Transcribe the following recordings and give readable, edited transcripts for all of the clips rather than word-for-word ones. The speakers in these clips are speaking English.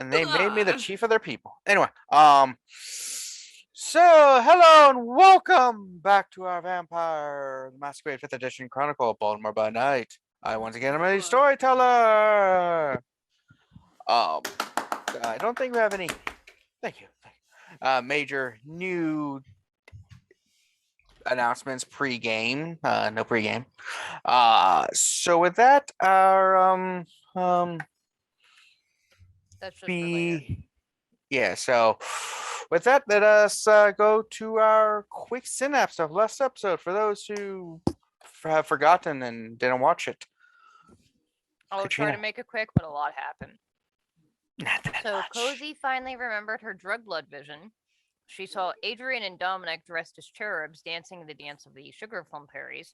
and they made me the chief of their people. Anyway, so hello and welcome back to our Vampire the Masquerade 5th Edition Chronicle of Baltimore by Night. I once again am a storyteller. I don't think we have any. Thank you. Major new announcements pre-game. No pre-game. So with that, our That's just for later. Yeah, so with that, let us go to our quick synapse of last episode for those who have forgotten and didn't watch it. I'll try to make it quick, but a lot happened. Not that So much. Cozy finally remembered her drug blood vision. She saw Adrian and Dominic dressed as cherubs dancing the dance of the sugar plum fairies,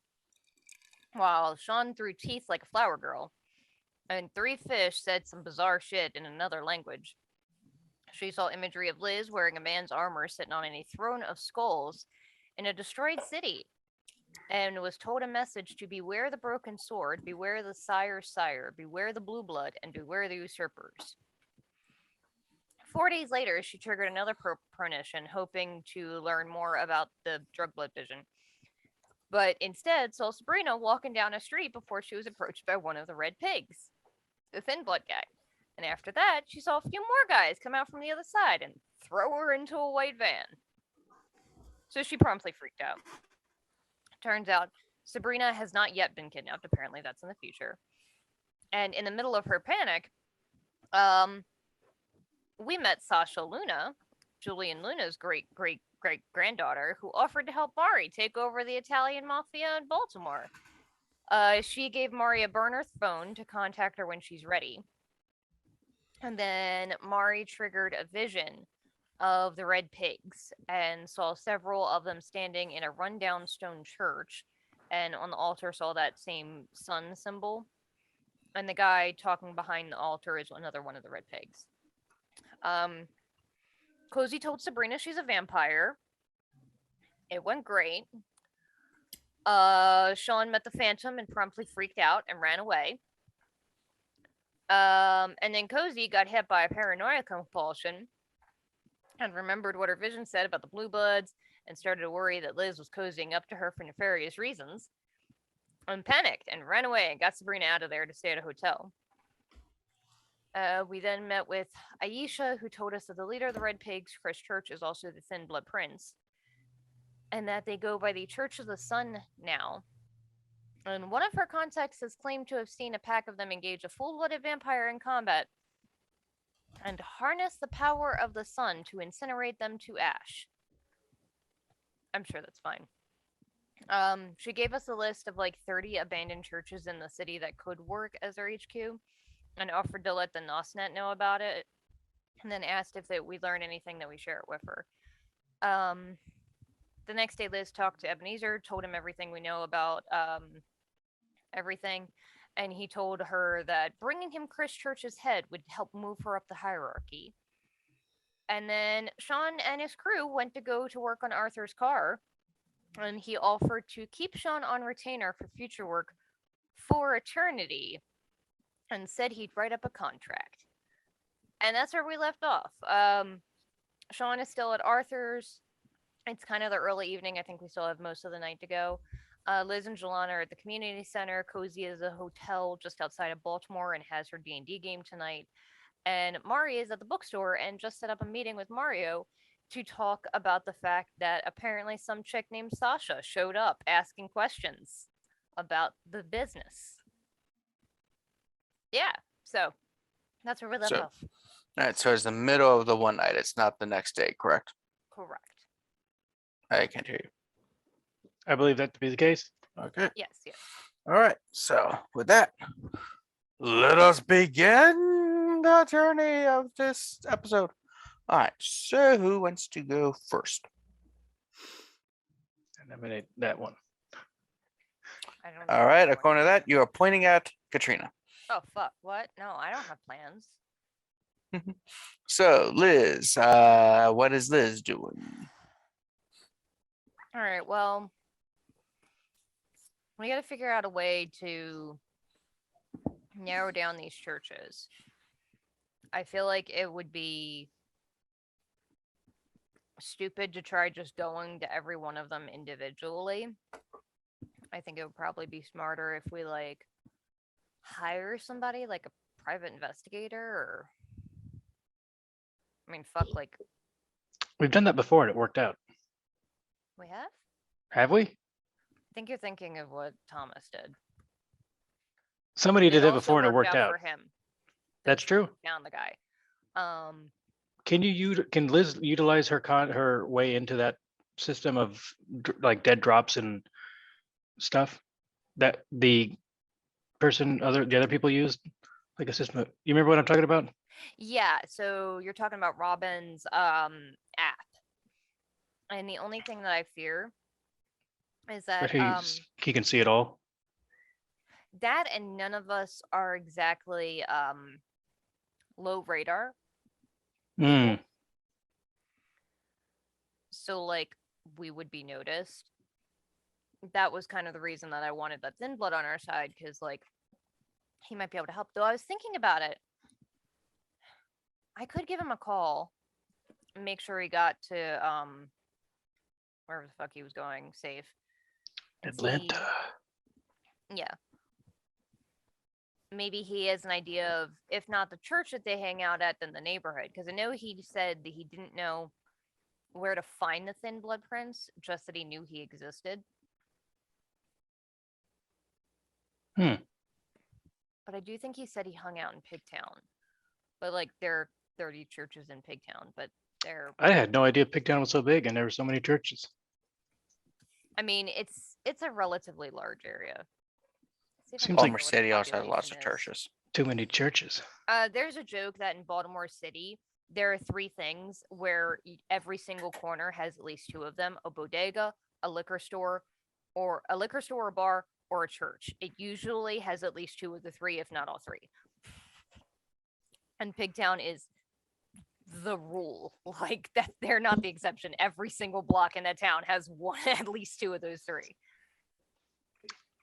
while Sean threw teeth like a flower girl, and three fish said some bizarre shit in another language. She saw imagery of Liz wearing a man's armor sitting on a throne of skulls in a destroyed city, and was told a message to beware the broken sword, beware the sire's sire, beware the blue blood, and beware the usurpers. 4 days later, she triggered another premonition, hoping to learn more about the drug blood vision, but instead saw Sabrina walking down a street before she was approached by one of the red pigs, the thin blood guy. And after that, she saw a few more guys come out from the other side and throw her into a white van. So she promptly freaked out. Turns out, Sabrina has not yet been kidnapped. Apparently, that's in the future. And in the middle of her panic, we met Sasha Luna, Julian Luna's great-great-great-granddaughter, who offered to help Mari take over the Italian mafia in Baltimore. She gave Mari a burner phone to contact her when she's ready. And then Mari triggered a vision of the red pigs and saw several of them standing in a rundown stone church, and on the altar saw that same sun symbol. And the guy talking behind the altar is another one of the red pigs. Cozy told Sabrina she's a vampire. It went great. Sean met the Phantom and promptly freaked out and ran away. And then Cozy got hit by a paranoia compulsion and remembered what her vision said about the blue bloods and started to worry that Liz was cozying up to her for nefarious reasons, and panicked and ran away and got Sabrina out of there to stay at a hotel. We then met with Aisha, who told us that the leader of the Red Pigs, Chris Church, is also the Thin Blood Prince, and that they go by the Church of the Sun now. And one of her contacts has claimed to have seen a pack of them engage a full-blooded vampire in combat and harness the power of the sun to incinerate them to ash. I'm sure that's fine. She gave us a list of like 30 abandoned churches in the city that could work as our HQ and offered to let the Nosnet know about it, and then asked if we'd learn anything that we share it with her. The next day, Liz talked to Ebenezer, told him everything we know about everything, and he told her that bringing him Chris Church's head would help move her up the hierarchy. And then Sean and his crew went to go to work on Arthur's car, and he offered to keep Sean on retainer for future work for eternity, and said he'd write up a contract. And that's where we left off. Sean is still at Arthur's. It's kind of the early evening. I think we still have most of the night to go. Liz and Jilon are at the community center. Cozy is a hotel just outside of Baltimore and has her D&D game tonight. And Mari is at the bookstore and just set up a meeting with Mario to talk about the fact that apparently some chick named Sasha showed up asking questions about the business. Yeah, so that's where we left off. All right, so it's the middle of the one night. It's not the next day, correct? Correct. I can't hear you. I believe that to be the case. Okay. Yes. All right. So with that, let us begin the journey of this episode. All right. So who wants to go first? Eliminate that one. I don't know. All right. According to that, you are pointing at Katrina. Oh, fuck. What? No, I don't have plans. So, Liz, what is Liz doing? All right, well, we got to figure out a way to narrow down these churches. I feel like it would be stupid to try just going to every one of them individually. I think it would probably be smarter if we like hire somebody like a private investigator or I mean fuck like We've done that before and it worked out. we have? Have we? I think you're thinking of what Thomas did. Somebody did it also before and it worked out. for him. That's true. Found the guy. Can Liz utilize her way into that system of like dead drops and stuff that the other people used, like a system? You remember what I'm talking about? Yeah, so you're talking about Robin's app. And the only thing that I fear is that But he can see it all. that and none of us are exactly low radar. Mm. So like we would be noticed. That was kind of the reason that I wanted that thin blood on our side, because like he might be able to help. Though I was thinking about it. I could give him a call and make sure he got to wherever the fuck he was going safe. and see- Atlanta. Yeah. Maybe he has an idea of, if not the church that they hang out at, then the neighborhood. Because I know he said that he didn't know where to find the thin blood prints, just that he knew he existed. Hmm. But I do think he said he hung out in Pigtown. But like there are 30 churches in Pigtown, but they're I had no idea Pigtown was so big and there were so many churches. I mean it's a relatively large area. See if I Seems can like- Baltimore remember what the City also has lots population of is. churches. Too many churches. There's a joke that in Baltimore City, there are 3 things where every single corner has at least 2 of them: a bodega, a liquor store, or a bar, or a church. It usually has at least 2 of the 3, if not all 3. And Pigtown is the rule. Like that, they're not the exception. Every single block in that town has one, at least 2 of those 3.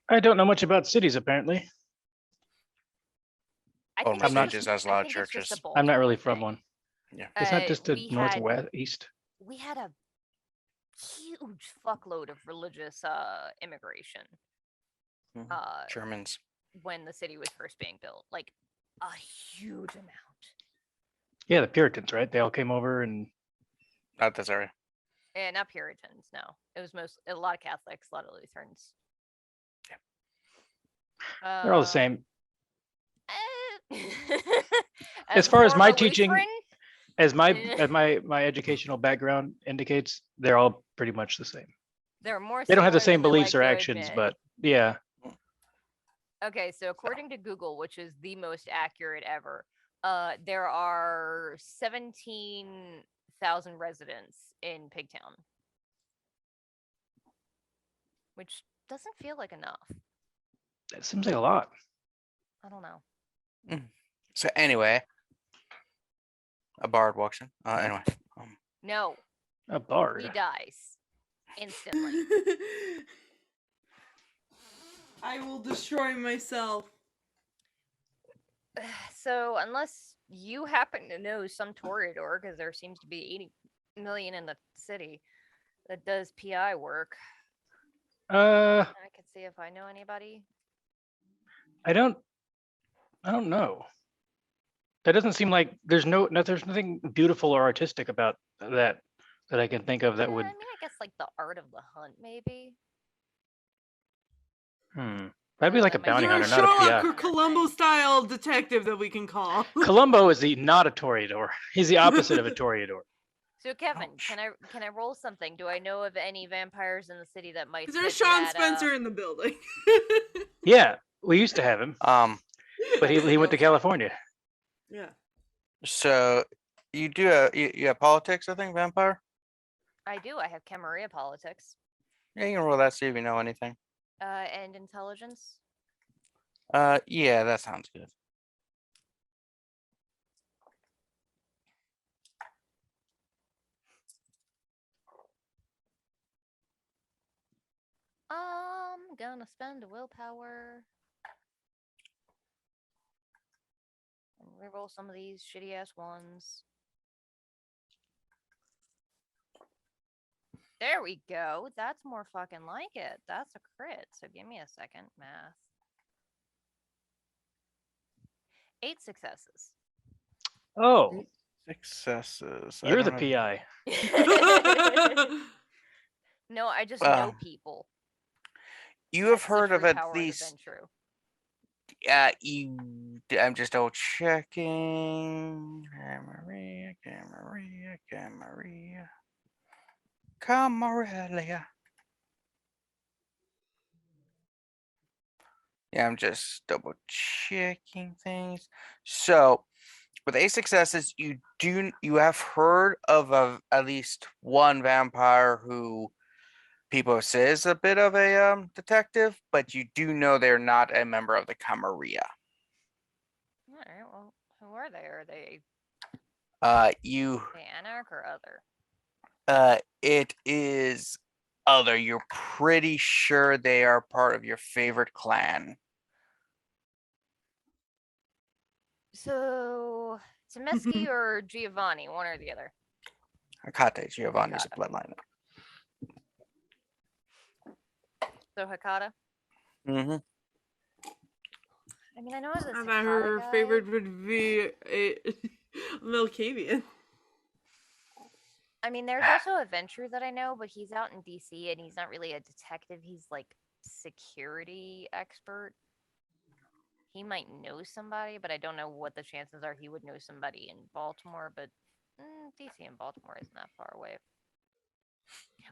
I don't know much about cities apparently. I Baltimore think it's City just has a lot of I think it's just a churches. I'm not really Baltimore from thing. one. Yeah. It's not just the we had- northwest east. We had a huge fuckload of religious immigration Mhm. Germans. when the city was first being built. Like a huge amount. Yeah, the Puritans, right? They all came over and Not this area. And not Puritans, no. It was a lot of Catholics, a lot of Lutherans. they're all the same. As far a as my former teaching- Lutheran, As my educational background indicates, they're all pretty much the same. they're more. They don't have the similar same than we beliefs like or to actions, admit. but yeah. Okay, so according to Google, which is the most accurate ever, there are 17,000 residents in Pigtown, which doesn't feel like enough. That seems like a lot. I don't know. So anyway, a bard walks in. Anyway, No, A bard. he dies instantly. I will destroy myself. So unless you happen to know some Toreador, because there seems to be 80 million in the city that does PI work, Uh, I could see if I know anybody. I don't know. That doesn't seem like there's nothing beautiful or artistic about that I can think of that Yeah, would. I mean, I guess like the art of the hunt, maybe. That'd be like a That might bounty Is be there a hunter, not a Sherlock PI. or Columbo style detective that we can call? Columbo is not a Toreador. He's the opposite of a Toreador. So Kevin, Ouch. can I roll something? Do I know of any vampires in the city that might? Is there a fit Sean that, Spencer in the building? Yeah, we used to have him, but he went to Real California. Yeah. so you do you have politics, I think, vampire? I do. I have Camarilla politics, Yeah, you can roll that, see if you know anything. and intelligence. Yeah, that sounds good. I'm gonna spend a willpower and reroll some of these shitty ass ones. There we go. That's more fucking like it. That's a crit. So give me a second. Math. 8 successes. Oh, Successes. I you're the don't know. PI. No, I just Well, know people. You have That's the heard of true at power of least. Ventrue. I'm just double checking. Maria, Maria. Camarelia. Yeah, I'm just double checking things. So, with 8 successes, you have heard of at least one vampire who people say is a bit of a detective, but you do know they're not a member of the Camarilla. All right. Well, who are they? Are they You Anarch or other? it is other. You're pretty sure they are part of your favorite clan. So, Zemeski or Giovanni, one or the other. Hakate Giovanni is a Hakata. bloodline. So Hakata. Mm-hmm. I mean, I know this I Hakata thought her guy. favorite would be a Malkavian. I mean, there's also a Ventrue that I know, but he's out in DC and he's not really a detective. He's like security expert. He might know somebody, but I don't know what the chances are he would know somebody in Baltimore. But DC and Baltimore isn't that far away.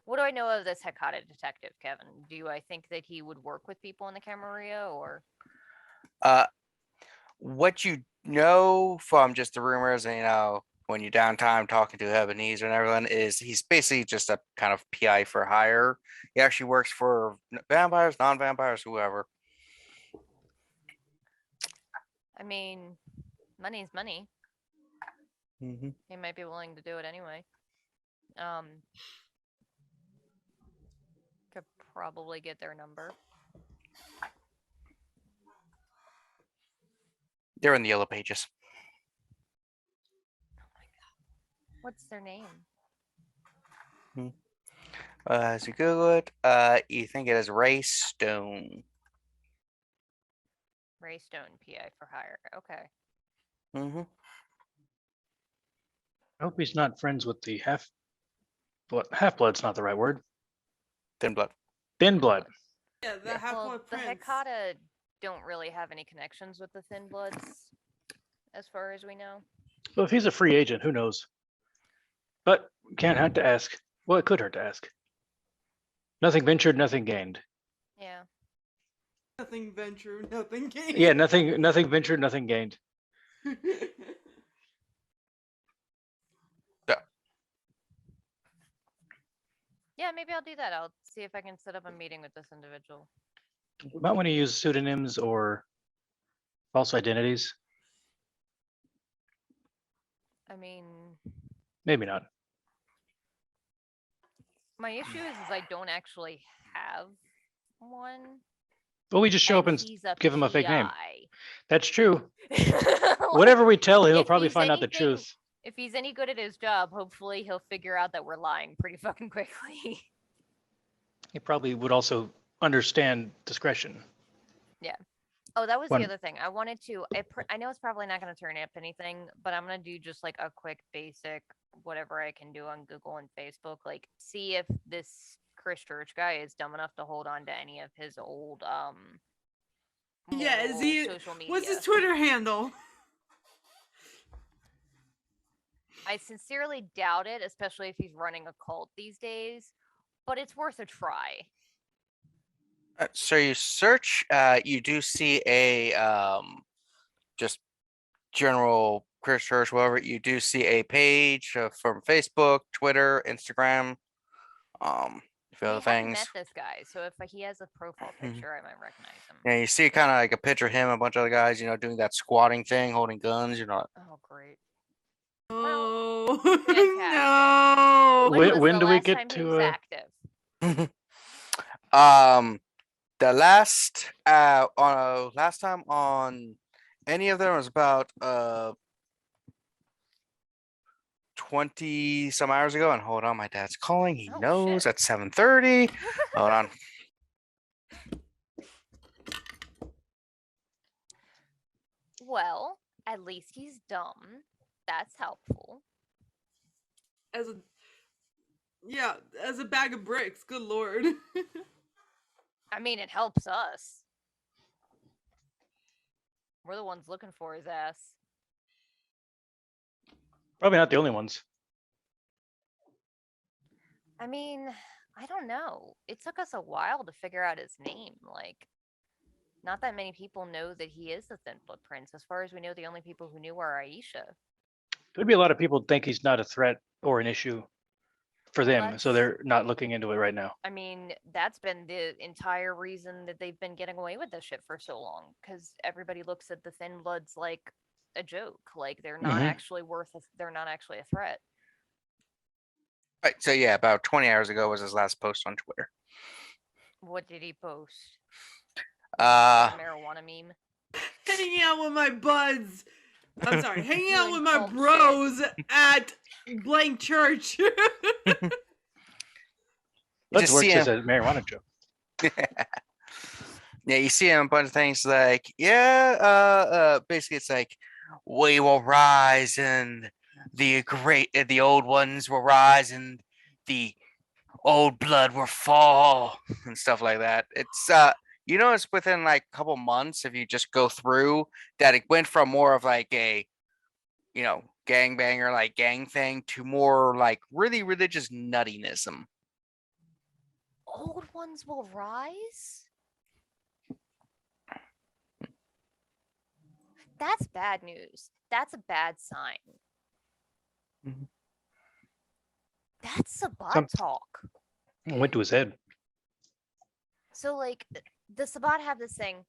What do I know of this Hakata detective, Kevin? Do I think that he would work with people in the Camarilla, or? What you know from just the rumors, and when you're downtime talking to Ebenezer and everyone, is he's basically just a kind of PI for hire. He actually works for vampires, non-vampires, whoever. I mean, money's money. Mm-hmm. He might be willing to do it anyway. Could probably get their number. They're in the yellow pages. Oh my god. What's their name? As you Google it, you think it is Ray Stone. Ray Stone, PI for hire. Okay. Mm-hmm. I hope he's not friends with the half blood's not the right word. Thin blood. Thin blood. Yeah, the Yeah. half-blood Well, the prince. Hekata don't really have any connections with the Thin Bloods, as far as we know. Well, if he's a free agent, who knows? But can't hurt to ask. Well, it could hurt to ask. Nothing ventured, nothing gained. Yeah. Nothing Ventrue, nothing gained. Yeah, nothing ventured, nothing gained. Yeah, maybe I'll do that. I'll see if I can set up a meeting with this individual. We might want to use pseudonyms or false identities. I mean, Maybe not. my issue is I don't actually have one. But we just show up and he's a give him a fake name. PI. That's true. Like, Whatever we tell him, he'll if probably he's find out the anything- truth. If he's any good at his job, hopefully he'll figure out that we're lying pretty fucking quickly. He probably would also understand discretion. Oh, that was One- the other thing. I wanted to. I know it's probably not going to turn up anything, but I'm going to do just like a quick basic whatever I can do on Google and Facebook. Like, see if this Chris Church guy is dumb enough to hold on to any of his old Yeah, is moral he? social media. What's his Twitter handle? I sincerely doubt it, especially if he's running a cult these days. But it's worth a try. So you search, you do see a just general Chris Church, whatever. You do see a page from Facebook, Twitter, Instagram, a few I other haven't things. met this guy, so if he has a profile Mhm. picture, I might recognize him. Yeah, you see kind of like a picture of him, a bunch of other guys, doing that squatting thing, holding guns. Oh, great. Oh When no! was When the do we last get time he to, was active? The last time on any of them was about 20 some hours ago. And hold on, my dad's calling. He Oh, knows shit. at 7:30. Hold on. Well, at least he's dumb. That's helpful. As a as a bag of bricks. Good lord. I mean, it helps us. We're the ones looking for his ass. Probably not the only ones. I mean, I don't know. It took us a while to figure out his name. Like, not that many people know that he is the Thin Blood Prince. As far as we know, the only people who knew are Aisha. Could be a lot of people think he's not a threat or an issue for them, so Let's- they're not looking into it right now. I mean, that's been the entire reason that they've been getting away with this shit for so long. Because everybody looks at the Thin Bloods like a joke. Like they're not Mhm. actually they're not actually a threat. Right. So yeah, about 20 hours ago was his last post on Twitter. What did he post? Uh, The marijuana meme. Hanging out with my buds. I'm sorry, hanging out Doing with my cult shit. bros at blank church. Let's just work see as him. a marijuana joke. Yeah, you see him a bunch of things like, basically it's like, we will rise and the old ones will rise and the old blood will fall and stuff like that. It's it's within like a couple months if you just go through that it went from more of like a gangbanger like gang thing to more like really religious nuttinism. Old ones will rise? That's bad news. That's a bad sign. Mhm. That's Sabat Some- talk. Went to his head. So, like, the Sabat have this thing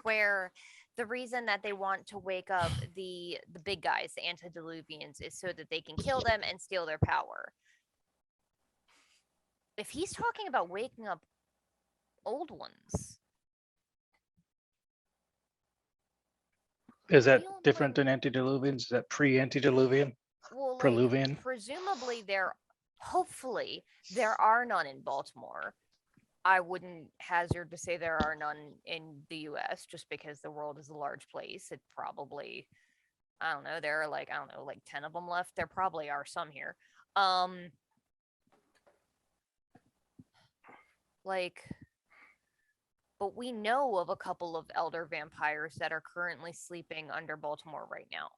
where the reason that they want to wake up the big guys, the antediluvians, is so that they can kill them and steal their power. If he's talking about waking up old ones, Is that don't different blame- than antediluvians? Is that pre-antediluvian? well, like, Preluvian? presumably hopefully there are none in Baltimore. I wouldn't hazard to say there are none in the US just because the world is a large place. It probably, I don't know, there are like 10 of them left. There probably are some here. But we know of a couple of elder vampires that are currently sleeping under Baltimore right now.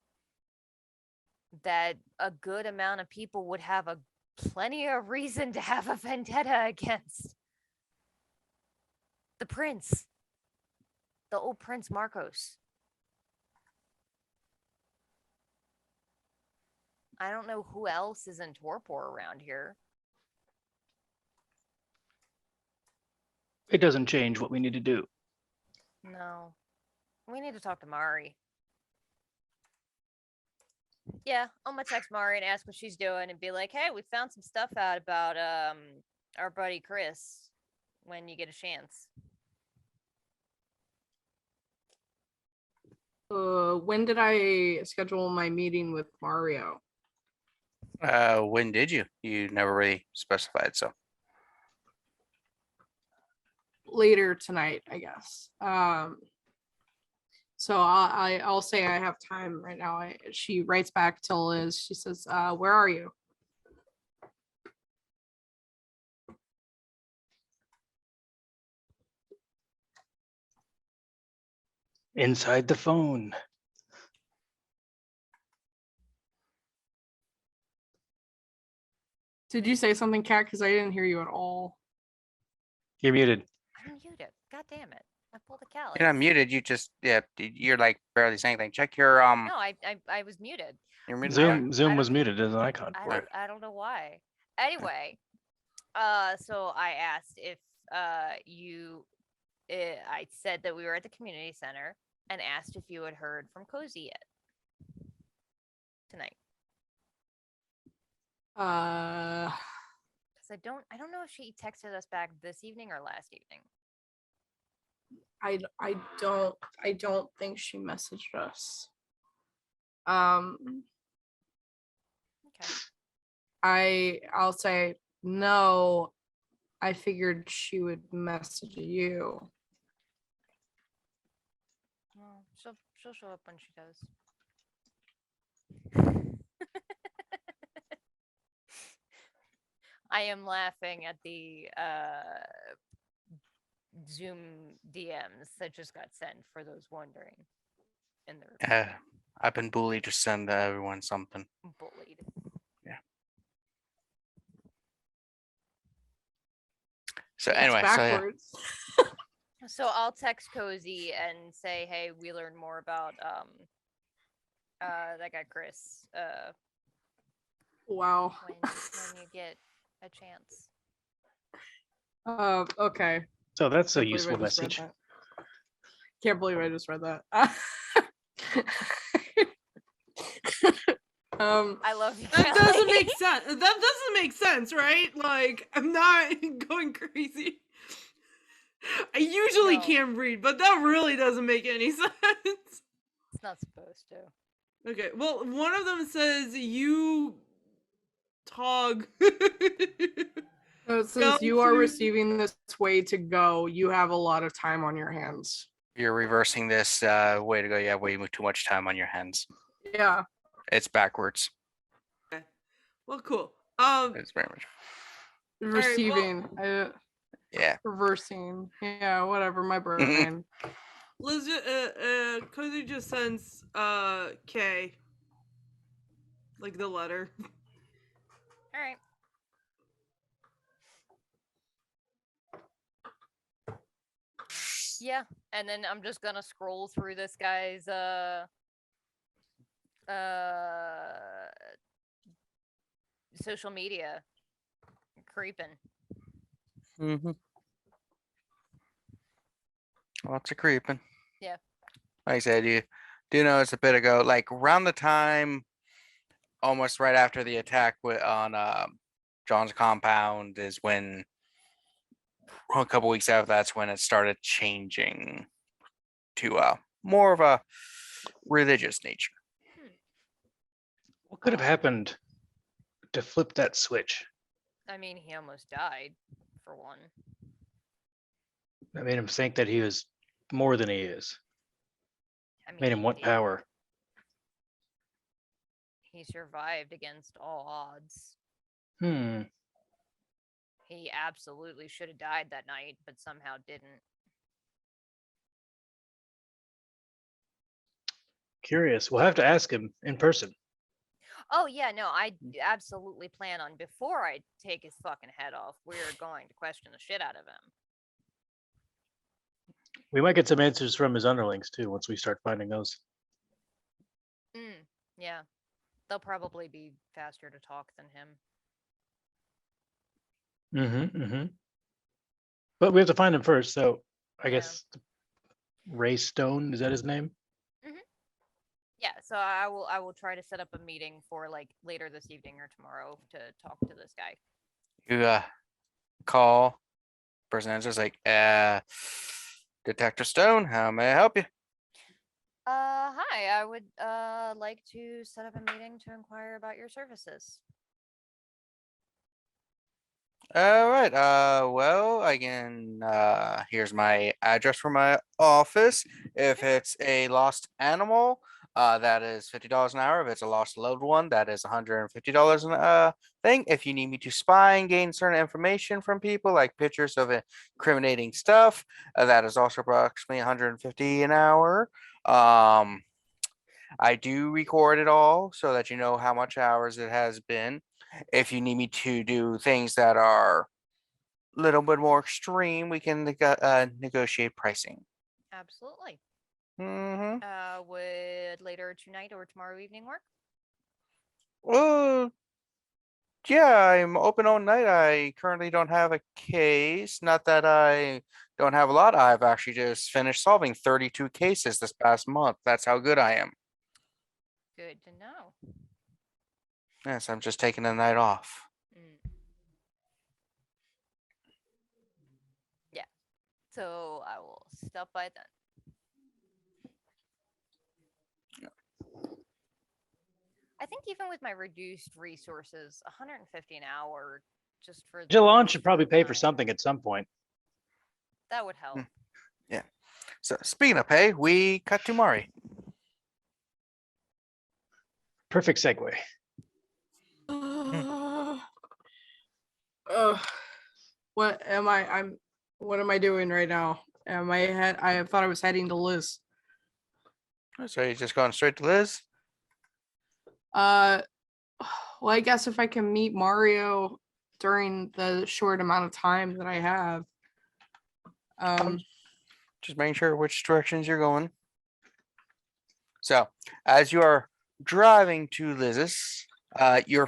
That a good amount of people would have plenty of reason to have a vendetta against. The prince. The old Prince Marcos. I don't know who else is in torpor around here. It doesn't change what we need to do. No. We need to talk to Mari. Yeah, I'm gonna text Mari and ask what she's doing and be like, hey, we found some stuff out about our buddy Chris when you get a chance. When did I schedule my meeting with Mario? When did you? You never really specified, so. Later tonight, I guess. So I'll say I have time right now. She writes back to Liz. She says, "Where are you?" Inside the phone. Did you say something, Kat? Because I didn't hear you at all. You're muted. I'm muted. God damn it. I pulled a Callie. You're not muted. You just you're like barely saying anything. Check your No, I was muted. your muted. Zoom I was don't- muted as an icon for it. I don't know why. Anyway, so I asked if I said that we were at the community center and asked if you had heard from Cozy yet tonight. Because I don't know if she texted us back this evening or last evening. I don't think she messaged us. Okay. I'll say no. I figured she would message you. Well, she'll show up when she does. I am laughing at the Zoom DMs that just got sent for those wondering. In the recording. I've been bullied to send everyone something. Bullied. So Yeah. anyway, so yeah. Backwards. So I'll text Cozy and say, hey, we learned more about that guy Chris Wow. when you get a chance. Okay. So that's a Can't believe I useful just read message. that. Can't believe I just read that. I love you. That doesn't Callie. make sense. That doesn't make sense, right? Like, I'm not going crazy. I usually No. can't read, but that really doesn't make any sense. It's not supposed to. Okay, well, one of them says you tog. It says you are receiving this way to go. You have a lot of time on your hands. You're reversing this. Way to go. You have way too much time on your hands. Yeah. It's backwards. Well, cool. It's very much. Receiving. Yeah. Reversing. Yeah, whatever. My brain. Liz, Cozy just sends K. Like the letter. All right. Yeah, and then I'm just gonna scroll through this guy's social media, creeping. Mm-hmm. Lots of creeping. Yeah. Like I said, you do know it's a bit ago, like around the time, almost right after the attack on John's compound is when, a couple weeks after that's when it started changing to more of a religious nature. What could have happened to flip that switch? I mean, he almost died, for one. That made him think that he was more than he is. I mean, Made him he want did. power. He survived against all odds. He absolutely should have died that night, but somehow didn't. Curious. We'll have to ask him in person. Oh yeah, no, I absolutely plan on, before I take his fucking head off, we're going to question the shit out of him. We might get some answers from his underlings too once we start finding those. Yeah, they'll probably be faster to talk than him. But we have to find him first, so I Yeah. guess Ray Stone, is that his name? Yeah, so I will try to set up a meeting for like later this evening or tomorrow to talk to this guy. You call, person answers like, Detective Stone, how may I help you? Hi, I would like to set up a meeting to inquire about your services. All right. Well, I can. Here's my address for my office. If it's a lost animal, that is $50 an hour. If it's a lost loved one, that is $150 an thing. If you need me to spy and gain certain information from people, like pictures of incriminating stuff, that is also approximately $150 an hour. I do record it all so that you know how much hours it has been. If you need me to do things that are a little bit more extreme, we can negotiate pricing. Absolutely. Mm-hmm. Would later tonight or tomorrow evening work? Yeah, I'm open all night. I currently don't have a case. Not that I don't have a lot. I've actually just finished solving 32 cases this past month. That's how good I am. Good to know. Yes, I'm just taking the night off. Yeah. So I will stop by then. I think even with my reduced resources, 150 an hour just for Jilon the should probably pay for time, something at some point. that would help. So speaking of pay, we cut to Mari. Perfect segue. What am I? What am I doing right now? Am I thought I was heading to Liz. So you're just going straight to Liz? Well, I guess if I can meet Mario during the short amount of time that I have. Just making sure which directions you're going. So as you are driving to Liz's, you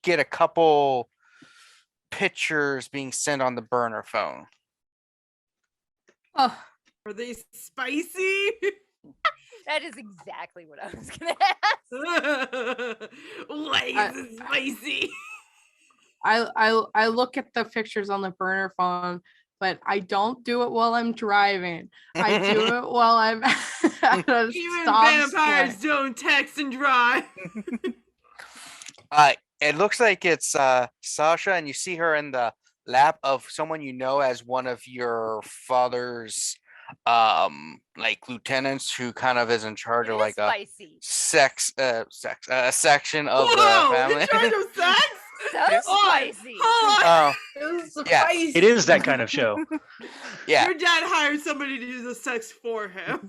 get a couple pictures being sent on the burner phone. Oh, Are they spicy? That is exactly what I was gonna ask. Why is it spicy? I look at the pictures on the burner phone, but I don't do it while I'm driving. I do it while I'm at a Even stop vampires sign. don't text and drive. It looks like it's Sasha, and you see her in the lap of someone you know as one of your father's like lieutenants, who kind of is in charge It of is like a spicy. section of the Whoa, family. in charge of sex? So spicy. Oh, It's yeah, spicy. It is that kind of show. yeah, Your dad hired somebody to do the sex for him.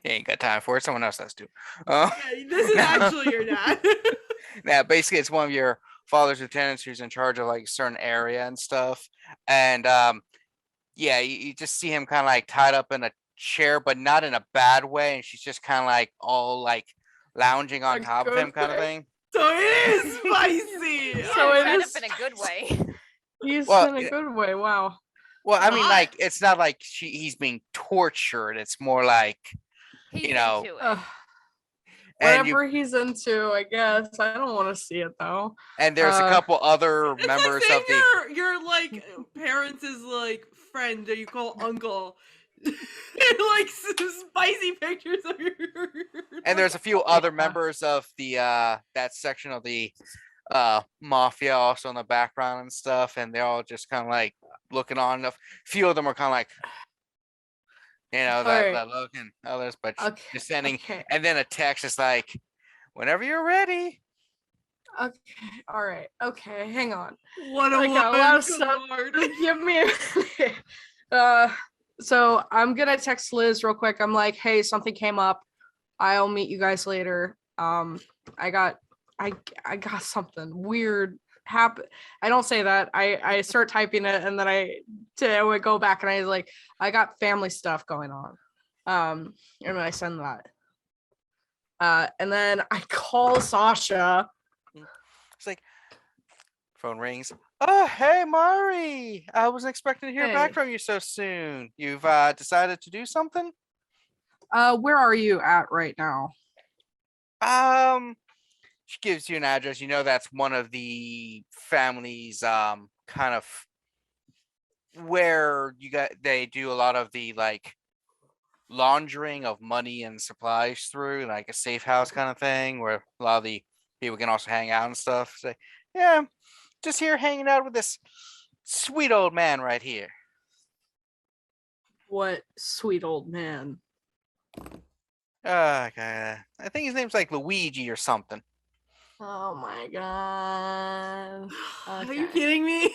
he ain't got time for it. Someone else has to. Yeah, this is actually your dad. Yeah, basically, it's one of your father's lieutenants who's in charge of like a certain area and stuff. And yeah, you just see him kind of like tied up in a chair, but not in a bad way. And she's just kind of like all like lounging on A top of good him, kind of way. thing. So it is spicy. Yeah, So it tied is- up in a good way. He's Well, in a good way. Wow. Well, I mean, Hot. like it's not like he's being tortured. It's more like, He's you know, into it. and you Whatever he's into, I guess. I don't want to see it though. and there's a couple other It's members like saying of the. your like parents' like friend that you call uncle. Like spicy pictures of your. And there's a few other members of the that section of the mafia also in the background and stuff, and they're all just kind of like looking on. A few of them are kind of like, you know, that Alright. look, and others, but Okay. just sending. Okay. And then a text is like, whenever you're ready. Okay. All right. Okay. Hang on. What a I got a woman, lot of good stuff. lord. Give me a minute. So I'm gonna text Liz real quick. I'm like, hey, something came up. I'll meet you guys later. I got something weird happen. I don't say that. I start typing it and then I would go back and I was like, I got family stuff going on. And then I send that. And then I call Sasha. It's like, phone rings. Oh, hey, Mari. I wasn't expecting to hear back Hey. from you so soon. You've decided to do something? Where are you at right now? She gives you an address. You know that's one of the families kind of where they do a lot of the like laundering of money and supplies through, like a safe house kind of thing, where a lot of the people can also hang out and stuff. Say, yeah, just here hanging out with this sweet old man right here. What sweet old man. Okay. I think his name's like Luigi or something. Oh my god. Are you Okay. kidding me?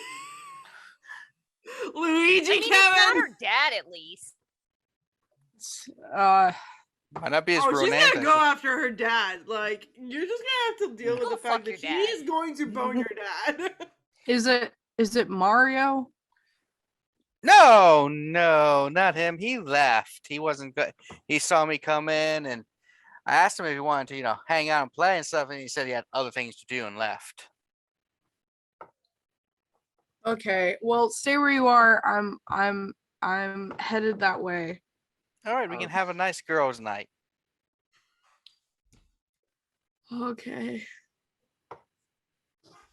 Luigi, I mean, it's not Kevin. her dad, at least. Might not be his Oh, real she's name. gonna go after her dad. Like, you're just gonna have to deal with Go the fact fuck that your he dad. is going to bone your dad. Is it Mario? No, not him. He left. He wasn't good. He saw me come in, and I asked him if he wanted to, hang out and play and stuff, and he said he had other things to do and left. Okay. Well, stay where you are. I'm headed that way. All right, we can have a nice girls' night. Okay.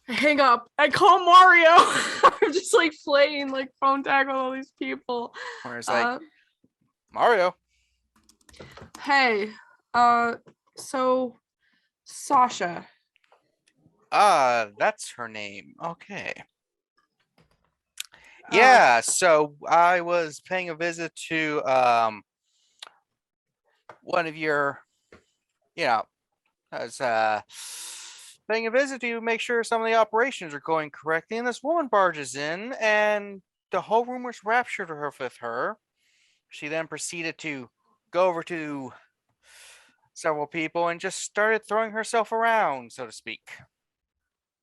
I hang up. I call Mario. I'm just like playing like phone tag with all these people. Where it's like, Mario. Hey, so Sasha. That's her name. Okay. Yeah, so I was paying a visit to one of your, I was paying a visit to make sure some of the operations are going correctly, and this woman barges in, and the whole room was raptured with her. She then proceeded to go over to several people and just started throwing herself around, so to speak.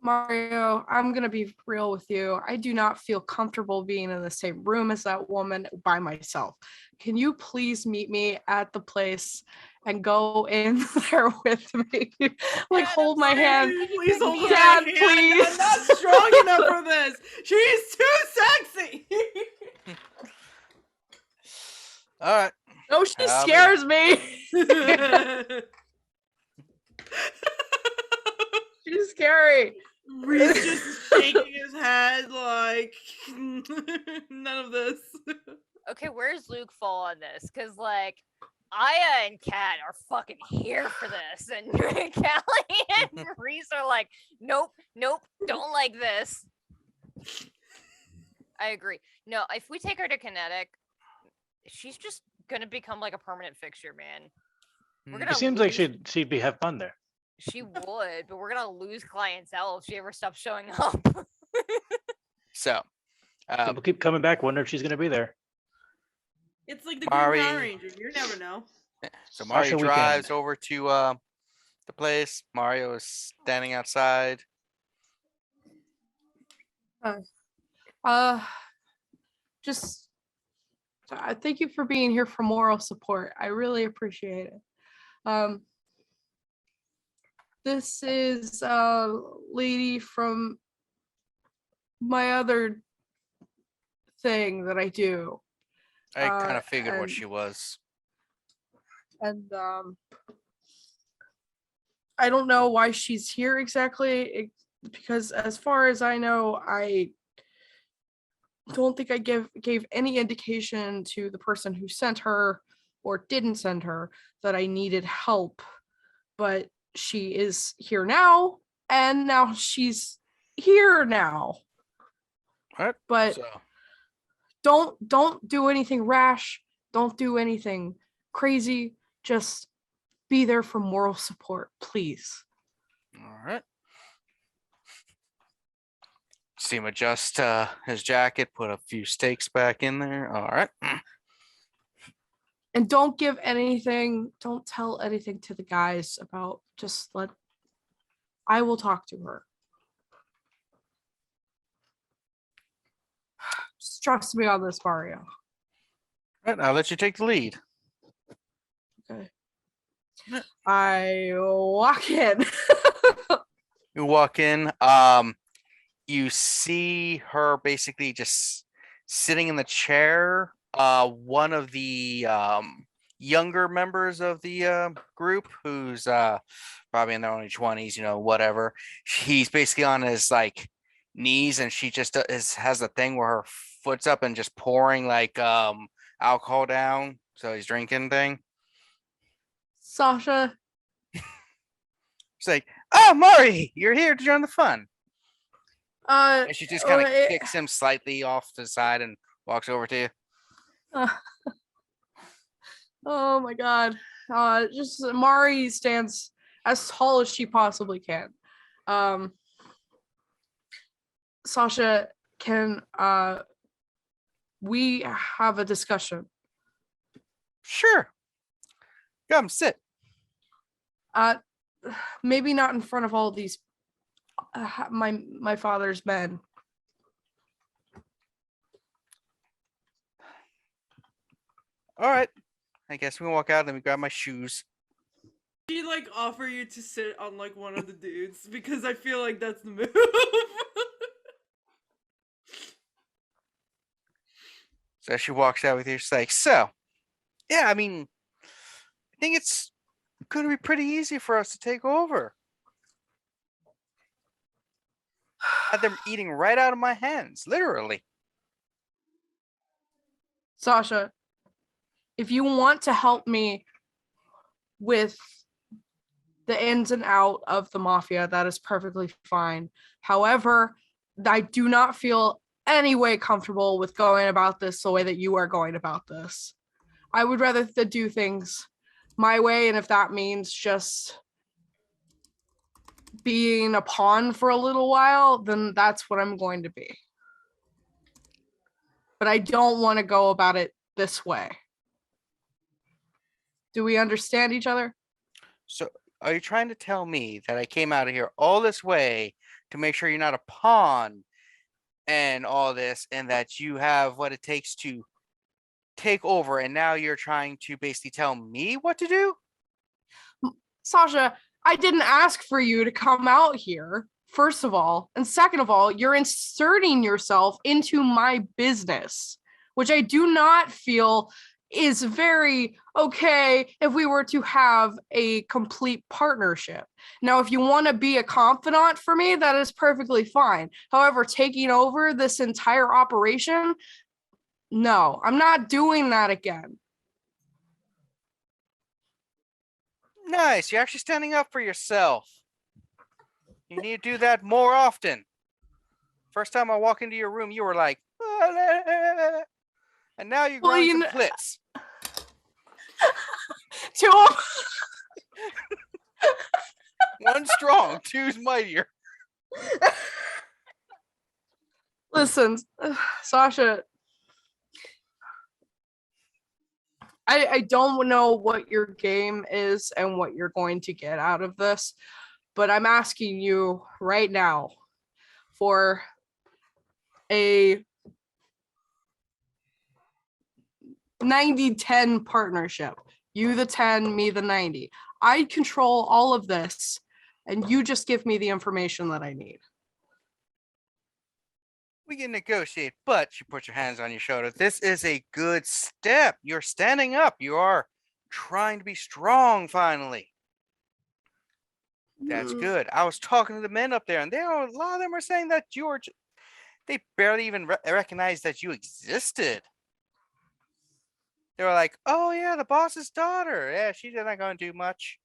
Mario, I'm gonna be real with you. I do not feel comfortable being in the same room as that woman by myself. Can you please meet me at the place and go in there with me? Like, hold my hand. Please hold my Dad, hand. please. I'm not strong enough for this. She's too sexy. All right. Oh, she I'll be- scares me. She's scary. Reese just shaking his head like none of this. Okay, where's Luke fall on this? Because, like, Aya and Kat are fucking here for this. And Callie and Reese are like, nope, don't like this. I agree. No, if we take her to Kinetic, she's just gonna become like a permanent fixture, man. We're gonna It seems like lose- she'd be have fun there. She would, but we're gonna lose clientele if she ever stops showing up. So, People keep coming back, wonder if she's gonna be there. It's like the Mari. Green Power Ranger. You never know. so Mario Sasha drives weekend. over to the place. Mario is standing outside. Just thank you for being here for moral support. I really appreciate it. This is a lady from my other thing that I do. I kind of figured what and- she was. And I don't know why she's here exactly, because as far as I know, I don't think I gave any indication to the person who sent her or didn't send her that I needed help. But she is here now, and now she's here now. Right? But So, don't do anything rash. Don't do anything crazy. Just be there for moral support, please. all right. See him adjust his jacket, put a few stakes back in there. All right. And don't tell anything to the guys about, I will talk to her. Just trust me on this, Mario. All right, I'll let you take the lead. Okay. I walk in. You walk in. You see her basically just sitting in the chair. One of the younger members of the group, who's probably in their early 20s, whatever. He's basically on his like knees, and she just has a thing where her foot's up and just pouring like alcohol down. So he's drinking thing. Sasha, It's like, oh, Mari, you're here to join the fun. and she just kind of kicks him slightly off to the side and walks over to you. Oh my god. Just Mari stands as tall as she possibly can. Sasha, can we have a discussion? Sure. Come sit. Maybe not in front of all these my father's men. All right. I guess we can walk out. Let me grab my shoes. She like offer you to sit on like one of the dudes because I feel like that's the move. So she walks out with you. She's like, so, yeah, I mean, I think it's going to be pretty easy for us to take over. Had them eating right out of my hands, literally. Sasha, if you want to help me with the ins and out of the mafia, that is perfectly fine. However, I do not feel any way comfortable with going about this the way that you are going about this. I would rather do things my way, and if that means just being a pawn for a little while, then that's what I'm going to be. But I don't want to go about it this way. Do we understand each other? So, are you trying to tell me that I came out of here all this way to make sure you're not a pawn and all this, and that you have what it takes to take over, and now you're trying to basically tell me what to do? Sasha, I didn't ask for you to come out here, first of all. And second of all, you're inserting yourself into my business, which I do not feel is very okay if we were to have a complete partnership. Now, if you want to be a confidant for me, that is perfectly fine. However, taking over this entire operation, no, I'm not doing that again. Nice. You're actually standing up for yourself. You need to do that more often. First time I walk into your room, you were like, and now you're growing some clits. Two of One strong, two's mightier. Listen, Sasha, I don't know what your game is and what you're going to get out of this, but I'm asking you right now for a 90-10 partnership. You the 10, me the 90. I control all of this, and you just give me the information that I need. We can negotiate, but you put your hands on your shoulder. This is a good step. You're standing up. You are trying to be strong finally. That's good. I was talking to the men up there, and a lot of them are saying that they barely even recognize that you existed. They were like, oh yeah, the boss's daughter. Yeah, she's not going to do much.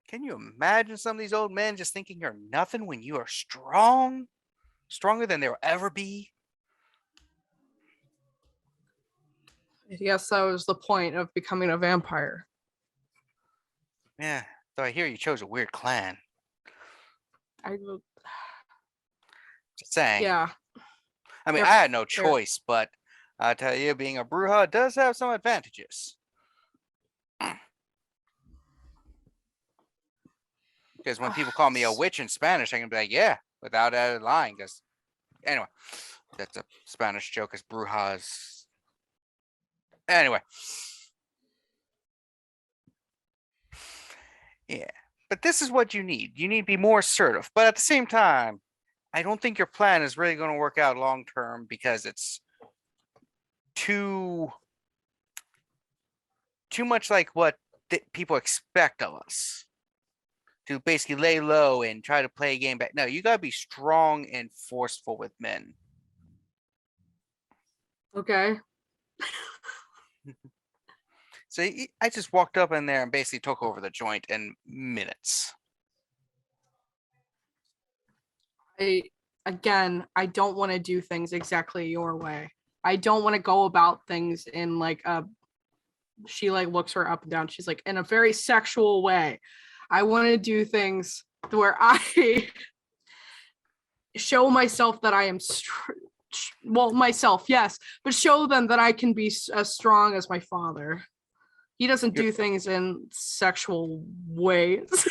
Can you imagine some of these old men just thinking you're nothing when you are strong? Stronger than they'll ever be? Yes, that was the point of becoming a vampire. Yeah, though I hear you chose a weird clan. Just saying. Yeah. I mean, They're- I had no choice, but I tell you, being a Brujah does have some advantages. Because when people call me a witch in Spanish, I can be like, yeah, without lying. Because anyway, that's a Spanish joke as Brujahs. Anyway. Yeah. But this is what you need. You need to be more assertive. But at the same time, I don't think your plan is really going to work out long term because it's too much like what people expect of us. To basically lay low and try to play a game back. No, you gotta be strong and forceful with men. Okay. So I just walked up in there and basically took over the joint in minutes. I don't want to do things exactly your way. I don't want to go about things in like she like looks her up and down. She's like in a very sexual way. I want to do things where I show myself that I am myself, yes, but show them that I can be as strong as my father. He doesn't do things in sexual ways.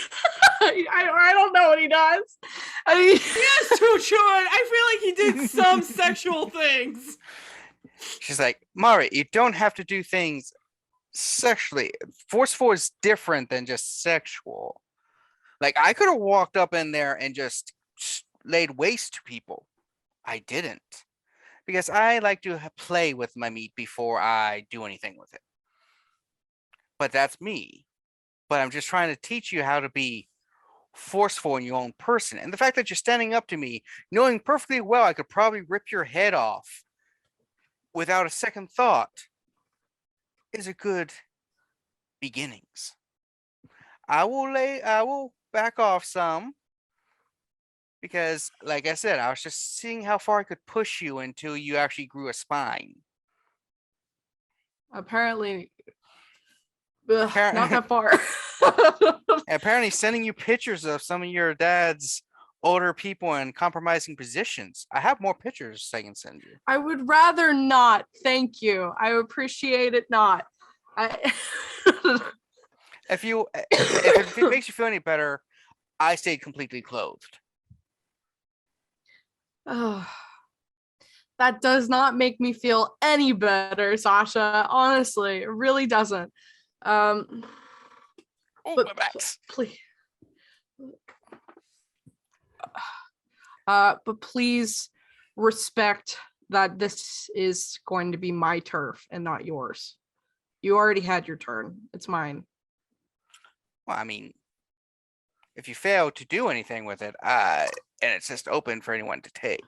I don't know what he does. I mean, Yes, Tuchun. I feel like he did some sexual things. She's like, Mari, you don't have to do things sexually. Forceful is different than just sexual. Like, I could have walked up in there and just laid waste to people. I didn't. Because I like to play with my meat before I do anything with it. But that's me. But I'm just trying to teach you how to be forceful in your own person. And the fact that you're standing up to me, knowing perfectly well I could probably rip your head off without a second thought, is a good beginnings. I will back off some because, like I said, I was just seeing how far I could push you until you actually grew a spine. Apparently, Appar- not that far. Apparently, sending you pictures of some of your dad's older people in compromising positions. I have more pictures I can send you. I would rather not. Thank you. I appreciate it not. I If it makes you feel any better, I stayed completely clothed. Oh, that does not make me feel any better, Sasha. Honestly, it really doesn't. Oh, But my back's. please, but please respect that this is going to be my turf and not yours. You already had your turn. It's mine. Well, I mean, if you fail to do anything with it, and it's just open for anyone to take.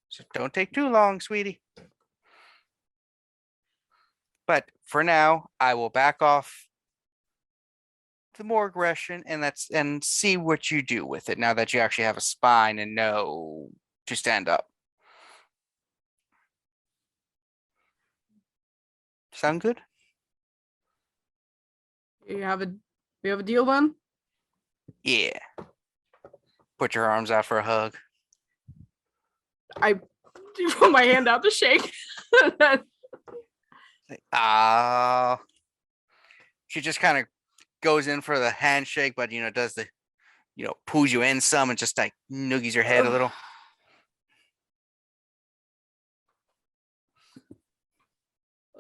So don't take too long, sweetie. But for now, I will back off the more aggression and see what you do with it now that you actually have a spine and know to stand up. Sound good? We have a deal then? Yeah. Put your arms out for a hug. I put my hand out to shake. She just kind of goes in for the handshake, but does the pulls you in some and just like noogies your head a little.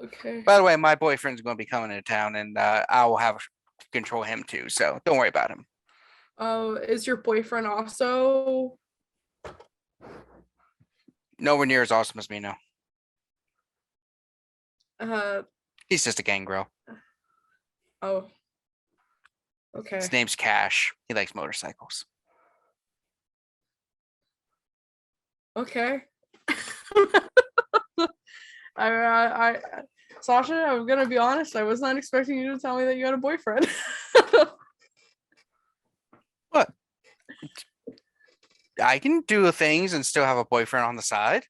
Okay. By the way, my boyfriend's going to be coming into town, and I will have control him too. So don't worry about him. Is your boyfriend also? Nowhere near as awesome as me, no. Uh He's just a gangrel. oh. Okay. His name's Cash. He likes motorcycles. Okay. I Sasha, I'm gonna be honest. I was not expecting you to tell me that you had a boyfriend. What? I can do things and still have a boyfriend on the side.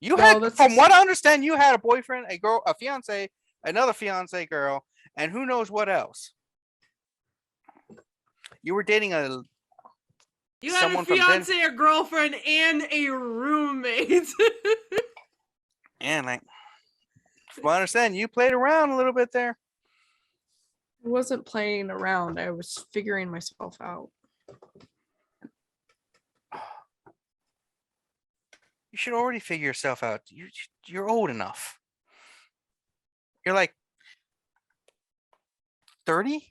You No, had, that's from just- what I understand, you had a boyfriend, a girl, a fiance, another fiance girl, and who knows what else. You were dating a You had someone a from Den- fiance, a girlfriend, and a roommate. and like, from what I understand, you played around a little bit there. I wasn't playing around. I was figuring myself out. You should already figure yourself out. You're old enough. You're like 30?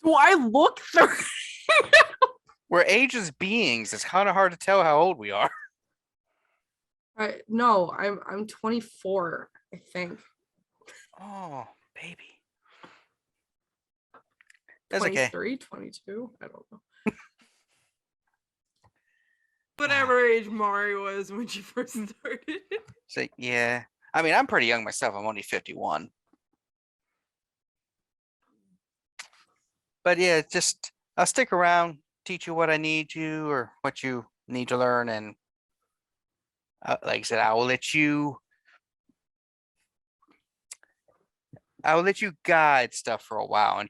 Do I look 30? We're ageless beings. It's kind of hard to tell how old we are. No, I'm 24, I think. Oh, baby. That's okay. 23, 22. I don't know. Whatever age Mari was when she first started. So yeah. I mean, I'm pretty young myself. I'm only 51. But yeah, just I'll stick around, teach you what I need to or what you need to learn, and like I said, I will let you guide stuff for a while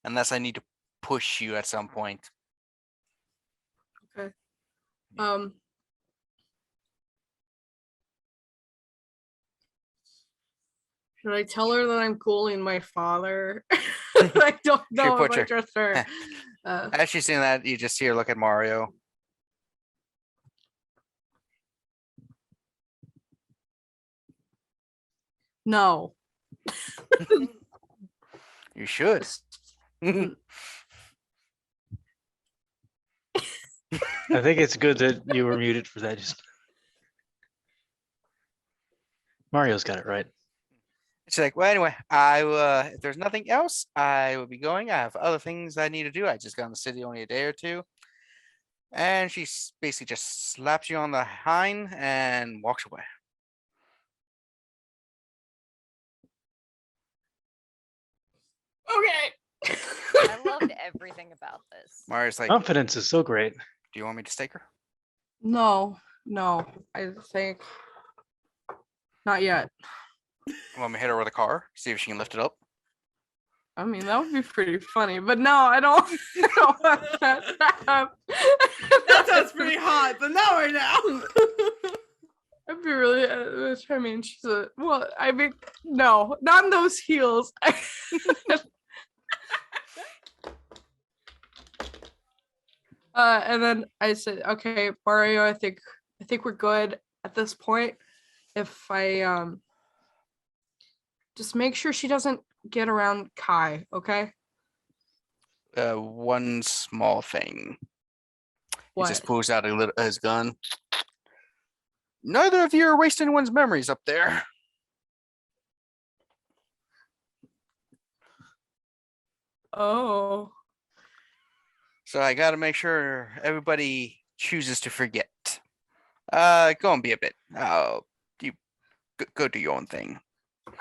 unless I need to push you at some point. Okay. Should I tell her that I'm calling my father? I don't know if put I your- trust her. As she's saying that, you just see her look at Mario. No. You should. I think it's good that you were muted for that. Just Mario's got it right. She's like, well, anyway, if there's nothing else, I will be going. I have other things I need to do. I just got in the city only a day or two. And she basically just slaps you on the hind and walks away. Okay. I loved everything about this. Mario's like, Confidence is so great. do you want me to stake her? No, I think not yet. You want me to hit her with a car? See if she can lift it up? I mean, that would be pretty funny, but no, I don't. I don't want that to happen. That sounds pretty hot, but not right now. I'd be really. I mean, she's a. Well, I mean, no, not in those heels. And then I said, "Okay, Mario, I think we're good at this point. If I just make sure she doesn't get around Kai, okay? One small thing. What? He just pulls out his gun. Neither of you erased anyone's memories up there. Oh, So I got to make sure everybody chooses to forget. Go and be a bit. You go do your own thing.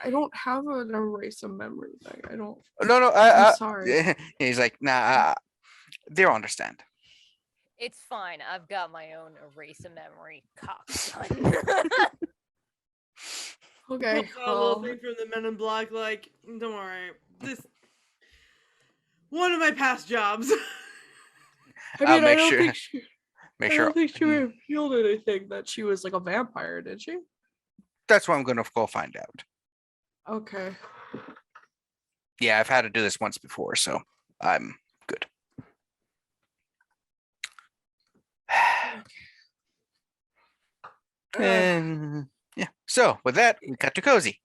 I don't have an erase a memory thing. I don't. No. I'm sorry. He's like, nah. They'll understand. It's fine. I've got my own erase a memory cockson. Okay. Got a little thing from the Men in Black, like, don't worry. This one of my past jobs. I I'll mean, I make don't sure. think she. Make I sure. don't think she revealed anything that she was like a vampire, did she? That's what I'm gonna go find out. Okay. Yeah, I've had to do this once before, so I'm good. And yeah, so with that, we cut to cozy.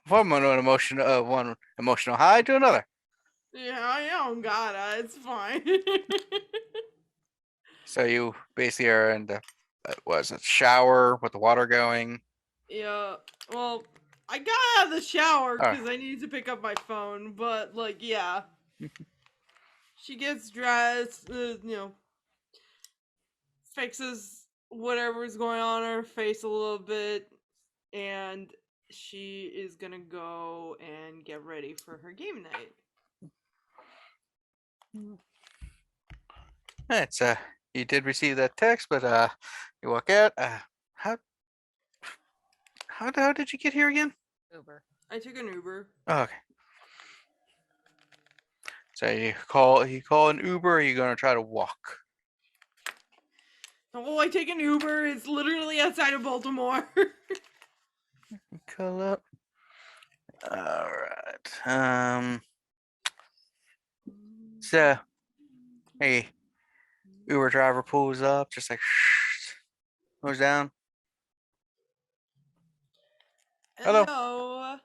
From one emotional high to another. Yeah, it's fine. So you basically are in the shower with the water going. Yeah, well, I got out of the shower Alright. because I needed to pick up my phone, but, like, yeah. She gets dressed, fixes whatever's going on in her face a little bit, and she is gonna go and get ready for her game night. It's you did receive that text, but you walk out. How did you get here again? Uber. I took an Uber. Oh, okay. So you call an Uber, or are you gonna try to walk? Oh, I take an Uber. It's literally outside of Baltimore. Call up. All right. So, hey, Uber driver pulls up, just like goes down. Hello. Hello.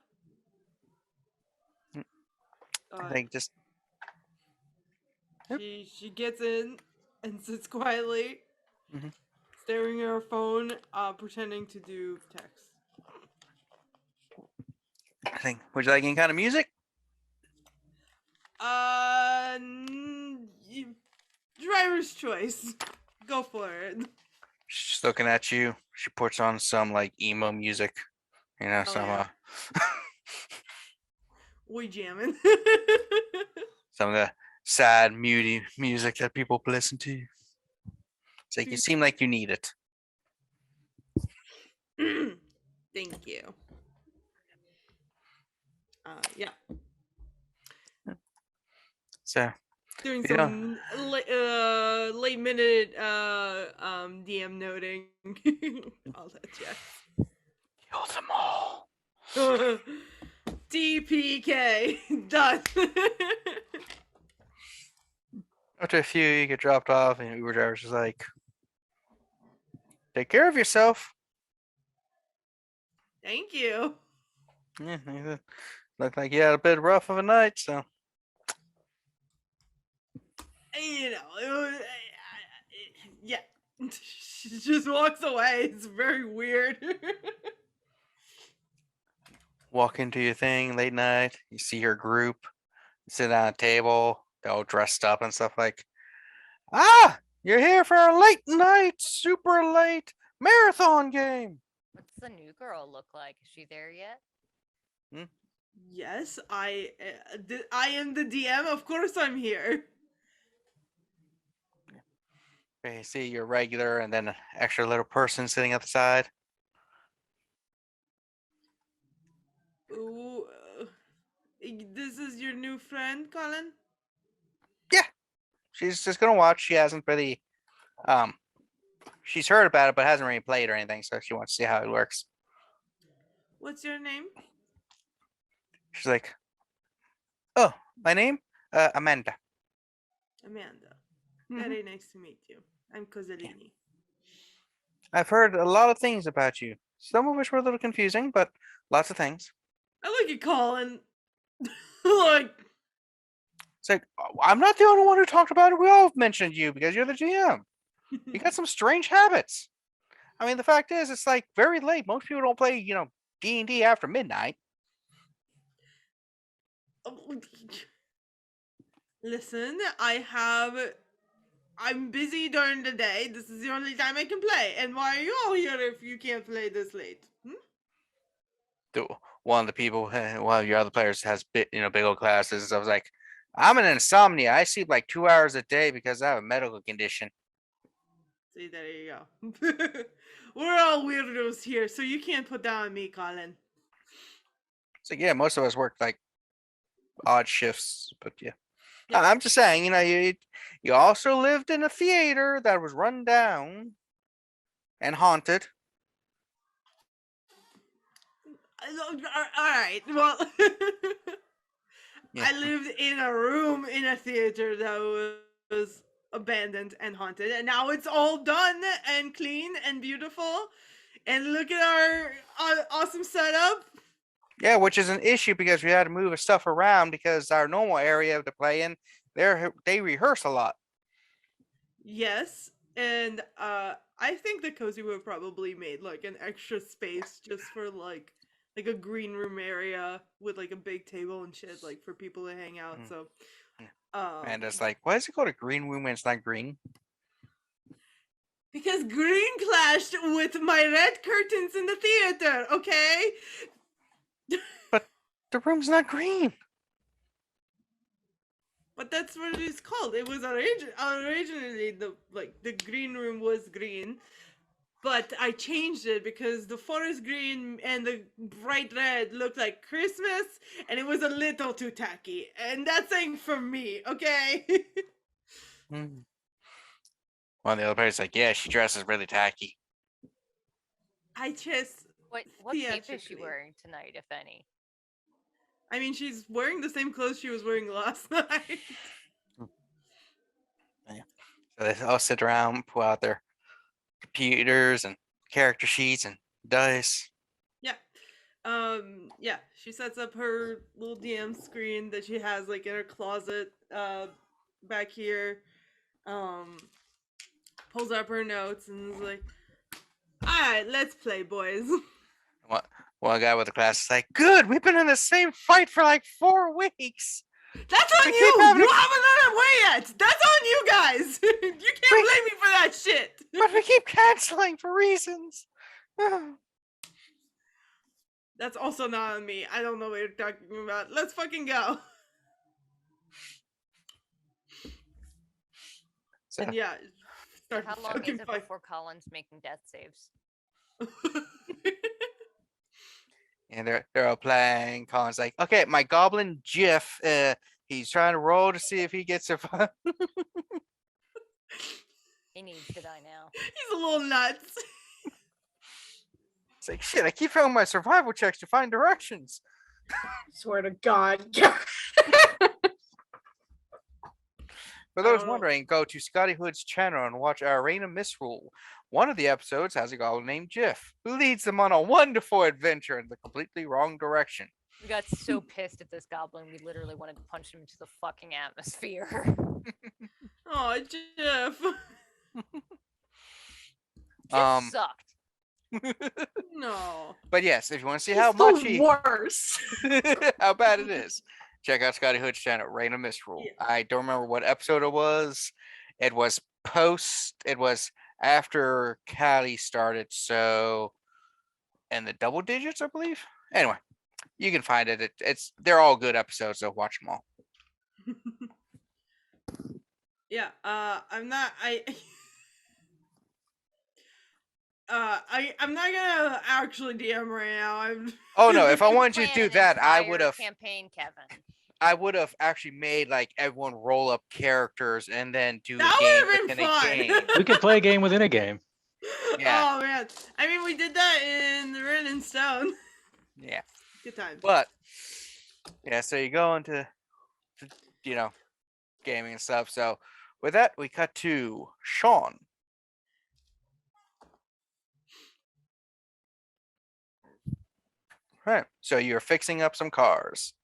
I think just Yep. She gets in and sits quietly, Mhm. staring at her phone, pretending to do text. I think. Would you like any kind of music? Driver's choice. Go for it. She's just looking at you. She puts on some like emo music, Oh, some yeah. We jamming. some of the sad, moody music that people listen to. It's like you seem like you need it. Thank you. Yeah. So Doing Yeah. some late minute DM noting. All that jazz. kill them all. DPK done. After a few, you get dropped off, and Uber driver's just like, "Take care of yourself." Thank you. Yeah, looked like you had a bit rough of a night, so You know, yeah. She just walks away. It's very weird. walk into your thing late night. You see your group sit at a table. They're all dressed up and stuff like, ah, you're here for a late night, super late marathon game. What's the new girl look like? Is she there yet? Yes, I am the DM. Of course, I'm here. You see your regular and then an extra little person sitting at the side. Ooh, this is your new friend, Colin? She's just gonna watch. She hasn't really, she's heard about it but hasn't really played or anything, so she wants to see how it works. What's your name? She's like, oh, my name, Amanda. Amanda. Mhm. Very nice to meet you. I'm Kozaline. I've heard a lot of things about you. Some of which were a little confusing, but lots of things. I look at Colin. Like, It's like, I'm not the only one who talked about it. We all mentioned you because you're the GM. You got some strange habits. I mean, the fact is, it's like very late. Most people don't play, D&D after midnight. listen, I'm busy during the day. This is the only time I can play. And why are you all here if you can't play this late? One of the people, one of your other players has big old classes. I was like, I'm an insomnia. I sleep like 2 hours a day because I have a medical condition. See, there you go. We're all weirdos here, so you can't put that on me, Colin. So yeah, most of us work like odd shifts, but yeah. Yeah. I'm just saying, you also lived in a theater that was run down and haunted. All right. Well, Yeah. I lived in a room in a theater that was abandoned and haunted, and now it's all done and clean and beautiful. And look at our awesome setup. Yeah, which is an issue because we had to move stuff around because our normal area to play in, they rehearse a lot. Yes, and I think the cozy would have probably made like an extra space just for like a green room area with like a big table and shit, like for people to hang out. Mm. So, And it's like, why does it go to green room when it's not green? because green clashed with my red curtains in the theater. Okay. The room's not green. But that's what it is called. It was originally the green room was green, but I changed it because the forest green and the bright red looked like Christmas, and it was a little too tacky. And that's saying for me, okay? Mm. One of the other players like, yeah, she dresses really tacky. I just, What cape is she Theatrically. wearing tonight, if any? I mean, she's wearing the same clothes she was wearing last night. So they all sit around, pull out their computers and character sheets and dice. Yeah. Yeah, she sets up her little DM screen that she has like in her closet back here. Pulls up her notes and is like, alright, let's play, boys. One guy with the class is like, good, we've been in the same fight for like 4 weeks. That's on We you! keep You having haven't a- run away yet! That's on you guys! You can't blame me for that shit! But we keep canceling for reasons. That's also not on me. I don't know what you're talking about. Let's fucking go. So, And yeah, start How long fucking is it fight. before Colin's making death saves? and they're all playing. Colin's like, okay, my goblin Jiff, he's trying to roll to see if he gets a He needs to die now. He's a little nuts. It's like, shit, I keep failing my survival checks to find directions. Swear to God. For I those don't know. wondering, go to Scotty Hood's channel and watch our Reign of Misrule. One of the episodes has a goblin named Jiff, who leads them on a wonderful adventure in the completely wrong direction. We got so pissed at this goblin, we literally wanted to punch him into the fucking atmosphere. Oh, Jeff. Just sucked. No. But yes, if you want to see It's how the much he, worst. how bad it is, check out Scotty Hood's channel, Reign of Misrule. Yeah. I don't remember what episode it was. It was after Callie started, so in the double digits, I believe. Anyway, you can find it. They're all good episodes, so watch them all. Yeah. I'm not. I'm not gonna actually DM right now. I'm. Oh no, if I You wanted you to plan do an that, I entire would have campaign, Kevin. actually made like everyone roll up characters and then do a That game would have within been a fun. game. We could play a game within a game. Yeah. Oh man. I mean, we did that in the Written in Stone. Yeah. Good times. But yeah, so you go into you know, gaming and stuff. So with that, we cut to Sean. Right. So you're fixing up some cars.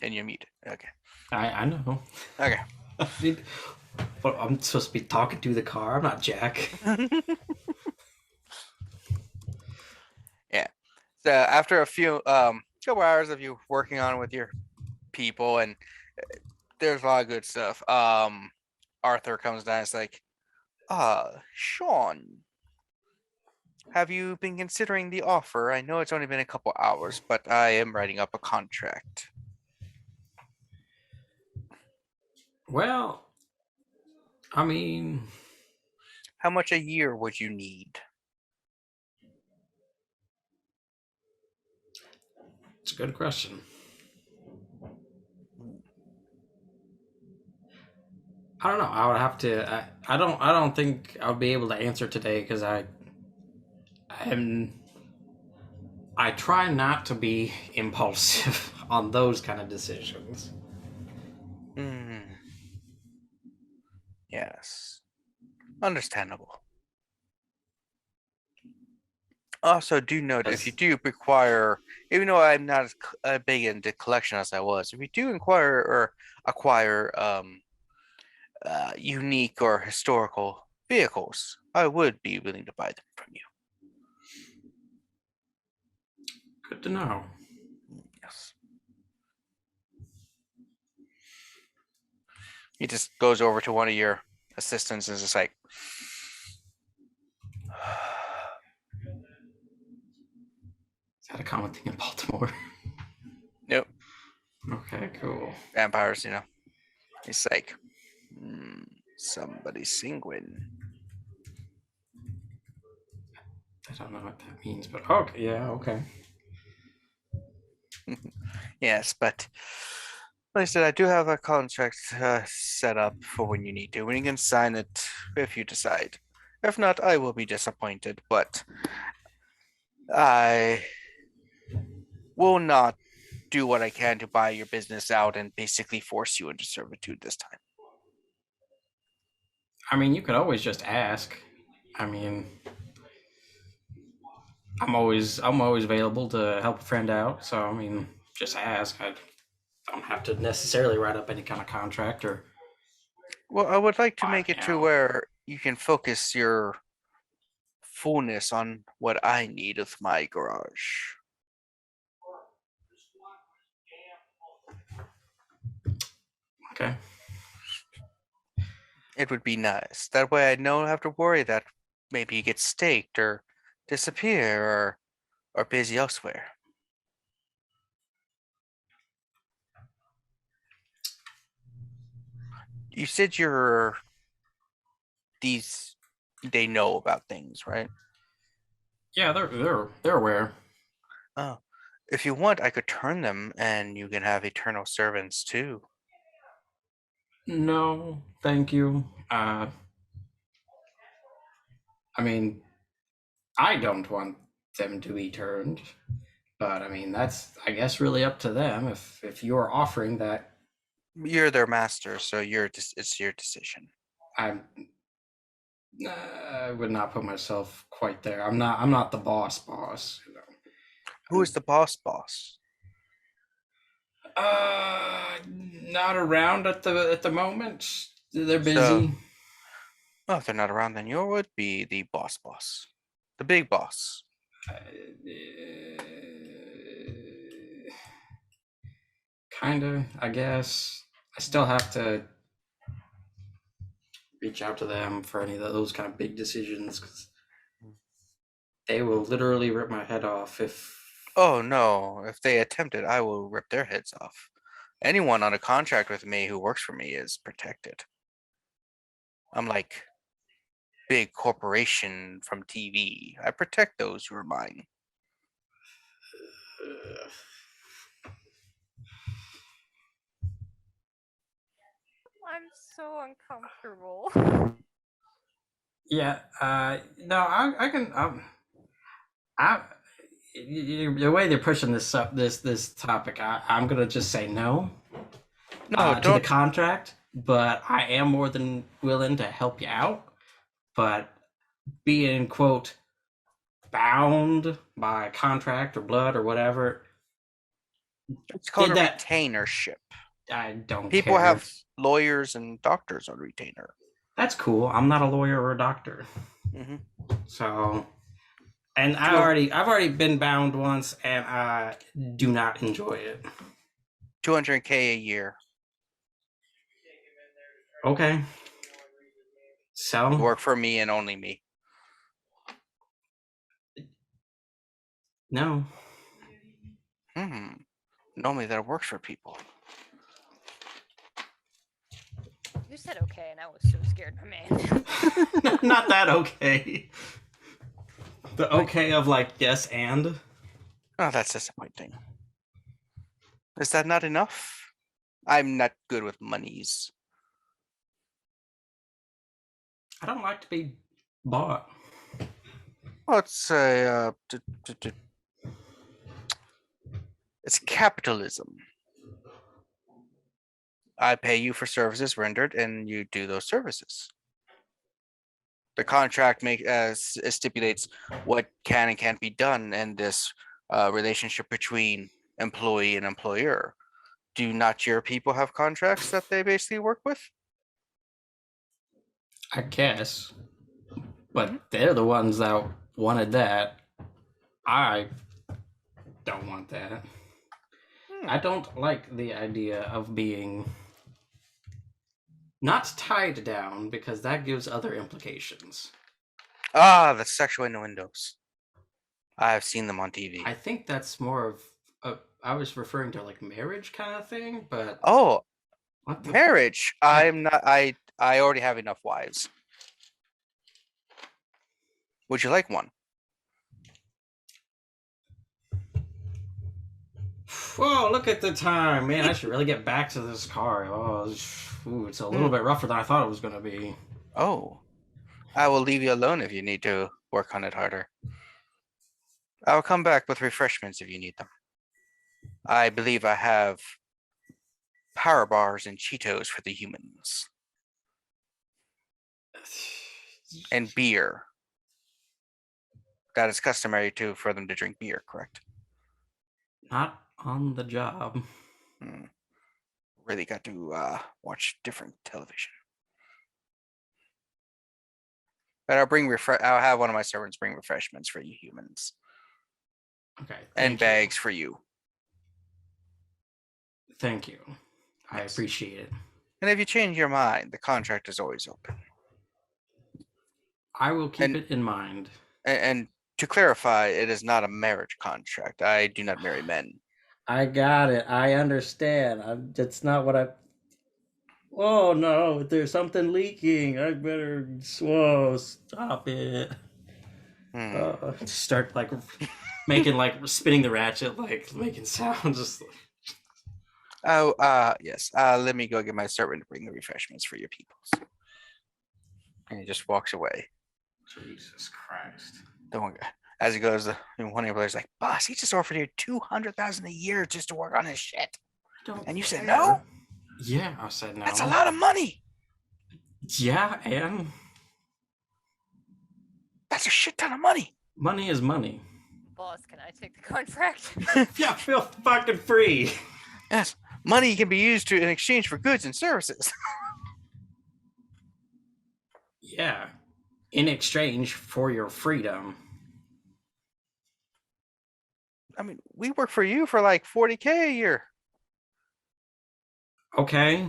And you're muted. Okay. I know. Okay. But I'm supposed to be talking to the car. I'm not Jack. Yeah. So after a few couple hours of you working on it with your people, and there's a lot of good stuff. Arthur comes down. It's like, Sean, have you been considering the offer? I know it's only been a couple hours, but I am writing up a contract. Well, I mean, How much a year would you need? it's a good question. I don't know. I would have to. I don't think I would be able to answer today because I try not to be impulsive on those kind of decisions. Hmm. Yes. Understandable. Also, do note if you do require, even though I'm not as big into collection as I was, if you do inquire or acquire unique or historical vehicles, I would be willing to buy them from you. Good to know. Yes. He just goes over to one of your assistants and is just like, Is that a common thing in Baltimore? nope, Okay, cool. vampires, you know. He's like, somebody sanguine. I don't know what that means, but okay, yeah, okay. Yes, but like I said, I do have a contract set up for when you need to. When you can sign it if you decide. If not, I will be disappointed, but I will not do what I can to buy your business out and basically force you into servitude this time. I mean, you could always just ask. I mean, I'm always available to help a friend out. So I mean, just ask. I don't have to necessarily write up any kind of contract or. Well, I would like to Fine, make it to yeah. where you can focus your fullness on what I need with my garage. Okay. It would be nice. That way I don't have to worry that maybe you get staked or disappear or busy elsewhere. You said they know about things, right? Yeah, they're aware. Oh. If you want, I could turn them and you can have eternal servants too. No, thank you. I mean, I don't want them to be turned, but I mean that's I guess really up to them. If you're offering that, You're their master, so it's your decision. I would not put myself quite there. I'm not the boss. You know. Who is the boss? Not around at the moment. They're busy. Well, if they're not around, then you would be the boss. The big boss. Kinda, I guess. I still have to reach out to them for any of those kind of big decisions because they will literally rip my head off if. Oh no, if they attempt it, I will rip their heads off. Anyone on a contract with me who works for me is protected. I'm like big corporation from TV. I protect those who are mine. I'm so uncomfortable. Yeah. No, I can. The way they're pushing this topic, I'm gonna just say no. No, To the don't. contract, but I am more than willing to help you out. But being quote bound by contract or blood or whatever, It's called a did that- retainership. I don't People care. have lawyers and doctors on retainer. That's cool. I'm not a lawyer or a doctor, Hmm. so. And True. I've already been bound once, and I do not enjoy it. 200K a year. Okay. You So work for me and only me. no. Normally that works for people. You said okay, and I was so scared, my man. Not that okay. The okay of like yes and. Oh, that's disappointing. Is that not enough? I'm not good with monies. I don't like to be bought. Well, it's it's capitalism. I pay you for services rendered, and you do those services. The contract stipulates what can and can't be done in this relationship between employee and employer. Do not your people have contracts that they basically work with? I guess. But they're the ones that wanted that. I don't want that. I don't like the idea of being not tied down because that gives other implications. Ah, the sexual innuendos. I have seen them on TV. I think that's more of I was referring to like marriage kind of thing, but Oh, what the marriage. I'm not. I already have enough wives. Would you like one? Whoa, look at the time, man! I should really get back to this car. Oh, it's a little bit rougher than I thought it was gonna be. Oh, I will leave you alone if you need to work on it harder. I'll come back with refreshments if you need them. I believe I have power bars and Cheetos for the humans. And beer. That is customary too for them to drink beer, correct? Not on the job. Really got to watch different television. But I'll have one of my servants bring refreshments for you humans. Okay. And bags for you. Thank you. I appreciate it. And if you change your mind, the contract is always open. I will keep it in mind. And to clarify, it is not a marriage contract. I do not marry men. I got it. I understand. That's not what I. Oh no! There's something leaking. I better. Whoa! Stop it. Start like making like spinning the ratchet, like making sounds. Just. Oh, yes. Let me go get my servant to bring the refreshments for your peoples. And he just walks away. Jesus Christ. Don't worry. As he goes, one of your players like, boss, he just offered you 200,000 a year just to work on his shit. And you said no? Yeah, I said no. That's a lot of money. Yeah, and that's a shit ton of money. Money is money. Boss, can I take the contract? Yeah, feel fucking free. Yes, money can be used in exchange for goods and services. Yeah, in exchange for your freedom. I mean, we work for you for like 40K a year. Okay.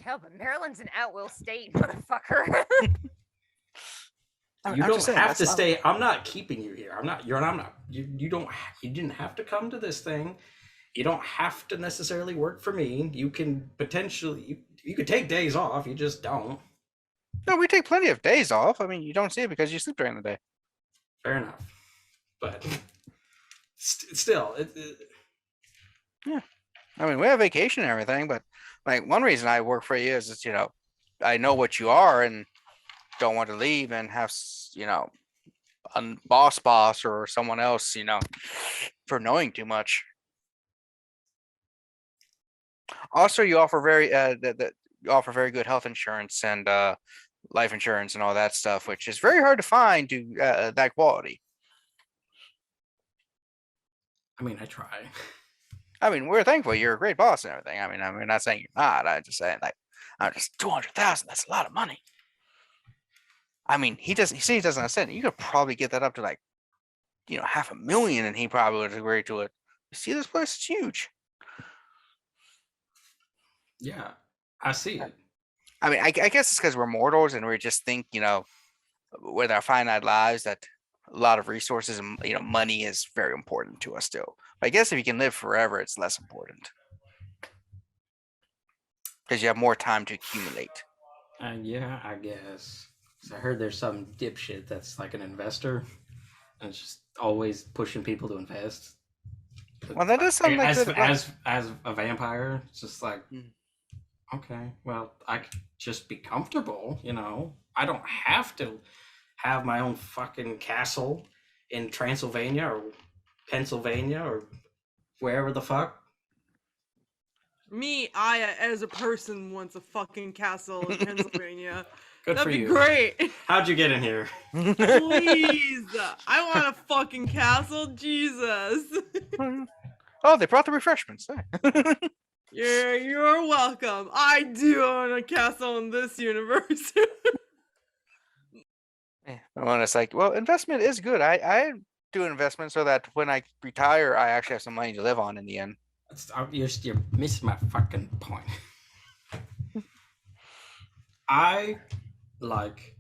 Yeah, but Maryland's an at-will state, motherfucker. I'm You just don't saying, have that's to a lot of stay. I'm not keeping you here. I'm not. I'm not. You don't. You didn't have to come to this thing. You don't have to necessarily work for me. You can potentially. You could take days off. You just don't. No, we take plenty of days off. I mean, you don't see it because you sleep during the day. Fair enough. But still, Yeah. I mean, we have vacation and everything, but like one reason I work for you is, I know what you are and don't want to leave and have, a boss or someone else, for knowing too much. Also, you offer you offer very good health insurance and life insurance and all that stuff, which is very hard to find to that quality. I mean, I try. I mean, we're thankful you're a great boss and everything. I mean, I'm not saying you're not. I'm just saying like, I'm just 200,000. That's a lot of money. I mean, he doesn't understand. You could probably get that up to like, 500,000, and he probably would agree to it. You see, this place is huge. Yeah, I see it. I mean, I guess it's because we're mortals and we just think, with our finite lives, that a lot of resources and money is very important to us still. But I guess if you can live forever, it's less important because you have more time to accumulate. Yeah, I guess. 'Cause I heard there's some dipshit that's like an investor, and it's just always pushing people to invest. Well, that does sound like as a vampire, it's just like, okay, well, I could just be comfortable, I don't have to have my own fucking castle in Transylvania or Pennsylvania or wherever the fuck. Me, I as a person wants a fucking castle in Pennsylvania. Good That'd for be you. great. How'd you get in here? Please, I want a fucking castle. Jesus. Oh, they brought the refreshments. You're welcome. I do own a castle in this universe. Well, it's like, well, investment is good. I do investment so that when I retire, I actually have some money to live on in the end. You're missing my fucking point. I like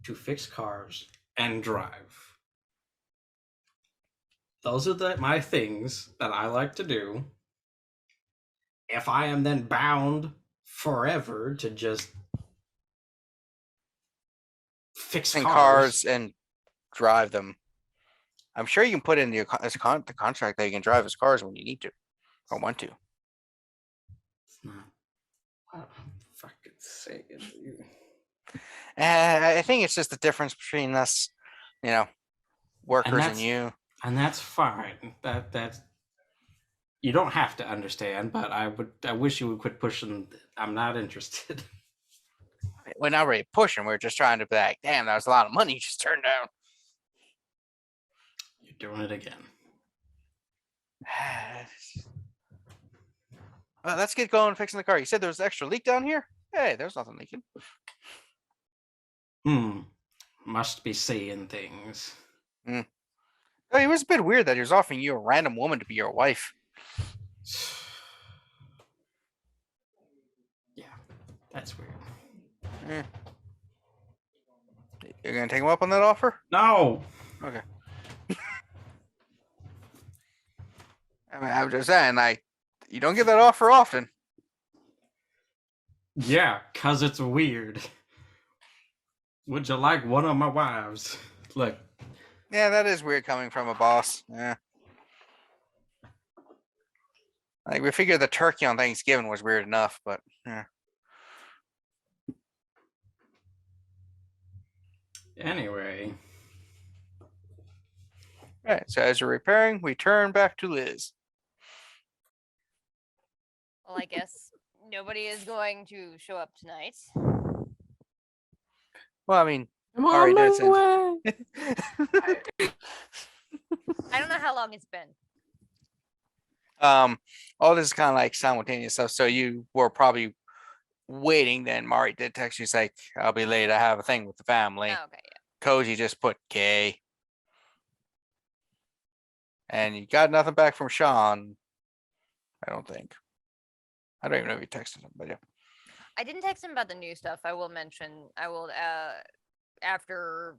to fix cars and drive. Those are my things that I like to do. If I am then bound forever to just fix cars and drive them, I'm sure you can put in the contract that you can drive his cars when you need to or want to. It's not what I'm fucking saying. I think it's just the difference between us, workers and you. And that's fine. That's you don't have to understand, but I wish you would quit pushing. I'm not interested. We're not really pushing. We're just trying to be like, damn, that was a lot of money you just turned down. You're doing it again. Well, let's get going fixing the car. You said there was an extra leak down here? Hey, there's nothing leaking. Must be seeing things. Oh, it was a bit weird that he was offering you a random woman to be your wife. Yeah, that's weird. You're gonna take him up on that offer? No. Okay. I mean, I'm just saying, like, you don't get that offer often. Yeah, 'cause it's weird. Would you like one of my wives? Look. Yeah, that is weird coming from a boss. Yeah. Like, we figured the turkey on Thanksgiving was weird enough, but yeah. Anyway. All right, so as you're repairing, we turn back to Liz. Well, I guess nobody is going to show up tonight. Well, I mean, I'm Ari on my did send- way. I don't know how long it's been. all this is kind of like simultaneous stuff. So you were probably waiting. Then Mari did text you, he's like, I'll be late. I have a thing with the family. Oh, okay, yeah. Koji just put K. And you got nothing back from Sean. I don't think. I don't even know if you texted him, but yeah. I didn't text him about the new stuff. I will after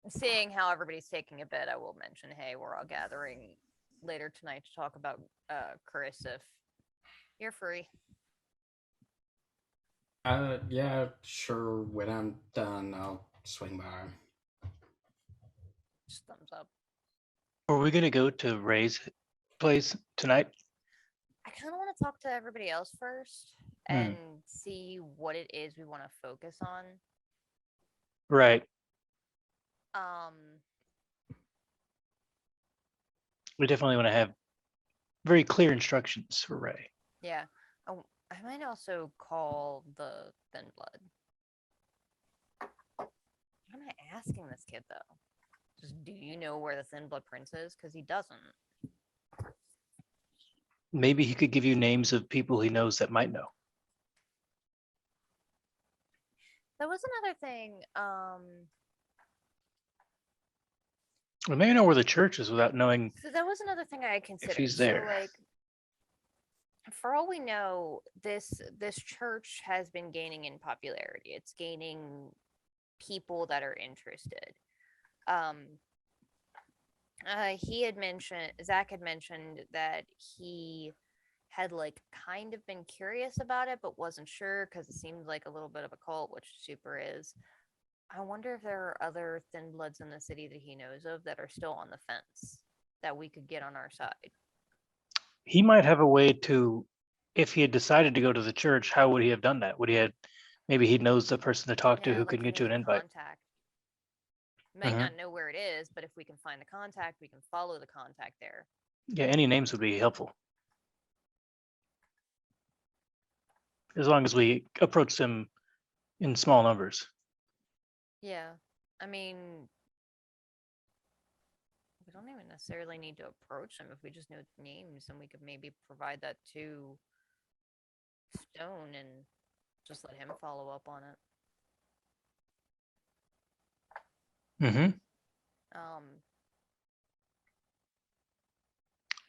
seeing how everybody's taking a bit, I will mention, hey, we're all gathering later tonight to talk about Chris if you're free. Yeah, sure. When I'm done, I'll swing by. Just thumbs up. Are we gonna go to Ray's place tonight? I kind of want to talk to everybody else first and see what it is we want to focus on. Right. We definitely want to have very clear instructions for Ray. Yeah. Oh, I might also call the Thin Blood. What am I asking this kid though? Just, do you know where the Thin Blood Prince is? Because he doesn't. Maybe he could give you names of people he knows that might know. That was another thing. We may know where the church is without knowing. So that was another thing I had considered. he's there. So like, for all we know, this church has been gaining in popularity. It's gaining people that are interested. Zach had mentioned that he had like kind of been curious about it, but wasn't sure because it seemed like a little bit of a cult, which Super is. I wonder if there are other Thin Bloods in the city that he knows of that are still on the fence that we could get on our side. He might have a way to, if he had decided to go to the church, how would he have done that? Would he have, maybe he knows the person to talk to Yeah, who like can he get you knows an the invite. contact. Might not know where it is, but if we can find the contact, we can follow the contact there. Yeah, any names would be helpful. As long as we approach them in small numbers. Yeah, I mean, we don't even necessarily need to approach them if we just know names, and we could maybe provide that to Stone and just let him follow up on it.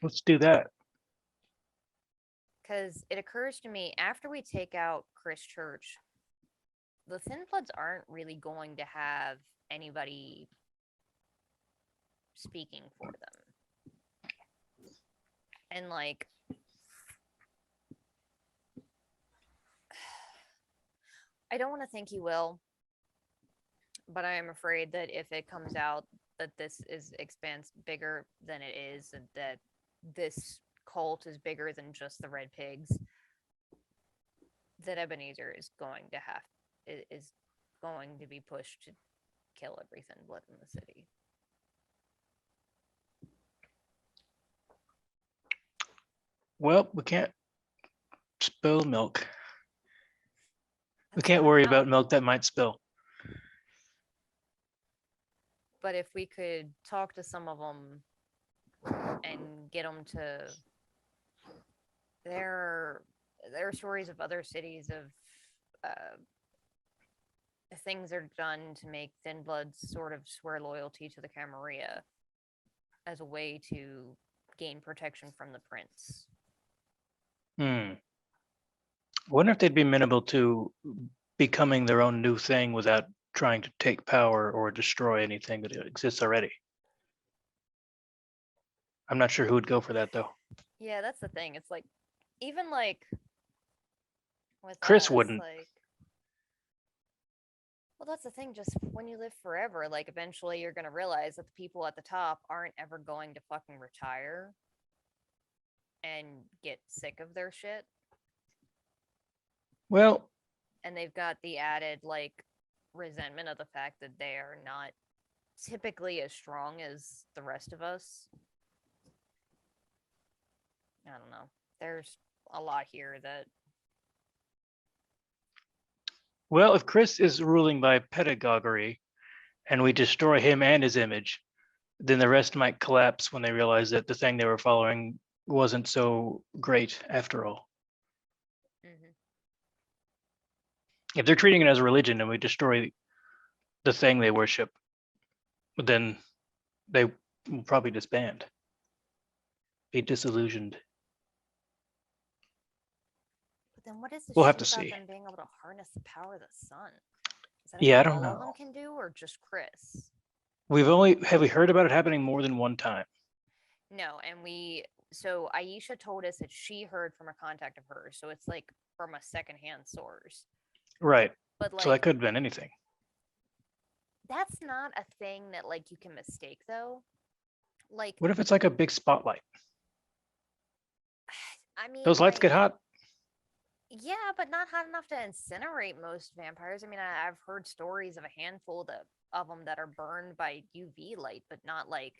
Let's do that. Because it occurs to me, after we take out Chris Church, the Thin Bloods aren't really going to have anybody speaking for them. And like, I don't want to think he will, but I am afraid that if it comes out that this is bigger than it is, and that this cult is bigger than just the Red Pigs, that Ebenezer is going to be pushed to kill every Thin Blood in the city. Well, we can't spill milk. We That's can't not worry milk. about milk that might spill. But if we could talk to some of them and get them to, there are stories of other cities of things are done to make Thin Bloods sort of swear loyalty to the Camarilla as a way to gain protection from the prince. I wonder if they'd be amenable to becoming their own new thing without trying to take power or destroy anything that exists already. I'm not sure who would go for that though. Yeah, that's the thing. It's like, even like with Chris us, wouldn't. like, well, that's the thing. Just when you live forever, like eventually you're gonna realize that the people at the top aren't ever going to fucking retire and get sick of their shit. Well, And they've got the added like resentment of the fact that they are not typically as strong as the rest of us. I don't know. There's a lot here that. well, if Chris is ruling by pedagogy and we destroy him and his image, then the rest might collapse when they realize that the thing they were following wasn't so great after all. Mhm. If they're treating it as a religion and we destroy the thing they worship, then they will probably disband. be disillusioned. But then what is the We'll shit have to about see. them being able to harness the power of the sun? Is that Yeah, I something don't all of them know. can do, or just Chris? Have we heard about it happening more than one time? No, and so Aisha told us that she heard from a contact of hers, so it's like from a secondhand source. Right. But So that like could have been anything. that's not a thing that like you can mistake though. Like What if it's like a big spotlight? I mean Those lights get like, hot. yeah, but not hot enough to incinerate most vampires. I mean, I've heard stories of a handful of them that are burned by UV light, but not like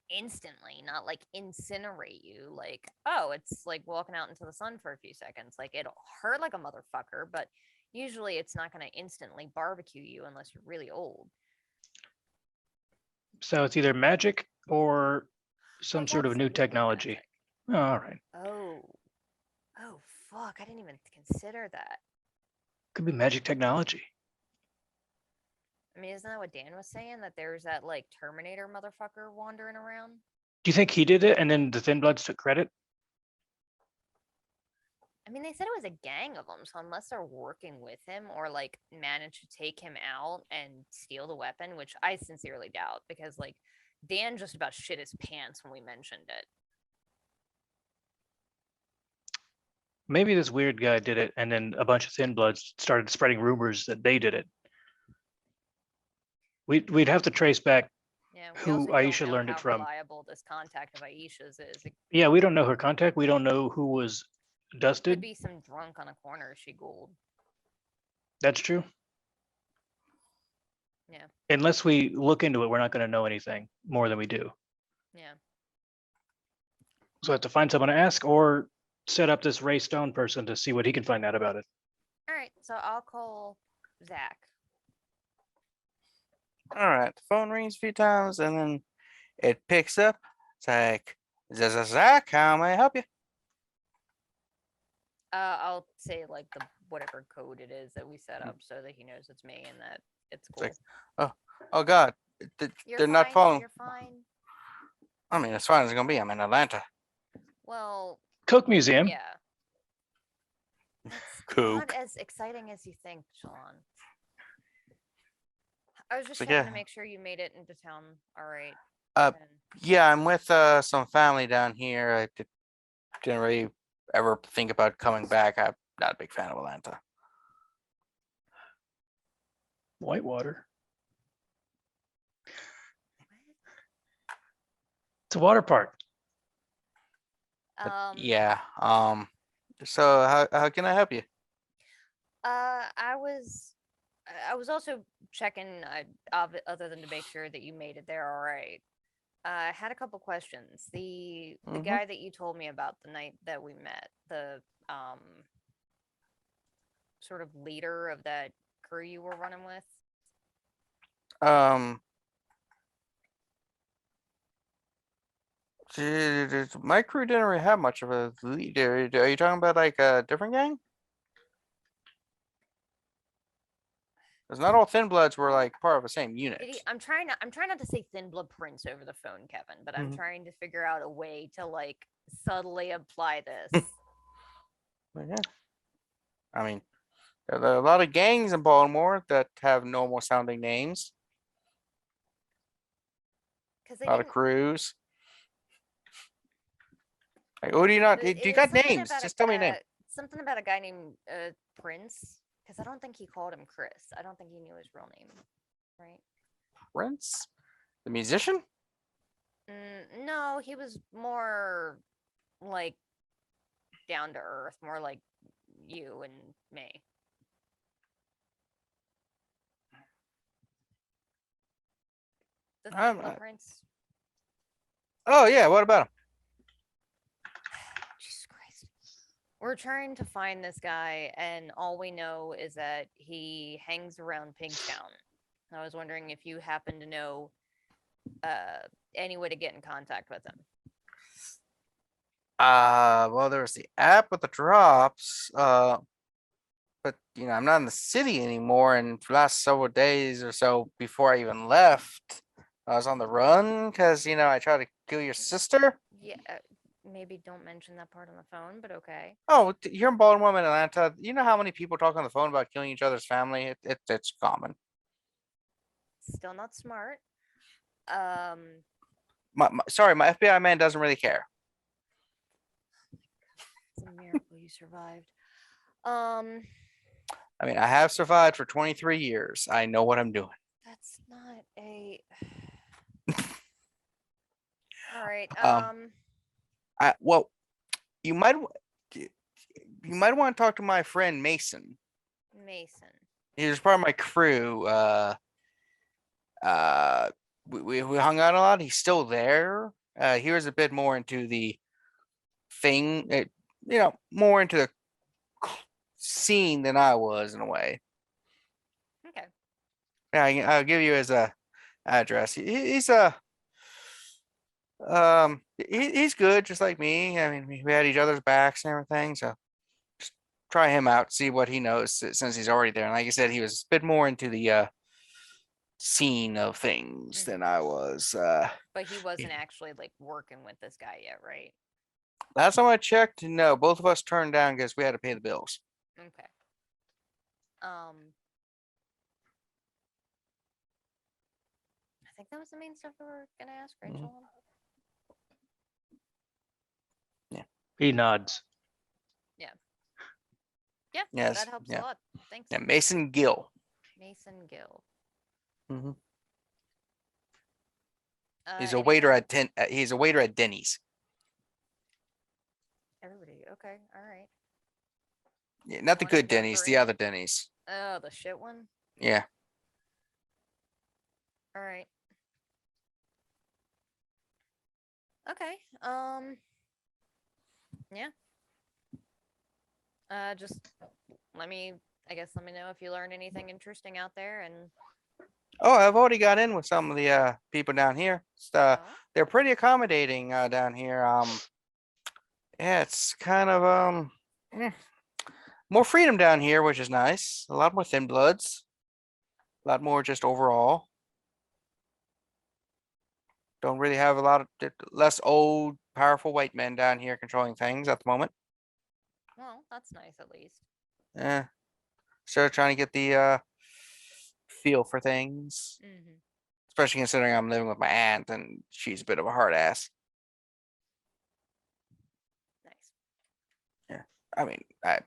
instantly, not like incinerate you. Like, oh, it's like walking out into the sun for a few seconds. Like, it'll hurt like a motherfucker, but usually it's not going to instantly barbecue you unless you're really old. So it's either magic or Oh, some it's sort of new absolutely technology. magic. Oh, all right. Oh, fuck. I didn't even consider that. Could be magic technology. I mean, isn't that what Dan was saying? That there's that like Terminator motherfucker wandering around? Do you think he did it and then the Thin Bloods took credit? I mean, they said it was a gang of them, so unless they're working with him or like manage to take him out and steal the weapon, which I sincerely doubt, because like Dan just about shit his pants when we mentioned it. Maybe this weird guy did it and then a bunch of Thin Bloods started spreading rumors that they did it. We'd have to trace back. Yeah, we Who also Aisha don't know learned how it from. reliable this contact of Aisha's is. It Yeah, we don't know her contact. We don't know who was could dusted. be some drunk on a corner she ghouled. That's true. Yeah. Unless we look into it, we're not going to know anything more than we do. Yeah. So I have to find someone to ask or set up this Ray Stone person to see what he can find out about it. All right, so I'll call Zach. All right, the phone rings a few times and then it picks up. It's like, this is Zach. How may I help you? I'll say like the whatever code it is that we set Mm. up so that he knows it's me and that it's It's cool. like, oh God, You're they're fine. not following. You're fine. I mean, as fine as it's gonna be. I'm in Atlanta. Well, Coke Museum. yeah. It's Coke. not as exciting as you think, Jilon. I was just So, checking yeah. to make sure you made it into town. All right. Uh, then. Yeah, I'm with some family down here. Didn't really ever think about coming back. I'm not a big fan of Atlanta. Whitewater. It's a water park. But yeah. So how can I help you? I was also checking, other than to make sure that you made it there all right. I had a couple questions. The Mhm. guy that you told me about the night that we met, the sort of leader of that crew you were running with. My crew didn't really have much of a leader. Are you talking about like a different gang? Because not all Thin Bloods were like part of the same unit. I'm trying not to say Thin Blood Prince over the phone, Kevin, but I'm Mhm. trying to figure out a way to like subtly apply this. But yeah. I mean, there are a lot of gangs in Baltimore that have normal sounding names. Because A lot of crews. Like, oh, do you not? Do It you was got something names? about Just tell me a name. something about a guy named Prince. Because I don't think he called him Chris. I don't think he knew his real name. Right? Prince, the musician. No, he was more like down to earth, more like you and me. The Um, Thin Prince. Oh yeah, what about him? Jesus Christ. We're trying to find this guy, and all we know is that he hangs around Pigtown. I was wondering if you happen to know any way to get in contact with him. Well, there was the app with the drops. But I'm not in the city anymore, and for the last several days or so before I even left, I was on the run because I tried to kill your sister? Yeah, maybe don't mention that part on the phone, but okay. Oh, you're in Baltimore, I'm in Atlanta. You know how many people talk on the phone about killing each other's family? It's common. Still not smart. Sorry, my FBI man doesn't really care. It's a miracle you survived. I mean, I have survived for 23 years. I know what I'm doing. That's not a. All right. Well, you might want to talk to my friend Mason. Mason. He was part of my crew. We hung out a lot. He's still there. He was a bit more into the thing, more into the scene than I was in a way. Okay. Yeah, I'll give you his address. He's he's good, just like me. I mean, we had each other's backs and everything, so just try him out, see what he knows since he's already there. And like I said, he was a bit more into the scene of things than I was. But he wasn't actually like working with this guy yet, right? Last time I checked, no, both of us turned down because we had to pay the bills. Okay. I think that was the main stuff we were gonna ask, right, Mhm. Jilon? He nods. Yeah. Yes, That helps yeah. a lot. Thanks. Yeah, Mason Gill. Mason Gill. Mhm. He's Any a waiter other- at he's a waiter at Denny's. Everybody. Okay. All right. Yeah, not the Wanna good go Denny's, for the it? other Denny's. Oh, the shit one. Yeah. All right. Okay. Yeah. Just let me know if you learned anything interesting out there, and Oh, I've already got in with some of the people down here. oh, They're pretty accommodating down here. Yeah, it's kind of more freedom down here, which is nice. A lot more thin bloods. A lot more just overall. Don't really have a lot of less old, powerful white men down here controlling things at the moment. well, that's nice at least. Yeah. Still trying to get the feel for things. Mm-hmm. Especially considering I'm living with my aunt and she's a bit of a hard ass. Nice. I mean, I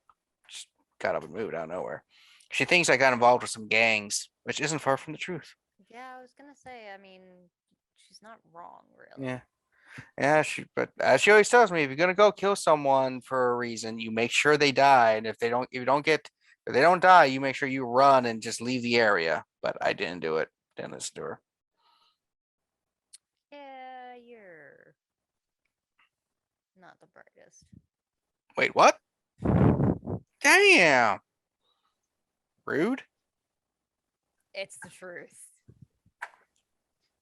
just got up and moved out of nowhere. She thinks I got involved with some gangs, which isn't far from the truth. Yeah, I was gonna say. I mean, she's not wrong, really. Yeah. Yeah, but as she always tells me, if you're gonna go kill someone for a reason, you make sure they die. And if they don't die, you make sure you run and just leave the area. But I didn't do it. Didn't listen to her. Yeah, you're not the brightest. Wait, what? Damn. Rude. It's the truth.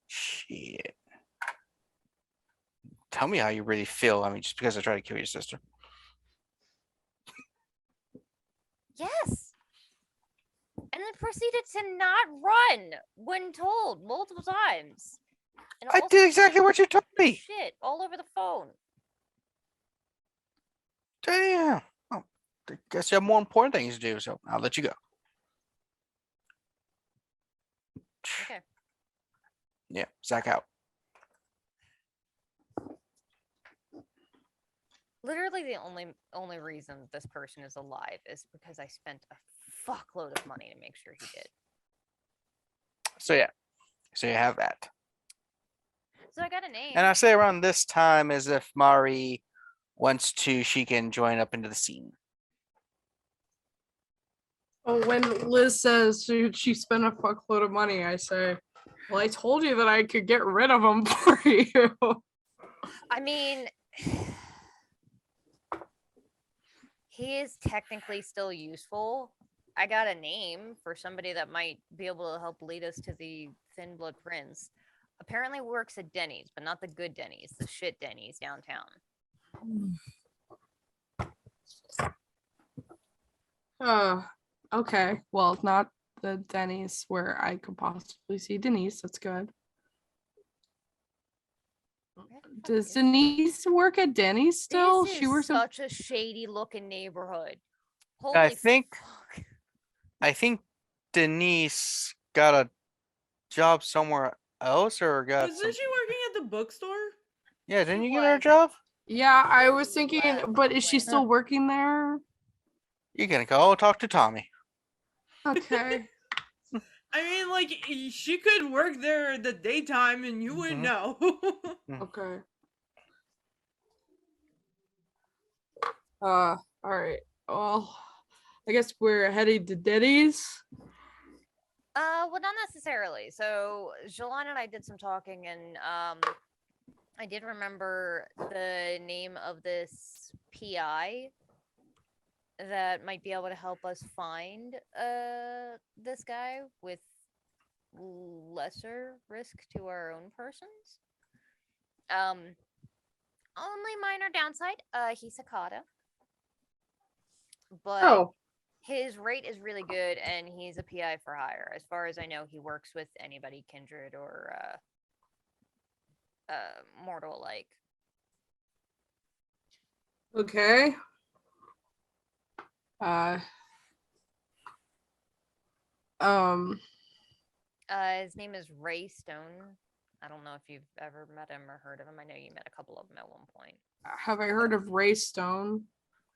Shit. Tell me how you really feel. I mean, just because I tried to kill your sister. Yes. And then proceeded to not run when told multiple times. And I also did exactly what you told me. shit all over the phone. Damn. Oh, I guess you have more important things to do, so I'll let you go. Okay. Yeah, Zach out. Literally the only reason this person is alive is because I spent a fuckload of money to make sure he did. So yeah. So you have that. So I got a name. And I say around this time as if Mari wants to, she can join up into the scene. Oh, when Liz says she spent a fuckload of money, I say, well, I told you that I could get rid of them for you. I mean, he is technically still useful. I got a name for somebody that might be able to help lead us to the Thin Blood Prince. Apparently works at Denny's, but not the good Denny's, the shit Denny's downtown. Okay. Well, not the Denny's where I could possibly see Denise. That's good. Does Denise work at Denny's still? This She is works at. such a shady looking neighborhood. Holy I think fuck. I think Denise got a job somewhere else or got Isn't some. she working at the bookstore? Yeah, didn't She you give her a was. job? Yeah, I was She thinking, left but is she when- still working there? You can go talk to Tommy. Okay. I mean, like, she could work there in the daytime and you wouldn't know. Okay. All right. Well, I guess we're heading to Denny's. Well, not necessarily. So Jilon and I did some talking, and I did remember the name of this PI that might be able to help us find this guy with lesser risk to our own persons. Only minor downside. He's Hakata, but Oh, his rate is really good, and he's a PI for hire. As far as I know, he works with anybody kindred or mortal alike. okay. Um, His name is Ray Stone. I don't know if you've ever met him or heard of him. I know you met a couple of them at one point. have I heard of Ray Stone?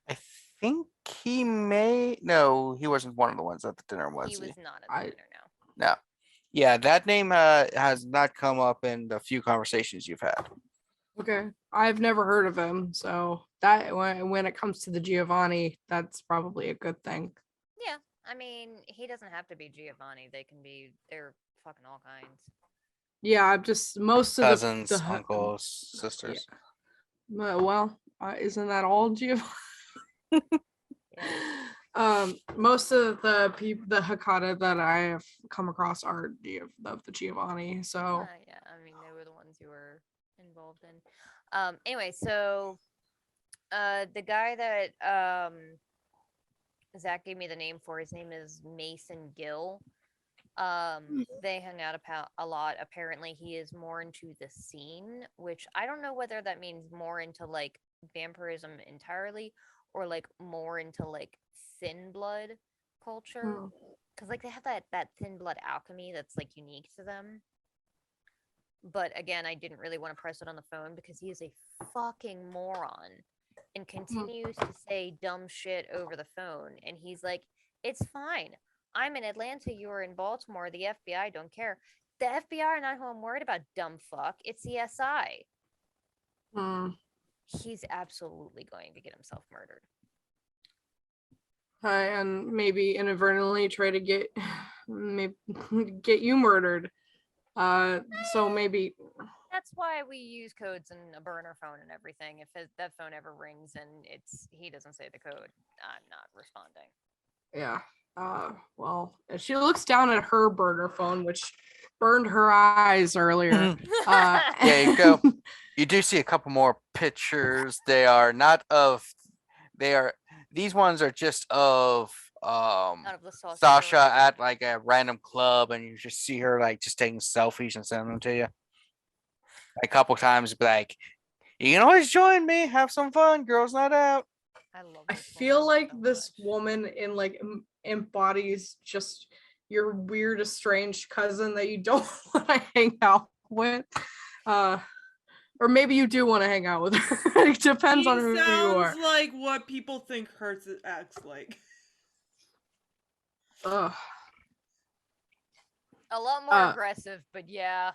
I think he may. No, he wasn't one of the ones at the dinner, was He he? was not at I- the dinner now. No. Yeah, that name has not come up in the few conversations you've had. Okay, I've never heard of him, so that when it comes to the Giovanni, that's probably a good thing. Yeah, I mean, he doesn't have to be Giovanni. They're fucking all kinds. Yeah, I'm just most of Cousins, the uncles, sisters. Well, isn't that all Giovanni? Yeah. Most of the the Hakata that I have come across are of the Giovanni. So Yeah, I mean, they were the ones you were involved in. Anyway, so the guy that Zach gave me the name for, his name is Mason Gill. They hung out a lot. Apparently, he is more into the scene, which I don't know whether that means more into like vampirism entirely or like more into like thin blood culture. Hmm. Because like they have that thin blood alchemy that's like unique to them. But again, I didn't really want to press it on the phone because he is a fucking moron and continues to say dumb shit over the phone. And he's like, it's fine. I'm in Atlanta. You're in Baltimore. The FBI don't care. The FBI are not who I'm worried about, dumb fuck. It's the SI. Hmm. He's absolutely going to get himself murdered. And maybe inadvertently try to get maybe get you murdered. So maybe That's why we use codes and a burner phone and everything. If that phone ever rings and he doesn't say the code, I'm not responding. yeah. Well, she looks down at her burner phone, which burned her eyes earlier. There you go. You do see a couple more pictures. They are not of. These ones are just of Out of the Sasha at like a random club, and you just see her like just taking selfies and sending them to you. A couple times, be like, you can always join me, have some fun. Girls' night out. I love. I this feel woman like so this much. woman in like embodies just your weird estranged cousin that you don't want to hang out with. Or maybe you do want to hang out with her. It depends on who you are. Sounds like what people think Hertz acts like. Ugh. A lot more aggressive, but yeah.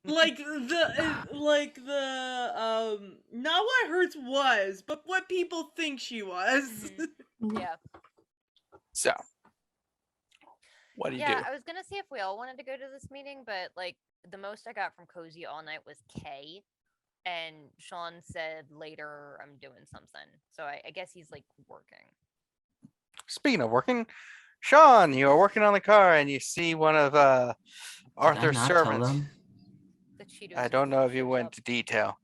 Like not what Hertz was, but what people think she was. Yeah. So, what do you Yeah, do? I was gonna see if we all wanted to go to this meeting, but like the most I got from Cozy all night was K. And Sean said later I'm doing something. So I guess he's like working. Speaking of working, Sean, you are working on the car, and you see one of Arthur's Did I not tell servants. them? The Cheetos I don't know if you shows went up. to detail.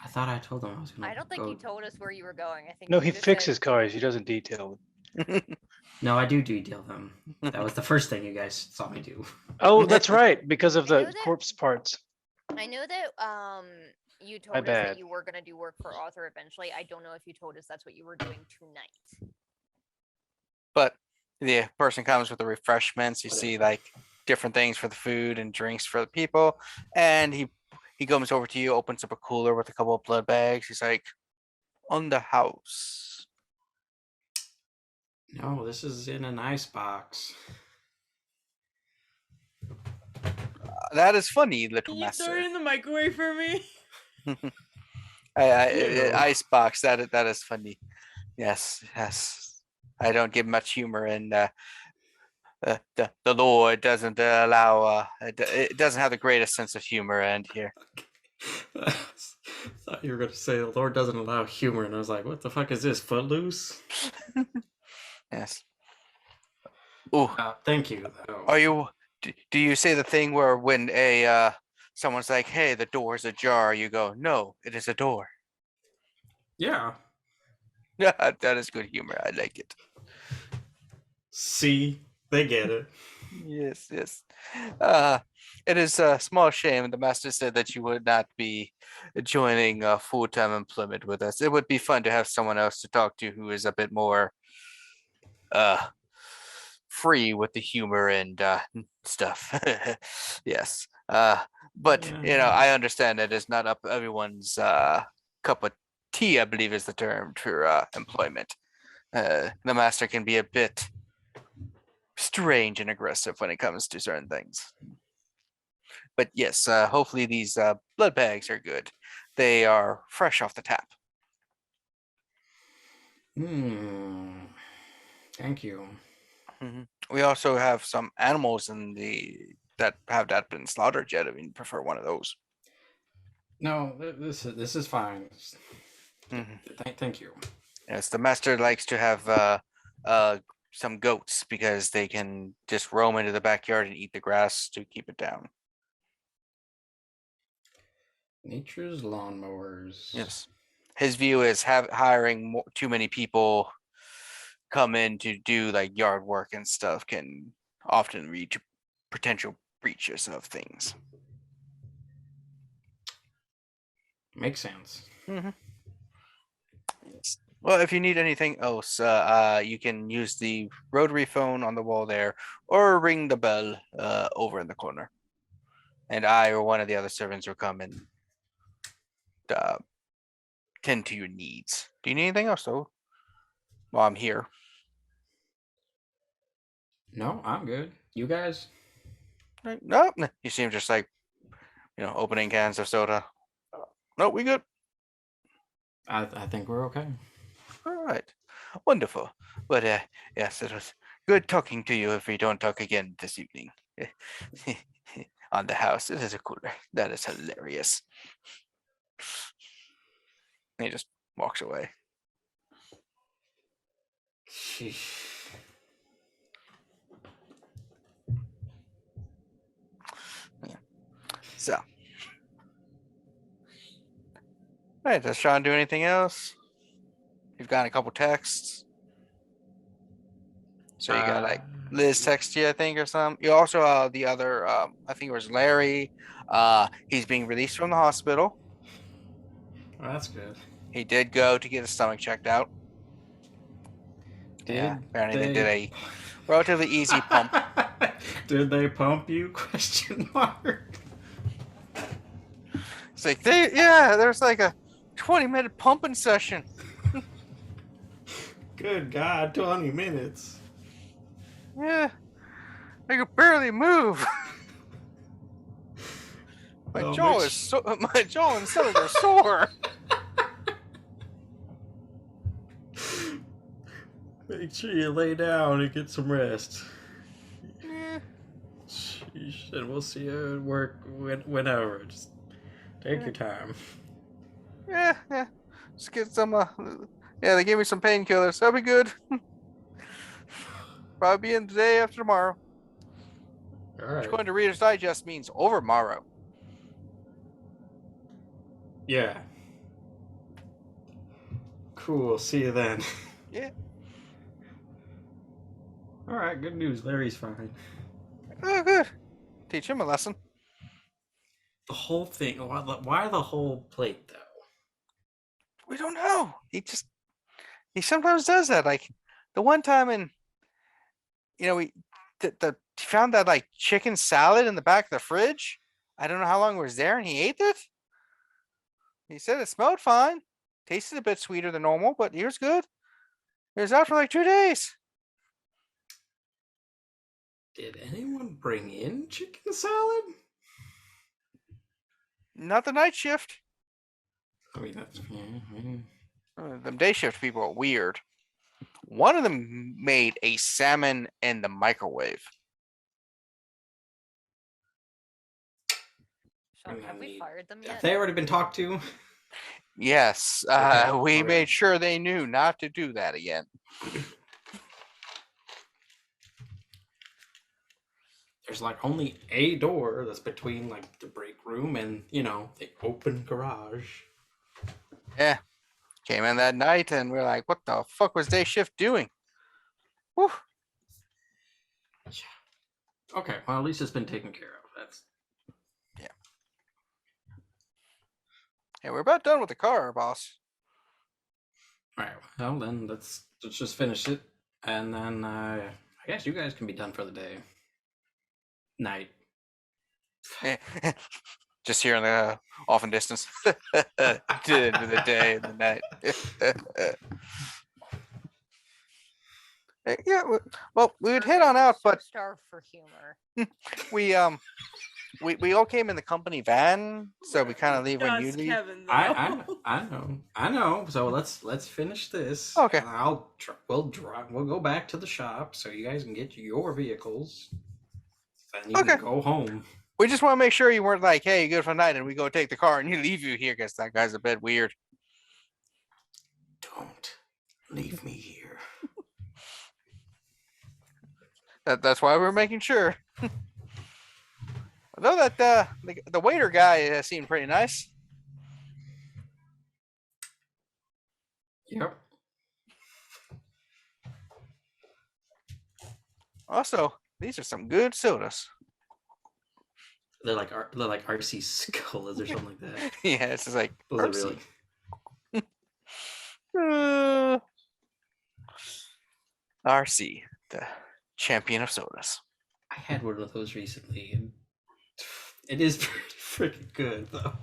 I thought I told them I was gonna. I don't think go. you told us where you were going. I think No, you he just fixes said, cars. He doesn't detail them. No, I do detail them. That was the first thing you guys saw me do. Oh, that's right, because of I knew the that- corpse parts. I know that you My told us that bad. you were gonna do work for Arthur eventually. I don't know if you told us that's what you were doing tonight. But the person comes with the refreshments. You see like different things for the food and drinks for the people, and he comes over to you, opens up a cooler with a couple of blood bags. He's like, "On the house." No, this is in an ice box. That is funny, little Can you throw it master. in the microwave for me? Ew. Icebox. That is funny. Yes, yes. I don't give much humor, and the Lord doesn't allow. It doesn't have the greatest sense of humor. And here, I thought you were going to say the Lord doesn't allow humor, and I was like, what the fuck is this, Footloose? yes. Oh, Thank you, though. are you? Do you say the thing where when someone's like, "Hey, the door's ajar," you go, "No, it is a door." Yeah. Yeah, that is good humor. I like it. See, they get it. Yes, yes. Uh, it is a small shame the master said that you would not be joining full-time employment with us. It would be fun to have someone else to talk to who is a bit more uh free with the humor and stuff. Yes. But you know, Yeah. I understand that it's not up everyone's cup of tea, I believe is the term for employment. The master can be a bit strange and aggressive when it comes to certain things. But yes, hopefully these blood bags are good. They are fresh off the tap. Thank you. We also have some animals in the that have not been slaughtered yet. If you prefer one of those. No, this is fine. Mhm. Thank you. Yes, the master likes to have some goats because they can just roam into the backyard and eat the grass to keep it down. Nature's lawnmowers. Yes, his view is hiring too many people come in to do like yard work and stuff can often lead to potential breaches of things. Makes sense. Yes. Well, if you need anything else, you can use the rotary phone on the wall there, or ring the bell over in the corner, and I or one of the other servants will come and uh, tend to your needs. Do you need anything else though? While I'm here. No, I'm good. You guys? Right, no, you seem just like opening cans of soda. No, we good. I think we're okay. All right, wonderful. But yes, it was good talking to you. If we don't talk again this evening, on the house, it is a cooler. That is hilarious. And he just walks away. Sheesh. So, all right, does Sean do anything else? You've gotten a couple texts. So you got like Liz text you, I think, or something. You also the other I think it was Larry. He's being released from the hospital. Well, that's good. He did go to get his stomach checked out. Did Yeah, apparently they did a relatively easy pump. Did they pump you? Question mark. It's like there's like a 20-minute pumping session. Good God, 20 minutes. Yeah, I could barely move. My Well, jaw make is my jaw and stomach are sore. Make sure you lay down and get some rest. Yeah. Sheesh, and we'll see you at work whenever. Just take your time. Yeah. Just get some. Yeah, they gave me some painkillers. That'll be good. Probably be in the day after tomorrow. All Which right. according to Reader's Digest means over tomorrow. Yeah. Cool. See you then. Yeah. All right. Good news. Larry's fine. Oh, good. Teach him a lesson. The whole thing. Why the whole plate though? We don't know. He sometimes does that. Like the one time we he found that like chicken salad in the back of the fridge. I don't know how long it was there, and he ate it. He said it smelled fine, tasted a bit sweeter than normal, but it was good. It was out for like 2 days. Did anyone bring in chicken salad? Not the night shift. I mean, that's Them day shift people are weird. One of them made a salmon in the microwave. Sean, have we mean, fired them have yet? they already been talked to? Yes, Okay, we okay. made sure they knew not to do that again. There's like only a door that's between like the break room and the open garage. Yeah, came in that night and we're like, what the fuck was day shift doing? Whew. Okay, well at least it's been taken care of. That's Yeah, we're about done with the car, boss. all right. Well then let's just finish it, and then I guess you guys can be done for the day. Night. Just here in the off in distance. The end of the day and the night. Yeah, well, we would head on out, but Starved for humor. we all came in the company van, so we kind of leave when you Does leave. Kevin though? I know. So let's finish this. Okay. And we'll go back to the shop so you guys can get your vehicles. Then you Okay. can go home. We just want to make sure you weren't like, hey, you good for the night, and we go take the car and you leave you here because that guy's a bit weird. Don't leave me here. That's why we're making sure. Although that the waiter guy seemed pretty nice. Yep. Also, these are some good sodas. They're like RC Skulls or something like that. Yeah, it's just like Those are Percy. really. RC, the champion of sodas. I had one of those recently, and it is pretty freaking good though.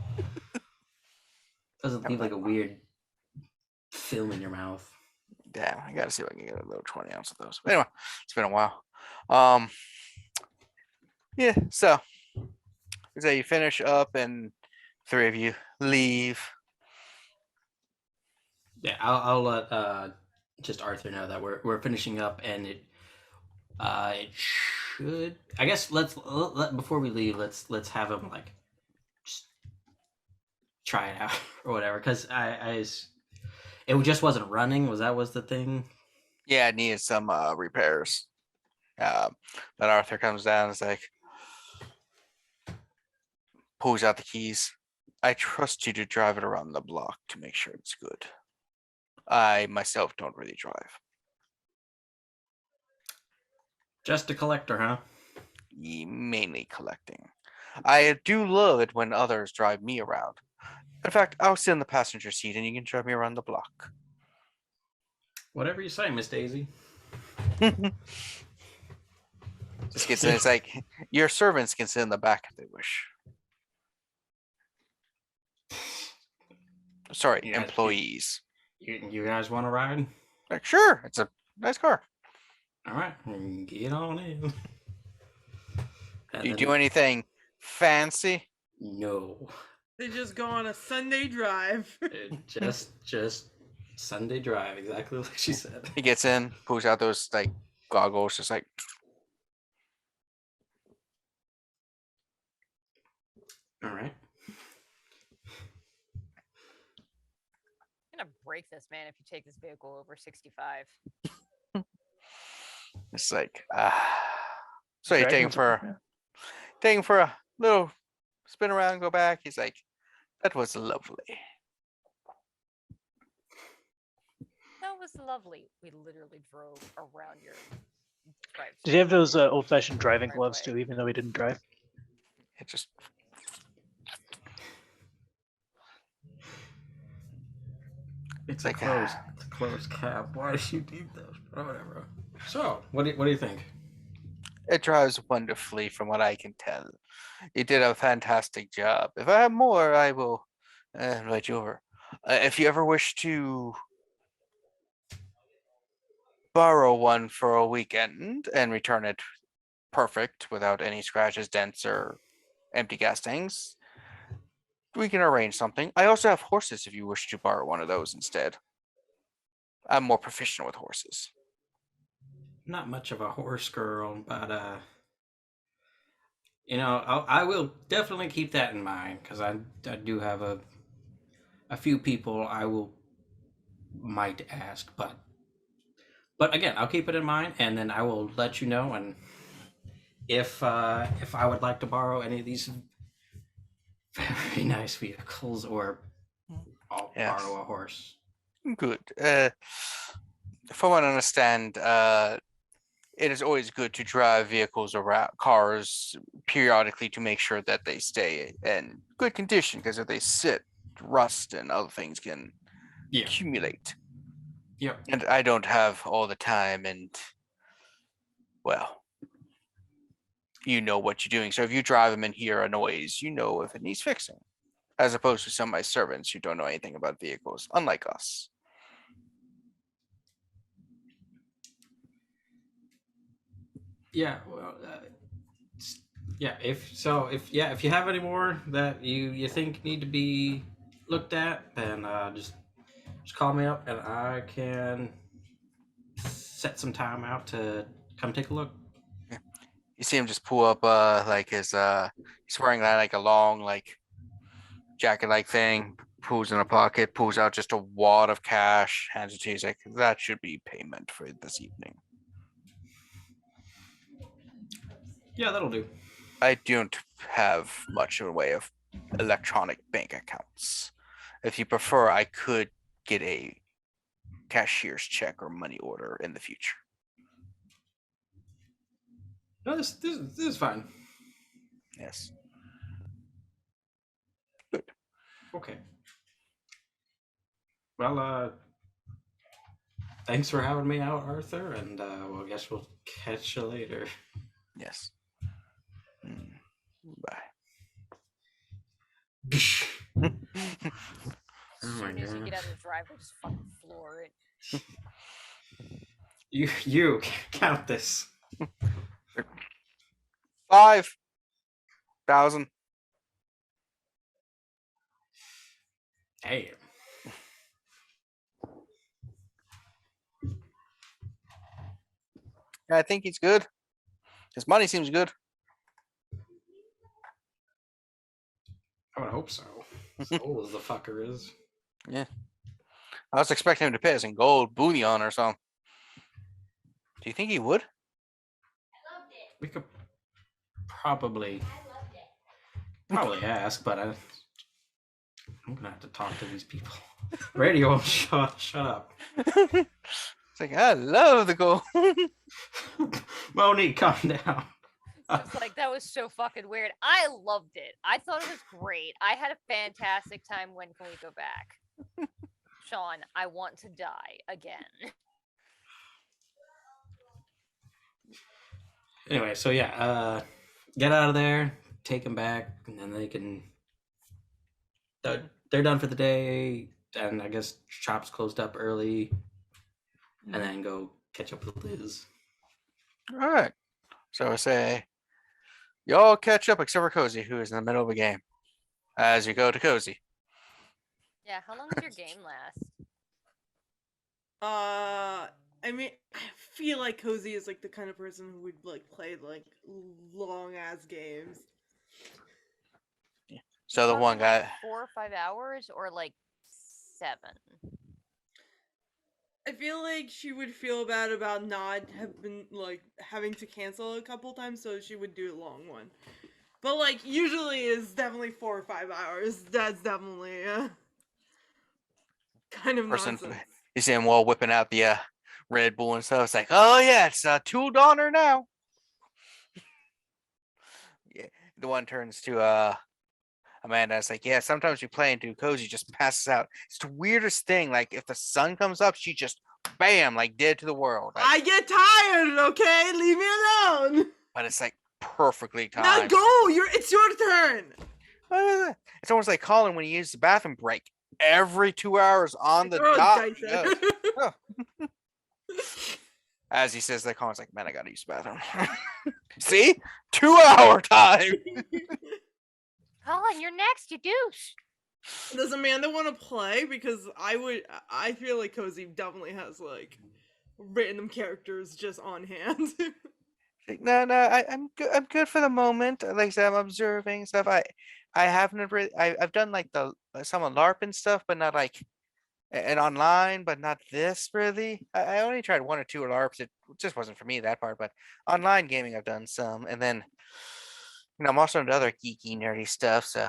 Doesn't leave like a weird film in your mouth. Damn, I gotta see if I can get a little 20 ounce of those. But anyway, it's been a while. Yeah, so you finish up and 3 of you leave. Yeah, I'll let just Arthur know that we're finishing up, and it should. I guess before we leave, let's have him like just try it out or whatever, because it just wasn't running. Was the thing? Yeah, it needed some repairs. Then Arthur comes down and is like, pulls out the keys. I trust you to drive it around the block to make sure it's good. I myself don't really drive. Just a collector, huh? Mainly collecting. I do love it when others drive me around. In fact, I'll sit in the passenger seat and you can drive me around the block. Whatever you say, Miss Daisy. Just gets in. It's like your servants can sit in the back if they wish. Sorry, Yeah, employees. You guys want to ride? Like, sure, it's a nice car. All right, get on in. Do you do anything fancy? No. They just go on a Sunday drive. Just Sunday drive, exactly like she said. He gets in, pulls out those like goggles, just like. All right. I'm gonna break this man if you take this vehicle over 65. It's like, so you take him Dragons are- for a little spin around, go back. He's like, that was lovely. That was lovely. We literally drove around your drive. Did he have those old-fashioned driving gloves driveway. too, even though he didn't drive? It just It's Like, a closed cap. Why did you need those? Whatever. So, what do you think? it drives wonderfully from what I can tell. You did a fantastic job. If I have more, I will invite you over. If you ever wish to borrow one for a weekend and return it perfect without any scratches, dents, or empty gas tanks, we can arrange something. I also have horses if you wish to borrow one of those instead. I'm more proficient with horses. Not much of a horse girl, but I will definitely keep that in mind because I do have a few people I might ask, but again, I'll keep it in mind, and then I will let you know. And if I would like to borrow any of these very nice vehicles, or I'll Yes. borrow a horse. Good. From what I understand, it is always good to drive vehicles around cars periodically to make sure that they stay in good condition, because if they sit, rust and other things can Yeah. accumulate. Yep. And I don't have all the time, and well, you know what you're doing. So if you drive them and hear a noise, you know if it needs fixing. As opposed to some of my servants who don't know anything about vehicles, unlike us. Yeah. Well. Yeah. If you have any more that you think need to be looked at, then just call me up and I can set some time out to come take a look. You see him just pull up like his he's wearing like a long like jacket like thing, pulls in a pocket, pulls out just a wad of cash, hands it to you. He's like, that should be payment for this evening. Yeah, that'll do. I don't have much in the way of electronic bank accounts. If you prefer, I could get a cashier's check or money order in the future. No, this is fine. Yes. Okay. Well, thanks for having me out, Arthur, and well, I guess we'll catch you later. Yes. Bye. As soon as you get out of the driveway, just fucking floor it. You count this. 5,000. Hey. I think he's good. His money seems good. I would hope so. As old as the fucker is. Yeah. I was expecting him to pay us in gold bullion or something. Do you think he would? We could probably ask, but I'm gonna have to talk to these people. Radio, shut up. It's like, I love the gold. Monique, calm down. It's like, that was so fucking weird. I loved it. I thought it was great. I had a fantastic time. When can we go back? Sean, I want to die again. Anyway, so yeah, get out of there, take them back, and then they can. They're done for the day, and I guess shop's closed up early, and then go catch up with Liz. All right. So I say, y'all catch up except for Cozy, who is in the middle of a game. As you go to Cozy. Yeah, how long does your game last? I mean, I feel like Cozy is like the kind of person who would like play like long ass games. So the one Talking like guy. 4 or 5 hours, or like 7? I feel like she would feel bad about not have been like having to cancel a couple times, so she would do a long one. But like usually is definitely 4 or 5 hours. That's definitely kind of Person, nonsense. you see him while whipping out the Red Bull and stuff. It's like, oh yeah, it's $2 now. Yeah, the one turns to Amanda's like, yeah, sometimes we play into Cozy just passes out. It's the weirdest thing. Like if the sun comes up, she just bam, like dead to the world. Like, I get tired, okay? Leave me alone. but it's like perfectly Now timed. go. It's your turn. It's almost like Colin when he uses the bathroom break. Every 2 hours on the Throw a dot. dice he at goes. her. As he says that, Colin's like, man, I gotta use the bathroom. See? 2 hour time. Colin, you're next, you douche. Does Amanda want to play? Because I feel like Cozy definitely has like random characters just on hand. No, I'm good. I'm good for the moment. Like I said, I'm observing stuff. I haven't really. I've done like some of LARP and stuff, but not like and online, but not this really. I only tried 1 or 2 LARPs. It just wasn't for me that part. But online gaming, I've done some, and then I'm also into other geeky nerdy stuff. So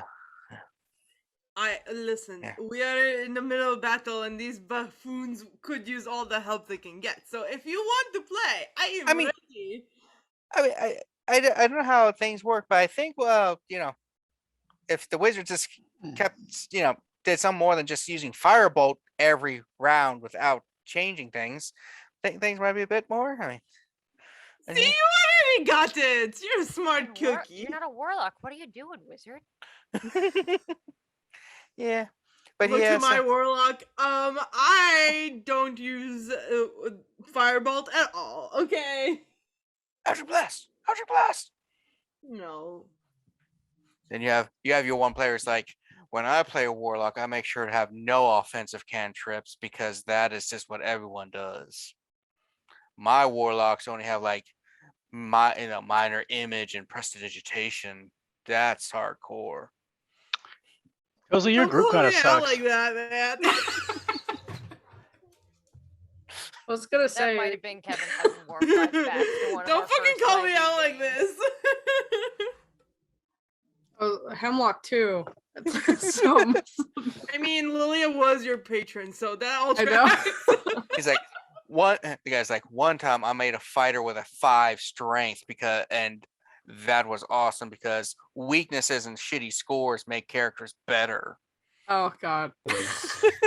Listen. Yeah. We are in the middle of battle, and these buffoons could use all the help they can get. So if you want to play, I am ready. I don't know how things work, but I think if the wizards just kept did some more than just using firebolt every round without changing things, things might be a bit more. I mean, See, you already got it. You're a smart cookie. You're not a warlock. What are you doing, wizard? yeah, but Look yeah, to my warlock. I don't use firebolt at all. Okay. Eldritch blast, Eldritch blast. No. Then you have your one players like, when I play a warlock, I make sure to have no offensive cantrips because that is just what everyone does. My warlocks only have like minor image and prestidigitation. That's hardcore. Cozy, your Don't group call kind of me out sucks. like that, man. I was gonna That say might have been Kevin having war flashbacks to one of Don't our fucking first call me D&D out like games. this. Hemlock too. So I mean, Lilia was your patron, so that all I know. tracks. He's like, the guy's like, one time I made a fighter with a 5 strength and that was awesome because weaknesses and shitty scores make characters better. Oh god. Did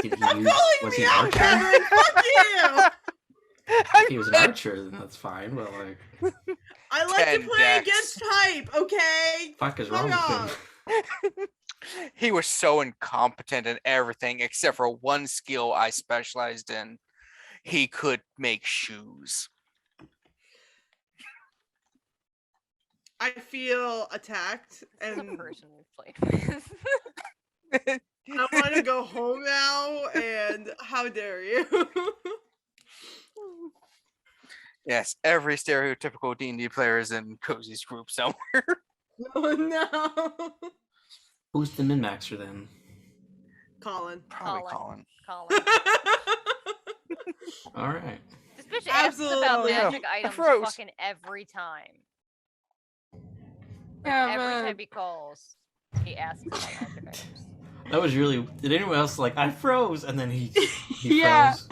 he Stop use? calling Was me he an out, archer? Kevin. Fuck you. If he was an archer, then that's fine. But like, I like to 10 play dex. against type, okay? fuck is Fuck wrong with him? off. He was so incompetent in everything except for one skill I specialized in. He could make shoes. I feel attacked, This is a and person we've played with. I want to go home now, and how dare you? Yes, every stereotypical D&D player is in Cozy's group somewhere. Oh no. Who's the min maxer then? Colin. Probably Colin. Colin. All right. This bitch asks about Absolutely. magic I items froze. fucking every time. Yeah, Every man. time he calls, he asks about magic items. That was really. Did anyone else like? I froze, and then he Yeah. froze.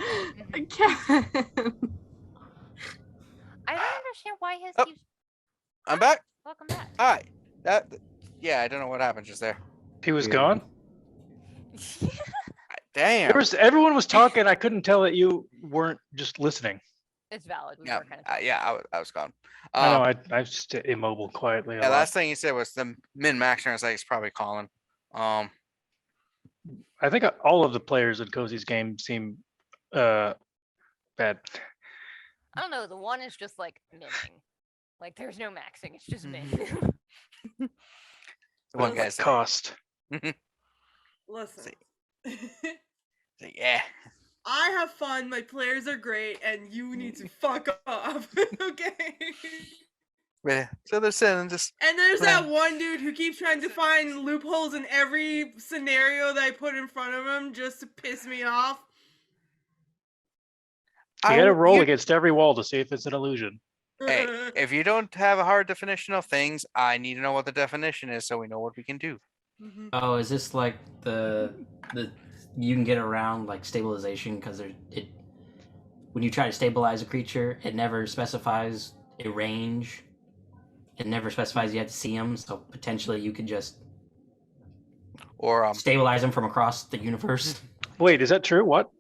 Kevin. I don't understand why his Oh. keeps. I'm back. Welcome back. Hi. Yeah, I don't know what happened just there. He was Yeah. gone. Damn. Everyone was talking. I couldn't tell that you weren't just listening. It's valid. We Yeah, were kind of. I was gone. I know. I was just immobile quietly. a Yeah, lot. last thing he said was the min maxer. I was like, it's probably Colin. I think all of the players in Cozy's game seem bad. I don't know. The one is just like minning. Like there's no maxing. It's just min. The one Well, guy's like, Cost. Listen. yeah. I have fun, my players are great, and you need to fuck off. Okay? Yeah. So they're sitting just And there's Right. that one dude who keeps trying to find loopholes in every scenario that I put in front of him just to piss me off. You got to roll against every wall to see if it's an illusion. Hey, if you don't have a hard definition of things, I need to know what the definition is so we know what we can do. Mhm. Oh, is this like the you can get around like stabilization because when you try to stabilize a creature, it never specifies a range. It never specifies you have to see them, so potentially you could just Or Stabilize him from across the universe. Wait, is that true? What?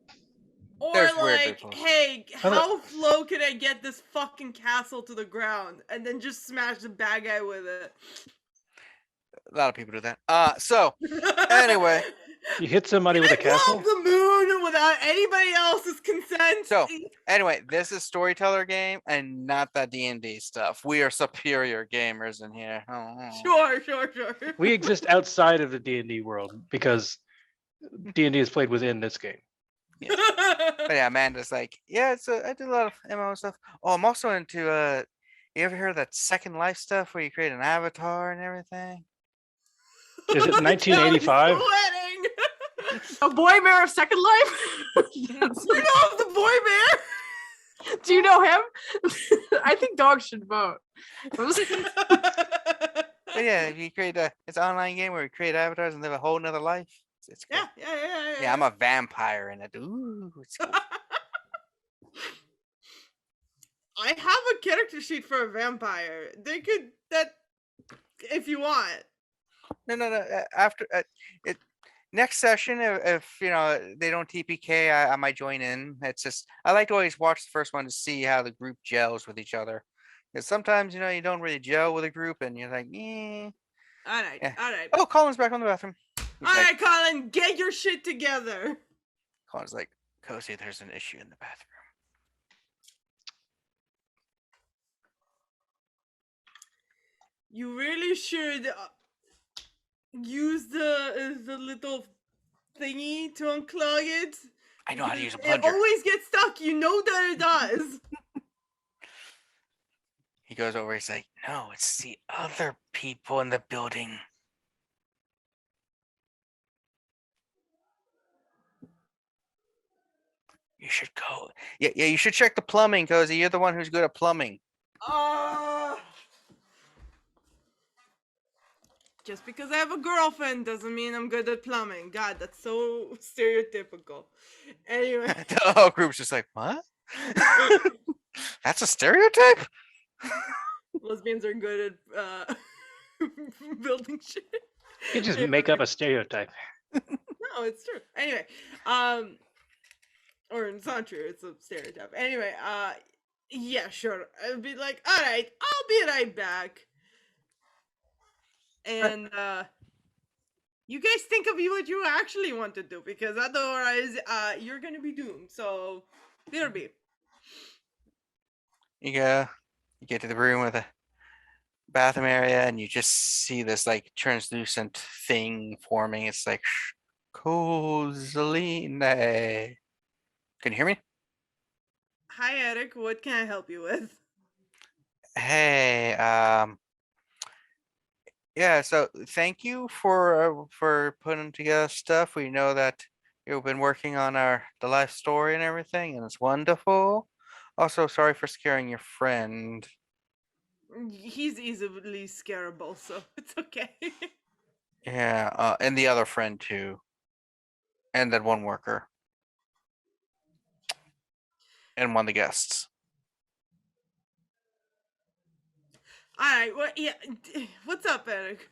Or There's weird like, visuals. hey, I thought- how low can I get this fucking castle to the ground, and then just smash the bad guy with it? a lot of people do that. So anyway, You hit somebody Can with I a blow castle? up the moon without anybody else's consent? So anyway, this is Storyteller game and not that D&D stuff. We are superior gamers in here. Oh. Sure. We exist outside of the D&D world because D&D is played within this game. But yeah, Amanda's like, yeah, I did a lot of MMO stuff. Oh, I'm also into you ever heard of that Second Life stuff where you create an avatar and everything? Is it 1985? Sweating. A boy bear of Second Life. You know the boy bear? Do you know him? I think dogs should vote. But yeah, if you create it's an online game where you create avatars and live a whole nother life. It's cool. Yeah. Yeah, I'm a vampire in it. Ooh, it's cool. I have a character sheet for a vampire. They could if you want. No. After it, next session, if you know they don't TPK, I might join in. It's just I like to always watch the first one to see how the group gels with each other. Because sometimes you don't really gel with a group, and you're like, eh. All right. Yeah. Oh, Colin's back on the bathroom. He's All like, right, Colin, get your shit together. Colin's like, Cozy, there's an issue in the bathroom. You really should use the little thingy to unclog it. I know how to use a It plunger. always gets stuck. You know that it does. He goes over. He's like, no, it's the other people in the building. You should go. Yeah. You should check the plumbing, Cozy. You're the one who's good at plumbing. Just because I have a girlfriend doesn't mean I'm good at plumbing. God, that's so stereotypical. Anyway. The whole group's just like, what? That's a stereotype? Lesbians are good at building shit. You just make up a stereotype. No, it's true. Anyway, or it's not true. It's a stereotype. Anyway, yeah, sure. I'd be like, all right, I'll be right back. And you guys think of what you actually want to do, because otherwise, you're gonna be doomed. So, BRB. You get to the room with a bathroom area, and you just see this like translucent thing forming. It's like Kozaline. Can you hear me? Hi, Eric. What can I help you with? Hey, yeah. So thank you for putting together stuff. We know that you've been working on the life story and everything, and it's wonderful. Also, sorry for scaring your friend. He's easily scarable, so it's okay. Yeah, and the other friend too, and that one worker, and one of the guests. All right. Well, yeah. What's up, Eric?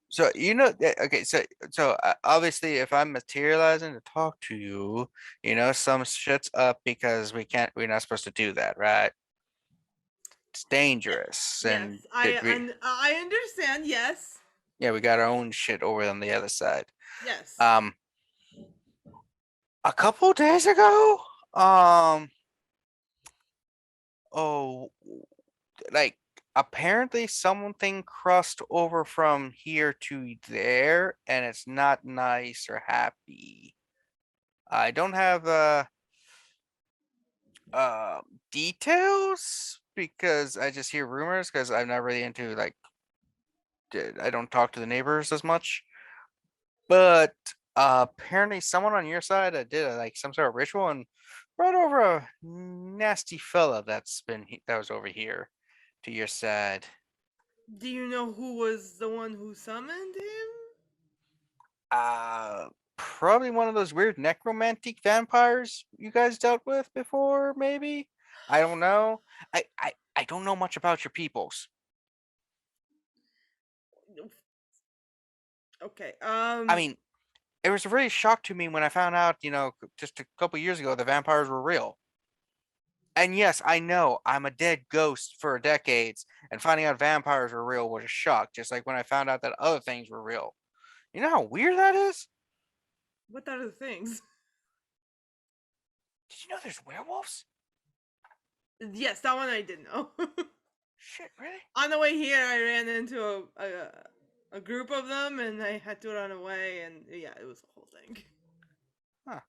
So okay. So obviously, if I'm materializing to talk to you, some shit's up because we're not supposed to do that, right? It's dangerous, and Yes, I understand. Yes. yeah, we got our own shit over on the other side. Yes. A couple days ago, oh, like apparently something crossed over from here to there, and it's not nice or happy. I don't have details because I just hear rumors because I'm not really into I don't talk to the neighbors as much. But apparently someone on your side did like some sort of ritual and brought over a nasty fella that was over here to your side. Do you know who was the one who summoned him? Probably one of those weird necromantic vampires you guys dealt with before, maybe. I don't know. I don't know much about your peoples. Okay. I mean, it was a really shock to me when I found out, just a couple years ago, the vampires were real. And yes, I know I'm a dead ghost for decades, and finding out vampires were real was a shock, just like when I found out that other things were real. You know how weird that is? what are the things? Did you know there's werewolves? Yes, that one I did know. Shit, really? On the way here, I ran into a group of them, and I had to run away, and yeah, it was a whole thing. Huh.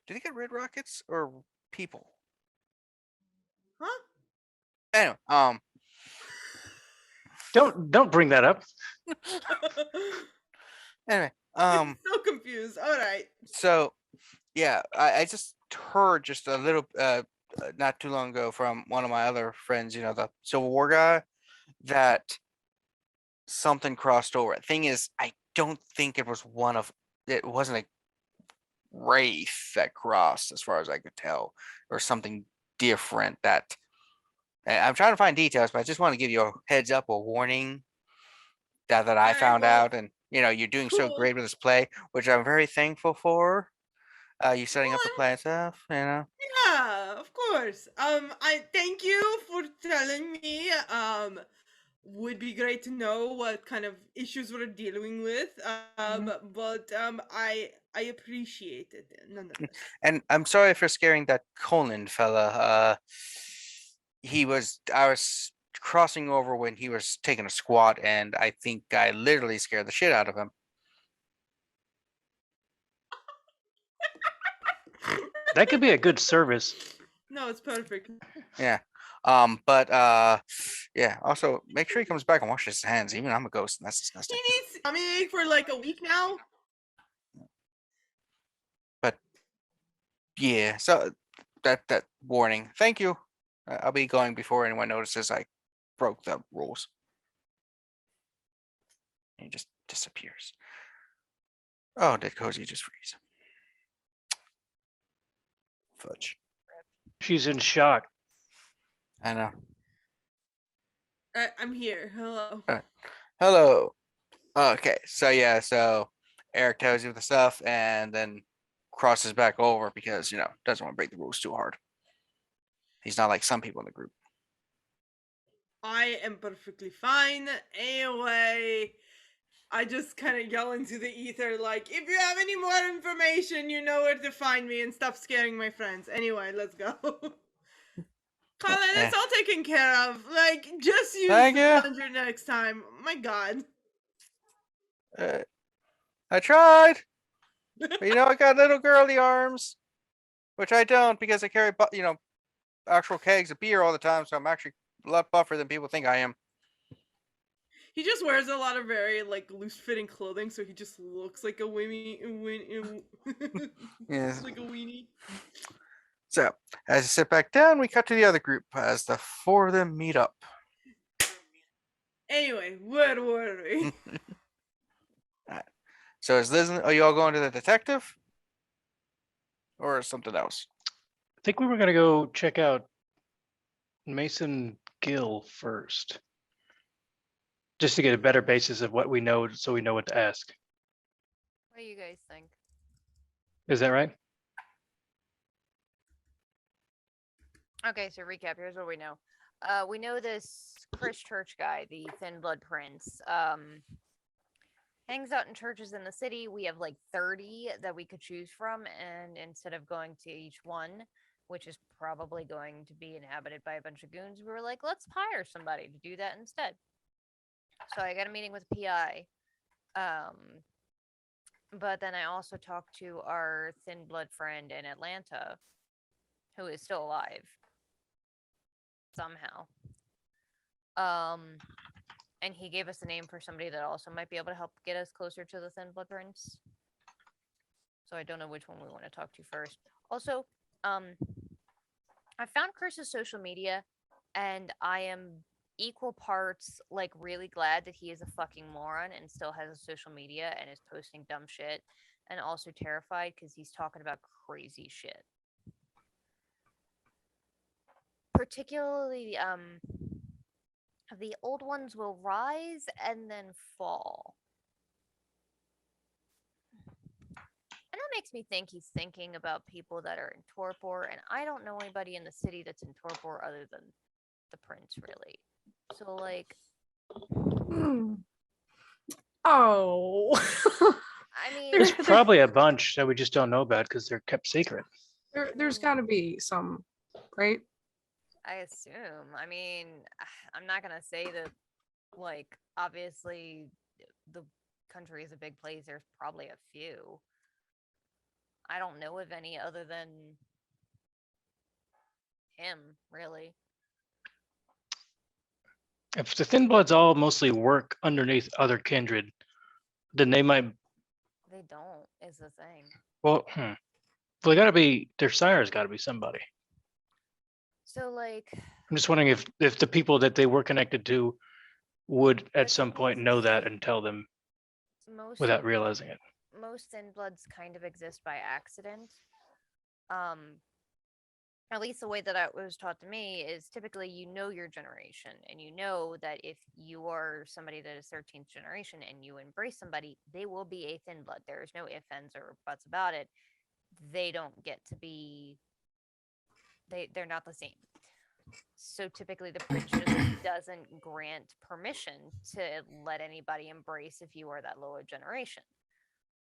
Do they get red rockets or people? Huh? Anyway, Don't bring that up. anyway, so confused. All right. so yeah, I just heard just a little, not too long ago from one of my other friends, the Civil War guy, that something crossed over. Thing is, I don't think it wasn't a wraith that crossed, as far as I could tell, or something different that. I'm trying to find details, but I just want to give you a heads up, a warning that I All right, found well, out, and you're doing so cool. great with this play, which I'm very thankful for. You setting up the Well, play and stuff, yeah, of course. I thank you for telling me. Would be great to know what kind of issues we're dealing with. But I appreciate it nonetheless. And I'm sorry for scaring that Colin fella. I was crossing over when he was taking a squat, and I think I literally scared the shit out of him. That could be a good service. No, it's perfect. Yeah. But yeah. Also, make sure he comes back and washes his hands. Even I'm a ghost, and that's He disgusting. needs coming for like a week now. But yeah. So that warning. Thank you. I'll be going before anyone notices I broke the rules. And he just disappears. Oh, did Cozy just freeze? Fudge. She's in shock. I know. I'm here. Hello. Hello. Okay, so yeah, so Eric tells you the stuff and then crosses back over because, doesn't want to break the rules too hard. He's not like some people in the group. I am perfectly fine. Anyway, I just kind of yell into the ether, like, if you have any more information, you know where to find me, and stop scaring my friends. Anyway, let's go. Colin, it's all taken care of. Like, just use Thank the you. plunger next time. My God. I tried. But I got little girly arms, which I don't because I carry, actual kegs of beer all the time, so I'm actually a lot buffer than people think I am. He just wears a lot of very like loose-fitting clothing, so he just looks like a Yeah. like a weenie. So, as you sit back down, we cut to the other group as the four of them meet up. Anyway, where were we? So, are you all going to the detective? Or something else? I think we were gonna go check out Mason Gill first, just to get a better basis of what we know, so we know what to ask. What do you guys think? Is that right? Okay, so recap. Here's what we know. We know this Chris Church guy, the Thin Blood Prince, hangs out in churches in the city. We have like 30 that we could choose from, and instead of going to each one, which is probably going to be inhabited by a bunch of goons, we were like, let's hire somebody to do that instead. So I got a meeting with PI. But then I also talked to our Thin Blood friend in Atlanta, who is still alive somehow. And he gave us a name for somebody that also might be able to help get us closer to the Thin Blood Prince. So I don't know which one we want to talk to first. Also, I found Chris's social media, and I am equal parts like really glad that he is a fucking moron and still has a social media and is posting dumb shit, and also terrified because he's talking about crazy shit. Particularly, the old ones will rise and then fall. And that makes me think he's thinking about people that are in Torpor, and I don't know anybody in the city that's in Torpor other than the prince, really. So, like, Hmm. Oh. I mean, There's probably a bunch that we just don't know about because they're kept secret. There's got to be some, right? I assume. I mean, I'm not gonna say that, like, obviously, the country is a big place. There's probably a few. I don't know of any other than him, really. If the Thin Bloods all mostly work underneath other kindred, then they might. They don't, is the thing. Well, they got to be. Their sire's got to be somebody. So, like, I'm just wondering if the people that they were connected to would at The some thing point is know that and tell them most without realizing it. most thin bloods kind of exist by accident. Um, at least the way that it was taught to me is typically you know your generation, and you know that if you are somebody that is 13th generation and you embrace somebody, they will be a thin blood. There is no ifs, ands, or buts about it. They don't get to be. They're not the same. So typically the prince just doesn't grant permission to let anybody embrace if you are that lower generation,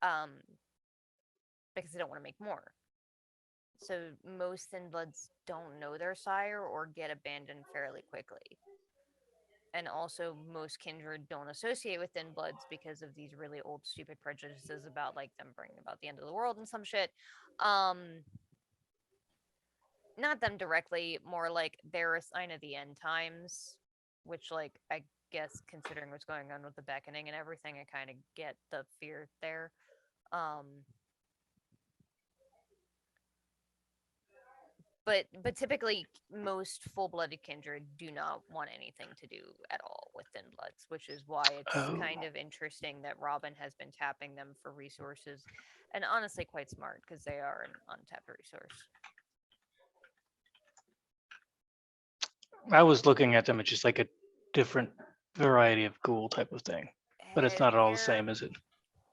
um because they don't want to make more. So most thin bloods don't know their sire or get abandoned fairly quickly. And also most kindred don't associate with thin bloods because of these really old stupid prejudices about like them bringing about the end of the world and some shit. um Not them directly, more like they're a sign of the end times, which, like, I guess considering what's going on with the beckoning and everything, I kind of get the fear there. Um, but typically, most full-blooded kindred do not want anything to do at all with thin bloods, which is why it's Oh. kind of interesting that Robin has been tapping them for resources, and honestly, quite smart because they are an untapped resource. I was looking at them as just like a different variety of ghoul type of thing, but it's not at all the They're- same, is it?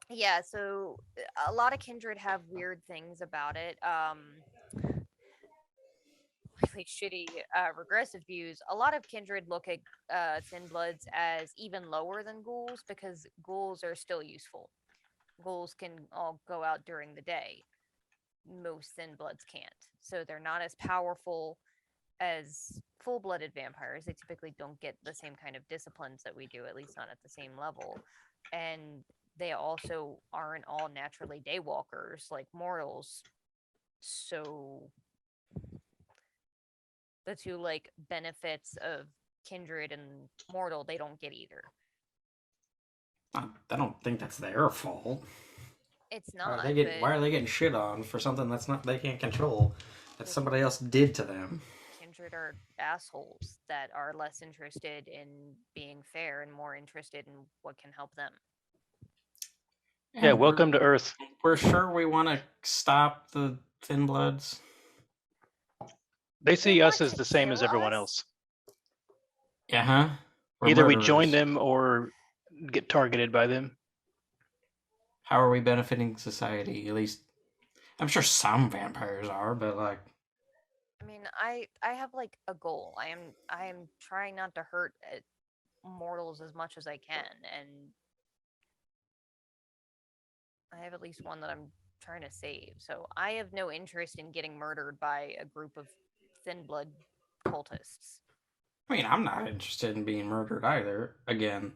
Yeah, so a lot of kindred have weird things about it. Really shitty regressive views. A lot of kindred look at thin bloods as even lower than ghouls because ghouls are still useful. Ghouls can all go out during the day. Most thin bloods can't. So they're not as powerful as full-blooded vampires. They typically don't get the same kind of disciplines that we do, at least not at the same level. And they also aren't all naturally daywalkers like mortals. So the two like benefits of kindred and mortal they don't get either. I don't think that's their fault. It's Why are not. they getting, why are they getting shit on for something that's not they can't control? That somebody else did to them. Kindred are assholes that are less interested in being fair and more interested in what can help them. Yeah, And welcome to Earth. We're sure we want to stop the Thin Bloods. They see us want as to the same as kill everyone us? else. Yeah, huh? We're Either we join murderers. them or get targeted by them. How are we benefiting society? At least, I'm sure some vampires are, but like, I mean, I have like a goal. I am trying not to hurt mortals as much as I can, and I have at least one that I'm trying to save. So I have no interest in getting murdered by a group of thin blood cultists. I mean, I'm not interested in being murdered either. Again,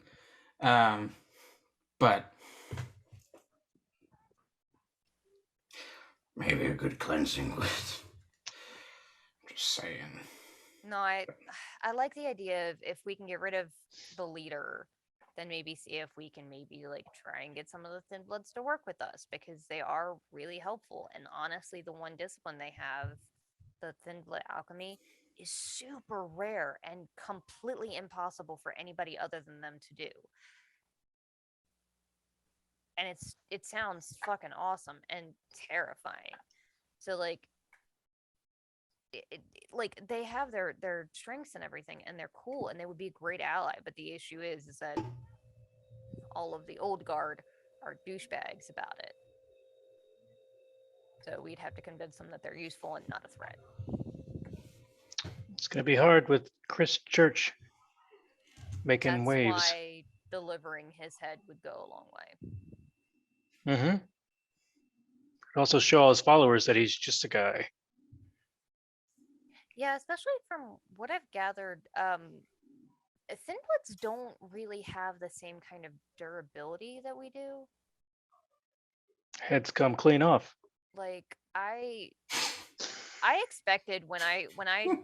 but maybe a good cleansing would. Just saying. No, I like the idea of if we can get rid of the leader, then maybe see if we can maybe like try and get some of the thin bloods to work with us because they are really helpful. And honestly, the one discipline they have, the thin blood alchemy, is super rare and completely impossible for anybody other than them to do. And it sounds fucking awesome and terrifying. So like like they have their strengths and everything and they're cool and they would be a great ally, but the issue is that all of the old guard are douchebags about it. So we'd have to convince them that they're useful and not a threat. It's gonna be hard with Chris Church making That's waves. why delivering his head would go a long way. Mm-hmm. Also show all his followers that he's just a guy. Yeah, especially from what I've gathered, Thin Bloods don't really have the same kind of durability that we do. Heads come clean off. Like I expected when I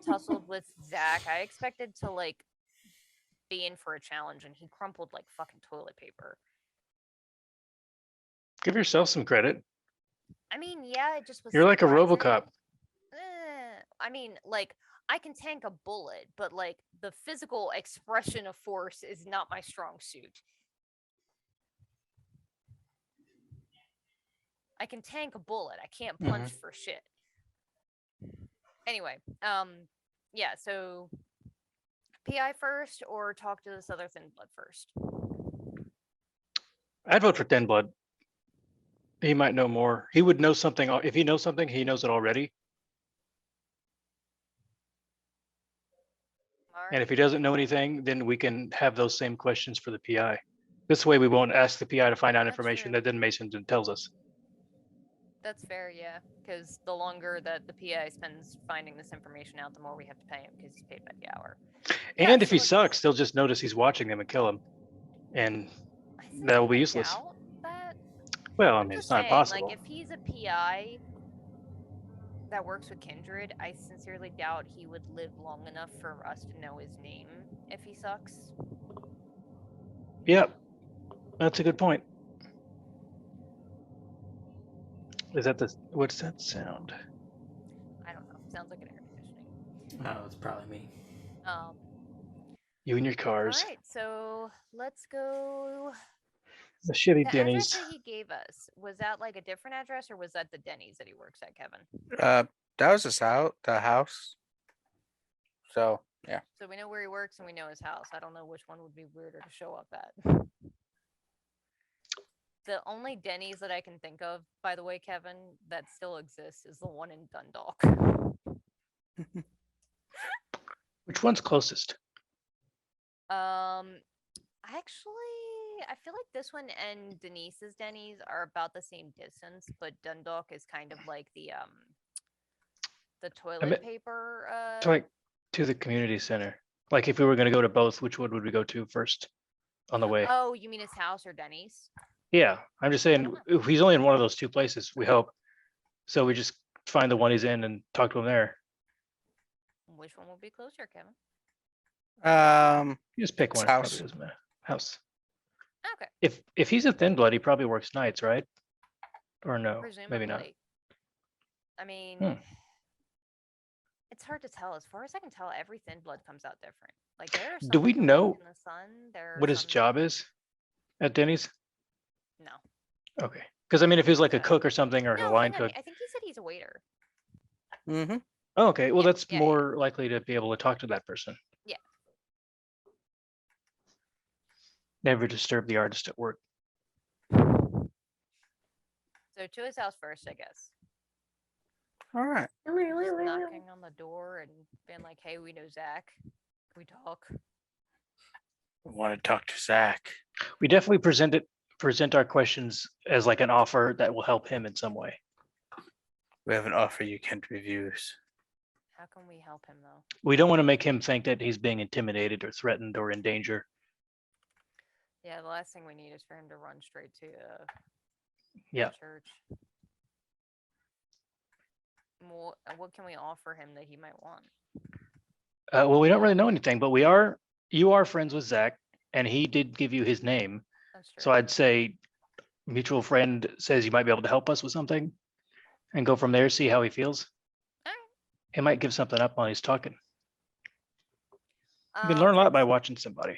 tussled with Zach, I expected to like be in for a challenge, and he crumpled like fucking toilet paper. Give yourself some credit. I mean, yeah, it just was. You're like a surprising. RoboCop. I mean, like I can tank a bullet, but like the physical expression of force is not my strong suit. I can tank a bullet. I can't punch for shit. Anyway, yeah, so PI first or talk to this other Thin Blood first? I'd vote for Thin Blood. He might know more. He would know something. If he knows something, he knows it already. And if he doesn't know anything, then we can have those same questions for the PI. This way we won't ask the PI to find out That's information true. that then Mason tells us. That's fair, yeah. Because the longer that the PI spends finding this information out, the more we have to pay him because he's paid by the hour. Yeah, And if so he let's- sucks, they'll just notice he's watching them and kill him. And I that will be sincerely useless. doubt that. well, I I'm mean, just it's not saying, impossible. like, if he's a PI that works with kindred, I sincerely doubt he would live long enough for us to know his name if he sucks. Yep. That's a good point. Is that the, what's that sound? I don't know. Sounds like an air conditioning. Oh, it's probably me. You and your All cars. right, so let's go. The shitty The Denny's. address that he gave us, was that like a different address or was that the Denny's that he works at, Kevin? That was his house, the house. So yeah. So we know where he works and we know his house. I don't know which one would be weirder to show up at. The only Denny's that I can think of, by the way, Kevin, that still exists is the one in Dundalk. Which one's closest? Actually, I feel like this one and Denise's Denny's are about the same distance, but Dundalk is kind of like the toilet meant- paper. To like to the community center. Like if we were going to go to both, which one would we go to first on the way? Oh, you mean his house or Denny's? Yeah, I'm just saying if he's only in one of those two places, we hope. So we just find the one he's in and talk to him there. Which one will be closer, Kevin? You just pick It's one. It probably house. doesn't matter. House. Okay, If he's a Thin Blood, he probably works nights, right? Or no? presumably. Maybe not. I mean, Hmm. it's hard to tell. As far as I can tell, every Thin Blood comes out different. Like there are Do some we that come out know in the sun. There are What his some that- job is at Denny's? No. Okay. Because I mean, if he's like a Yeah. cook or something or a No, line hang on, cook. I think he said he's a waiter. Mm-hmm. Oh, okay. Well, Yeah, that's yeah, yeah. more likely to be able to talk to that person. Yeah. Never disturb the artist at work. So to his house first, I guess. All right. Just knocking on the door and being like, "Hey, we know Zach. Can we talk?" I want to talk to Zach. We definitely present our questions as like an offer that will help him in some way. We have an offer you can't refuse. How can we help him though? We don't want to make him think that he's being intimidated or threatened or in danger. Yeah, the last thing we need is for him to run straight to Yeah. church. What can we offer him that he might want? Well, we don't really know anything, but you are friends with Zach, and he did give you his name. That's true. So I'd say mutual friend says you might be able to help us with something and go from there, see how he feels. Alright. He might give something up while he's talking. You can I'll learn a lot by text- watching somebody.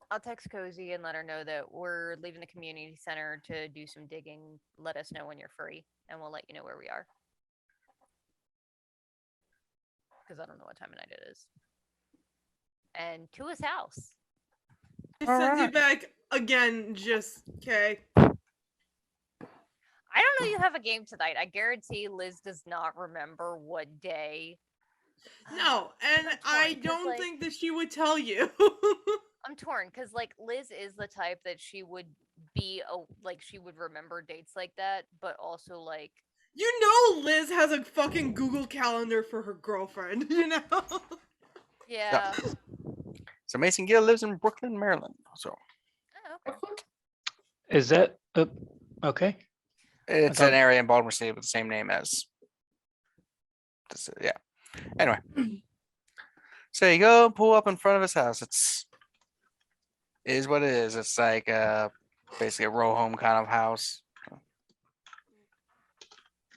I'll text Cozy and let her know that we're leaving the community center to do some digging. Let us know when you're free, and we'll let you know where we are. Because I don't know what time of night it is. And to his house. He sends you Alright. back again, just okay. I don't know you have a game tonight. I guarantee Liz does not remember what day. No, and I'm I torn, 'cause, don't like- think that she would tell you. I'm torn because like Liz is the type that she would be like she would remember dates like that, but also like You know Liz has a fucking Google Calendar for her girlfriend, you know? yeah. So Mason Gill lives in Brooklyn, Maryland. So Oh, okay. Is that okay? it's thought- an area in Baltimore City with the same name as. Yeah. Anyway, so you go pull up in front of his house. It is what it is. It's like basically a row home kind of house.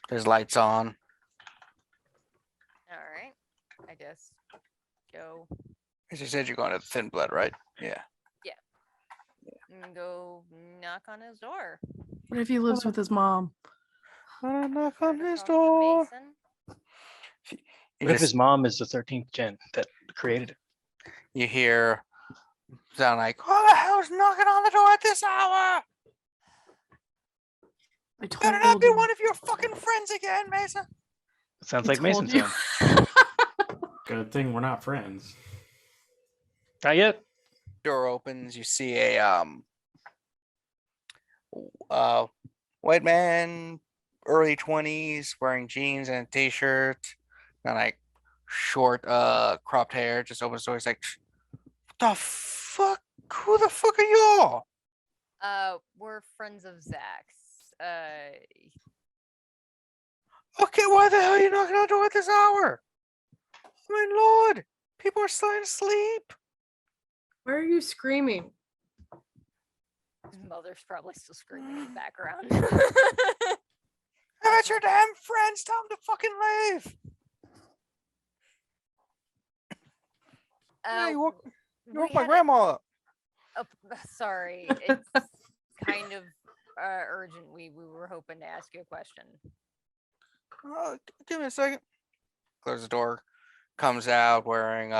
There's lights on. All right. I guess go As you said, you're going to the Thin Blood, right? Yeah. and go knock on his door. What if he lives with his mom? Wanna knock Try on to his talk to door. Mason. You What if just- his mom is the 13th gen that created it? you hear sound like, "Who the hell's knocking on the door at this hour? I Better not be you. one of your fucking friends again, Mason." It sounds I like Mason told you. sound. Good thing we're not friends. Not yet. Door opens. You see a white man, early 20s, wearing jeans and a t-shirt, and like short cropped hair. Just opens the door. He's like, "What the fuck? Who the fuck are y'all?" We're friends of Zach's. Okay, why the hell are you knocking on the door at this hour? My lord, people are starting to sleep. Why are you screaming? His mother's probably still screaming in the background. How about your damn friends? Tell them to fucking leave. Yeah, you woke we my had a- grandma up. sorry, it's kind of urgent. We were hoping to ask you a question. Give me a second. Close the door. Comes out wearing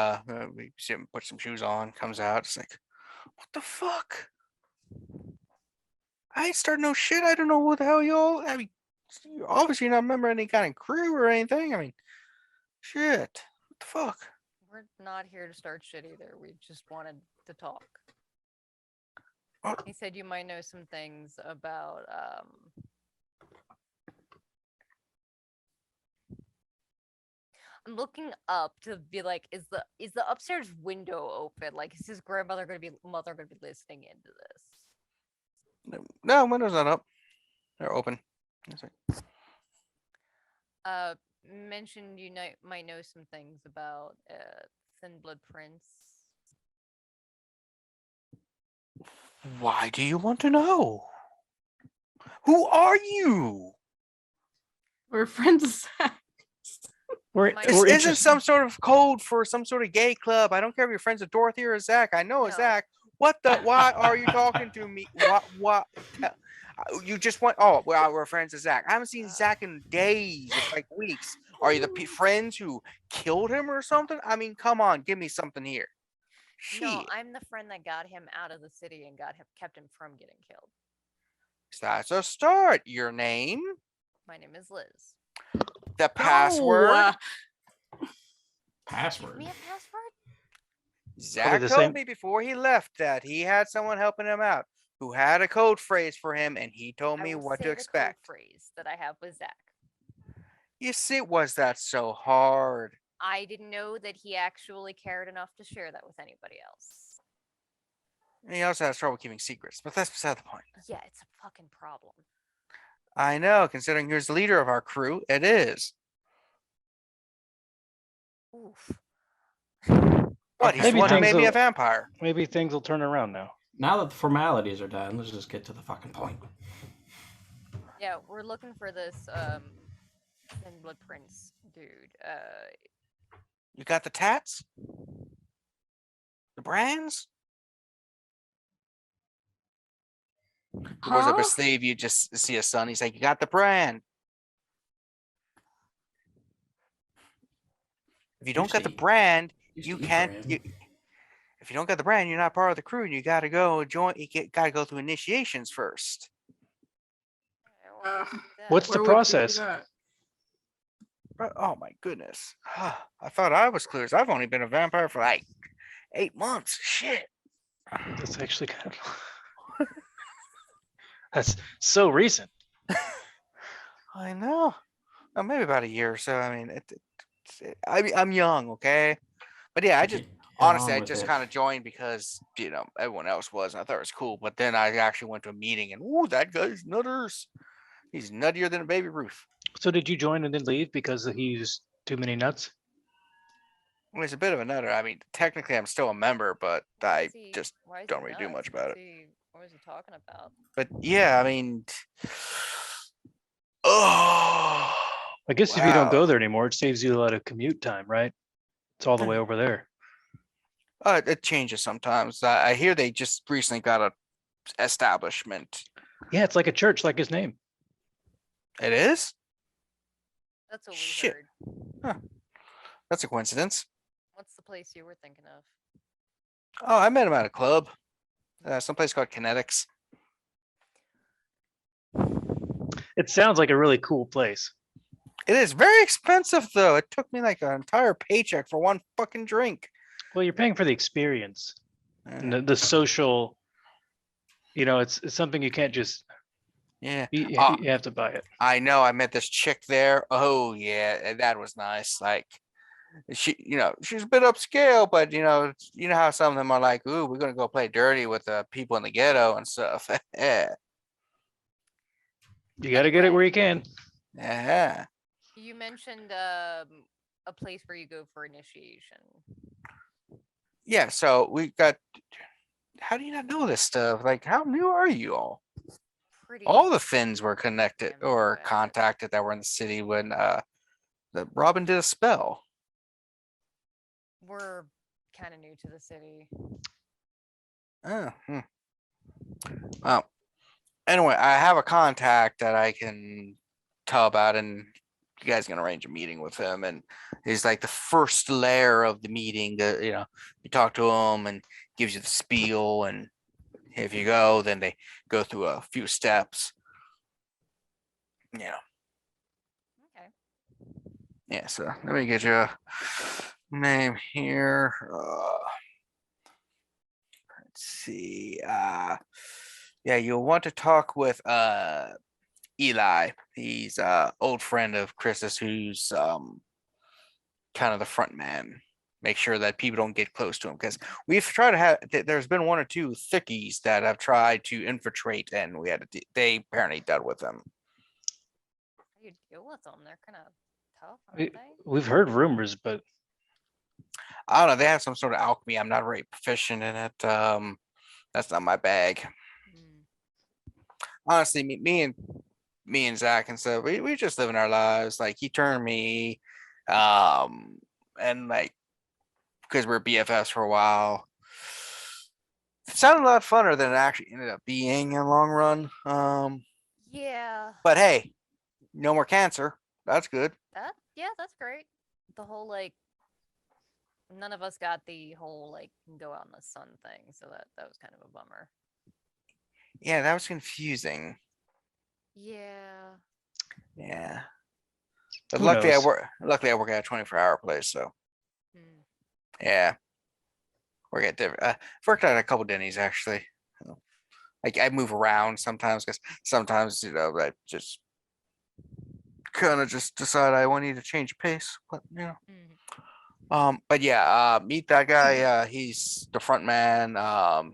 we see him put some shoes on. Comes out. It's like, what the fuck? I ain't starting no shit. I don't know what the hell y'all. I mean, you're obviously not a member of any kind of crew or anything. I mean, shit. What the fuck? We're not here to start shit either. We just wanted to talk. Oh. He said you might know some things about I'm looking up to be like, is the upstairs window open? Like, is his mother gonna be listening into this? No, windows not up. They're open. It's like, Mentioned you might know some things about Thin Blood Prince. why do you want to know? Who are you? We're friends of Zach. We're, This This we're isn't interested. some sort of code for some sort of gay club. I don't care if you're friends with Dorothy or Zach. I know a No. Zach. What the? Why are you talking to me? What? You just want? Oh, well, we're friends with Zach. I haven't seen Zach in days. It's like weeks. Are you the friends who killed him or something? I mean, come on, give me something here. No, Shit. I'm the friend that got him out of the city and kept him from getting killed. That's a start. Your name, My name is Liz. the password. Password. Give me a password? Zach the told same- me before he left that he had someone helping him out who had a code phrase for him, and he told I me will what say to the code expect. phrase that I have with Zach. You see, was that so hard? I didn't know that he actually cared enough to share that with anybody else. And he also has trouble keeping secrets, but that's beside the point. Yeah, it's a fucking problem. I know, considering he's the leader of our crew, it is. Oof. What? He's Maybe the one who things made me a will- vampire. Maybe things will turn around now. Now that the formalities are done, let's just get to the fucking point. Yeah, we're looking for this Thin Blood Prince dude. You got the tats? The brands? He goes up his Huh? sleeve, you just see a son. He's like, you got the brand. If you don't get the see. brand, Used you to eat can't. brand. If you don't get the brand, you're not part of the crew, and you gotta go join. You gotta go through initiations first. Uh, What's the where would you do process? that? Oh my goodness. I thought I was clear. I've only been a vampire for like 8 months. Shit. That's actually kind of. That's so recent. I know. Maybe about a year or so. I mean, I'm young, okay? But yeah, I just Get honestly, on I with just it. kind of joined because everyone else was. And I thought it was cool. But then I actually went to a meeting, and ooh, that guy's nutters. He's nuttier than a baby Ruth. So did you join and then leave because he used too many nuts? Well, he's a bit of a nutter. I mean, technically, I'm still a member, but I just Why is don't he really do nuts? much about it. What is he talking about? But yeah, I mean, oh, I guess if you don't go wow. there anymore, it saves you a lot of commute time, right? It's all the way over there. It changes sometimes. I hear they just recently got a establishment. Yeah, it's like a church, like his name. It is? That's what we Shit. heard. That's a coincidence. What's the place you were thinking of? Oh, I met him at a club. Someplace called Kinetics. It sounds like a really cool place. It is very expensive though. It took me like an entire paycheck for one fucking drink. Well, you're paying for the experience and Uh, the social. It's something you can't just. yeah. You have to buy it. I know. I met this chick there. Oh yeah, that was nice. Like she's a bit upscale, but you know how some of them are like, ooh, we're gonna go play dirty with the people in the ghetto and stuff. Yeah. You got to get it where you can. You mentioned a place where you go for initiation. Yeah. So we got. How do you not know this stuff? Like, how new are you all? Pretty. All the Finns were connected damn or new at it. contacted that were in the city when the Robin did a spell. We're kind of new to the city. Oh, well, anyway, I have a contact that I can tell about, and you guys can arrange a meeting with him. And he's like the first layer of the meeting. You talk to him and gives you the spiel, and if you go, then they go through a few steps. Yeah. Okay. Yeah. So let me get you a name here. Let's see. Yeah, you'll want to talk with Eli. He's old friend of Chris's, who's kind of the front man. Make sure that people don't get close to him, because we've tried to have. There's been one or two thickies that have tried to infiltrate, and we had to. They apparently dealt with them. How do you deal with them? They're kind of tough, We, aren't they? we've heard rumors, but I don't know. They have some sort of alchemy. I'm not very proficient in it. That's not my bag. Honestly, me and Zach and stuff, we just living our lives. Like he turned me, and like because we're BFFs for a while. It sounded a lot funner than it actually ended up being in the long run. Yeah. But hey, no more cancer. That's good. That's great. The whole none of us got the whole go out in the sun thing, so that was kind of a bummer. Yeah, that was confusing. Yeah. Yeah. But Who luckily knows? I work at a 24-hour place, so yeah. Work at different I've worked at a couple Denny's actually. Like I move around sometimes because sometimes I just kind of just decide I want you to change the pace. But but yeah, meet that guy. He's the front man.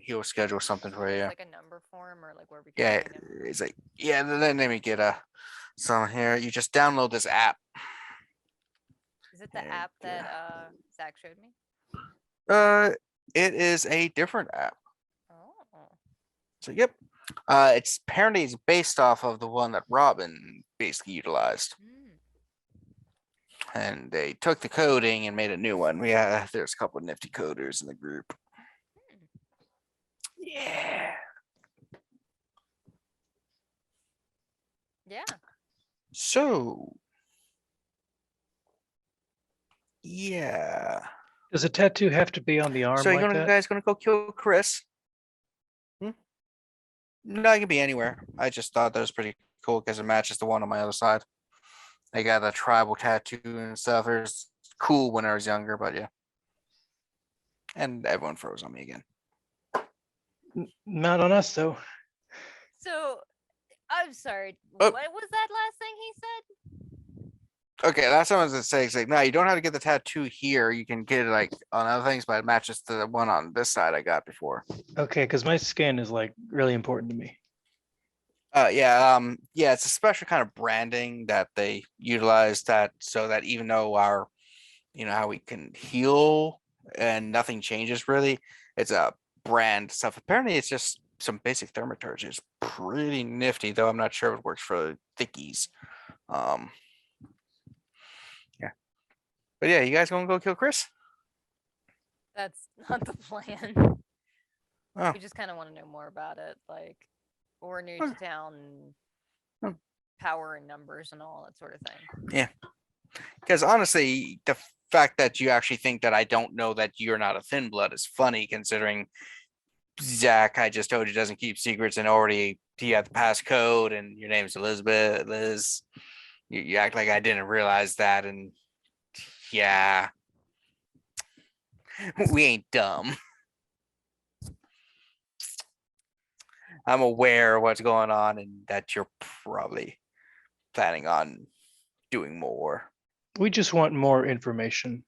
He'll schedule something for you. Like a number form or where we can Yeah, find him. it's like let me get some here. You just download this app. Is it the app that Zach showed me? It is a different app. Oh. So yep. It's apparently based off of the one that Robin basically utilized. And they took the coding and made a new one. There's a couple of nifty coders in the group. Yeah. Yeah. So yeah. Does a tattoo have to be on the arm So like you that? guys gonna go kill Chris? No, it can be anywhere. I just thought that was pretty cool because it matches the one on my other side. They got a tribal tattoo and stuff. It was cool when I was younger, but yeah. And everyone froze on me again. Not on us though. So, I'm sorry. Oh. What was that last thing he said? Okay, that's what I was gonna say. It's like, no, you don't have to get the tattoo here. You can get it like on other things, but it matches to the one on this side I got before. Okay, because my skin is like really important to me. Yeah, it's a special kind of branding that they utilize that so that even though our, how we can heal and nothing changes really, it's a brand stuff. Apparently, it's just some basic thermaturgy. It's pretty nifty, though. I'm not sure if it works for thickies. Yeah, but yeah, you guys gonna go kill Chris? That's not the plan. Oh. We just kind of want to know more about it. Like, we're new Oh. to town, and Oh. power and numbers and all that sort of thing. Yeah, because honestly, the fact that you actually think that I don't know that you're not a thin blood is funny, considering Zach, I just told you, doesn't keep secrets, and already you have the passcode, and your name's Elizabeth, Liz. You act like I didn't realize that, and yeah, we ain't dumb. I'm aware of what's going on, and that you're probably planning on doing more. We just want more information.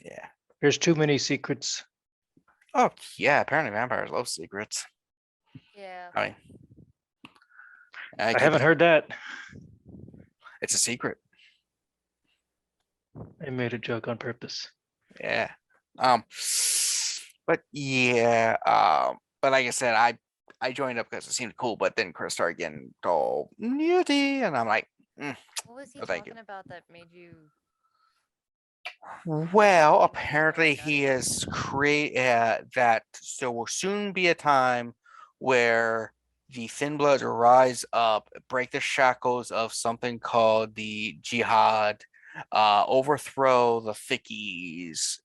Yeah. There's too many secrets. Oh yeah, apparently vampires love secrets. Yeah. I mean, I keep haven't it- heard that. It's a secret. I made a joke on purpose. Yeah. But yeah. But like I said, I joined up because it seemed cool, but then Chris started getting all nutty, and I'm like, What was he No, thank you. talking about that made you? well, Really apparently he has created that. So will soon be a time where the Thin Bloods rise up, break the shackles of something called the Jihad, overthrow the Thickies,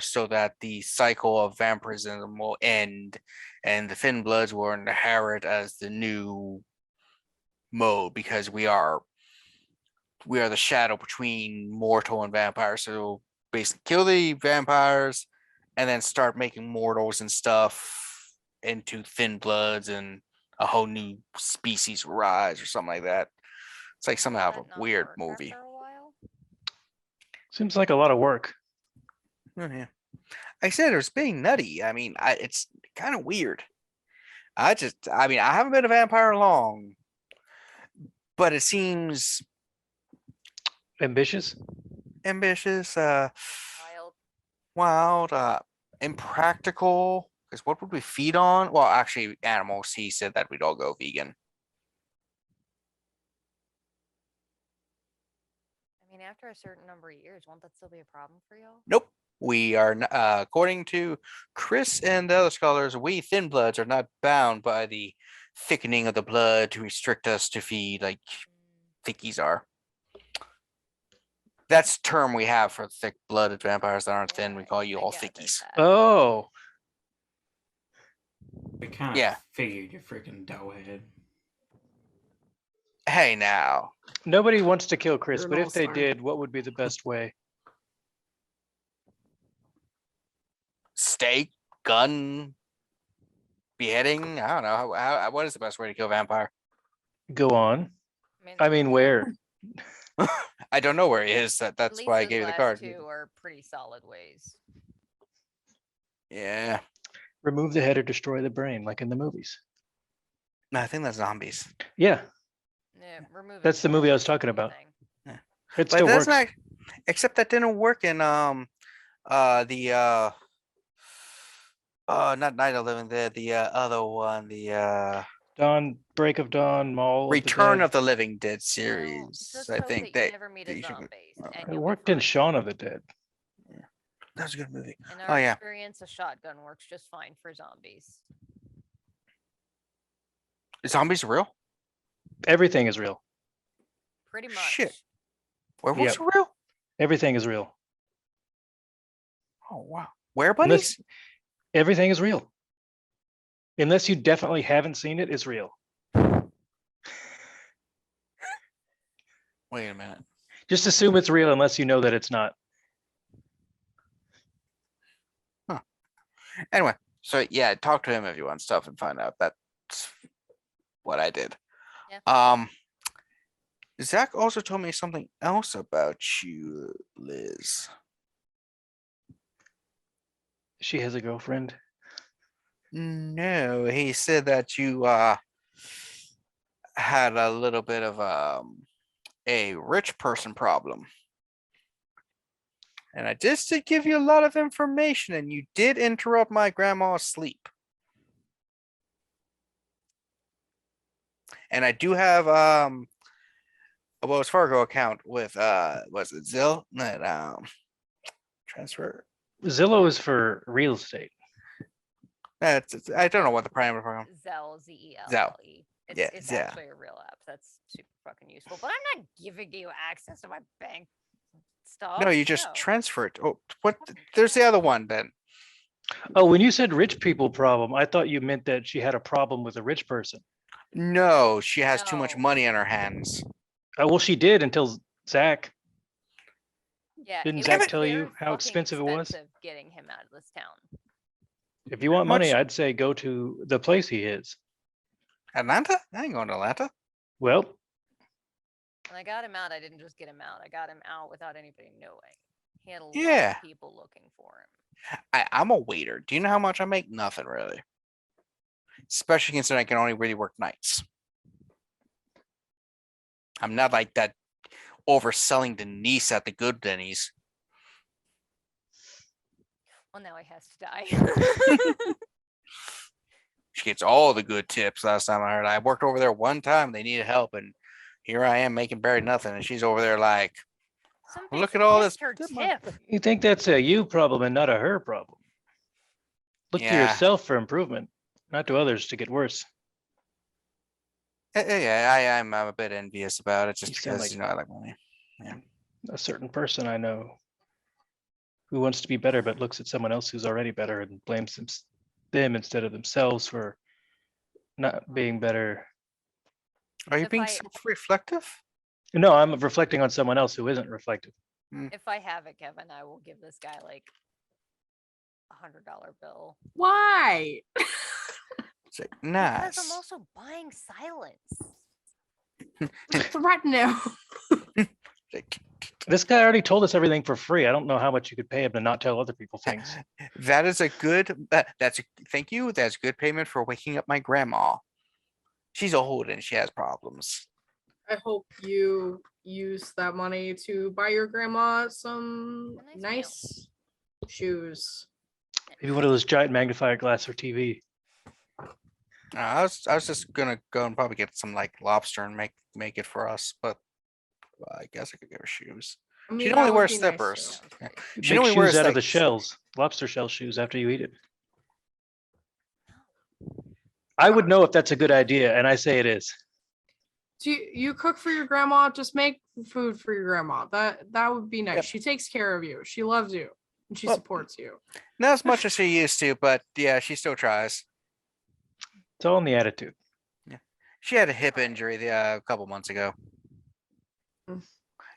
so that the cycle of vampirism will end, and the Thin Bloods will inherit as the new mode, because we are the shadow between mortal and vampire. So basically kill the vampires and then start making mortals and stuff into thin bloods, and a whole new species rise or something like that. It's like some Will kind that of a not weird work movie. after a while? Seems like a lot of work. Oh, yeah. I said it was being nutty. I mean, it's kind of weird. I haven't been a vampire long, but it seems Ambitious. ambitious, Wild. wild, impractical. Because what would we feed on? Well, actually, animals. He said that we'd all go vegan. I mean, after a certain number of years, won't that still be a problem for y'all? Nope. We are, according to Chris and the other scholars, we thin bloods are not bound by the thickening of the blood to restrict us to feed like thickies are. That's the term we have for thick blooded vampires that aren't thin. We call you I all gathered thickies. that. Oh, We kind of Yeah. figured you freaking doughhead. Hey now. nobody wants to kill Chris, You're an but if they all-star. did, what would be the best way? Steak, gun, beheading. I don't know. What is the best way to kill a vampire? Go on. I mean, where? I don't know where he is. at That's least why I those gave you the last card. two are pretty solid ways. Yeah. Remove the head or destroy the brain, like in the movies. No, I think that's zombies. Yeah, Yeah, remove That's the movie I was talking about. it But still that's works. not, except that didn't work in not Night of the Living Dead, the other one, the Dawn, Break of Dawn, Mall. Return of the the Living Dead Well, series. just I hope think that you they never meet that a you should- zombie. and Dead. It you'll be worked in fine. Shaun of the Dead. that was a good movie. In Oh our yeah. experience, a shotgun works just fine for zombies. Is zombies real? Everything is real. Pretty much. Shit. Werewolves Yep. are real? Everything is real. Oh wow. Where Unless buddies? everything is real. Unless you definitely haven't seen it, it's real. Wait a minute. Just assume it's real unless you know that it's not. Anyway, so yeah, talk to him if you want stuff and find out. That's what I did. Yeah. Zach also told me something else about you, Liz. She has a girlfriend. No, he said that you had a little bit of a rich person problem. And I just did give you a lot of information, and you did interrupt my grandma's sleep. And I do have a Wells Fargo account with was it Zill that transfer. Zillow is for real estate. I don't know what the parameter program. Zell, Z-E-L-L-E. Zell. It's, Yeah, it's yeah. actually a real app. That's super fucking useful. But I'm not giving you access to my bank stuff. No, you just No. transfer it. Oh, what? There's the other one then. Oh, when you said rich people problem, I thought you meant that she had a problem with a rich person. No, she has too much No. money in her hands. Well, she did until Zach. Yeah, Didn't it Zach was tell you very how fucking expensive it was? expensive getting him out of this town. If you want How money, much- I'd say go to the place he is. Atlanta? I ain't going to Atlanta. Well, When I got him out, I didn't just get him out. I got him out without anybody knowing. He had a lot Yeah. of people looking for him. I'm a waiter. Do you know how much I make? Nothing really. Especially considering I can only really work nights. I'm not like that overselling Denise at the good Denny's. Well, now he has to die. She gets all the good tips last time I heard. I worked over there one time. They needed help. And here I am making barely nothing. And she's over there like, Some Look bitch at all missed this- her Good money. tip. you think that's a you problem and not a her problem. Look to Yeah. yourself for improvement, not to others to get worse. yeah, I'm a bit envious about it just You sound because, like- I like money. A certain person I know who wants to be better but looks at someone else who's already better and blames them instead of themselves for not being better. Are you If being I- self-reflective? No, I'm reflecting on someone else who isn't reflective. If I have it, Kevin, I will give this guy like $100 bill. Why? It's like, Because nice. I'm also buying silence. Threaten him. Like, This guy already told us everything for free. I don't know how much you could pay him to not tell other people things. that is a good, thank you. That's good payment for waking up my grandma. She's old and she has problems. I hope you use that money to buy your grandma some A nice meal. nice shoes. Maybe one of those giant magnifier glass or TV. I was just gonna go and probably get some like lobster and make it for us, but I guess I could give her shoes. I mean, She that only would wears be nice slippers. too. Yeah. You She make only shoes wears out of like the shells, lobster shell shoes after you eat it. I would know if that's a good idea, and I say it is. Do you cook for your grandma? Just make food for your grandma. That would be nice. Yep. She takes care of you. She loves you. And she Well, supports you. Not as much as she used to, but yeah, she still tries. It's all in the attitude. She had a hip injury a couple months ago. Mm.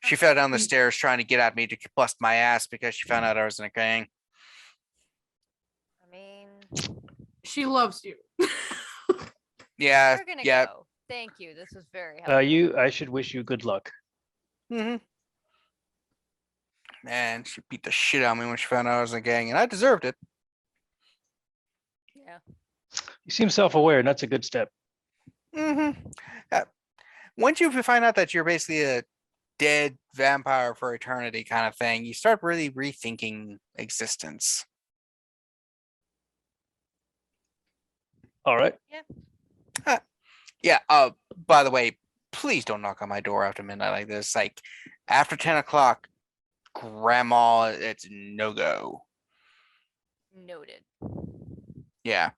She fell down the Mm. stairs trying to get at me to bust my ass because she found out I was in a gang. I mean, She loves you. Yeah, we're gonna yeah. go. Thank you. This was very helpful. I should wish you good luck. Mm-hmm. Man, she beat the shit out of me when she found out I was in a gang, and I deserved it. Yeah. You seem self-aware, and that's a good step. Mm-hmm. Once you find out that you're basically a dead vampire for eternity kind of thing, you start really rethinking existence. All right. Yeah. By the way, please don't knock on my door after midnight like this. Like after 10 o'clock, grandma, it's no go. Noted. Yeah.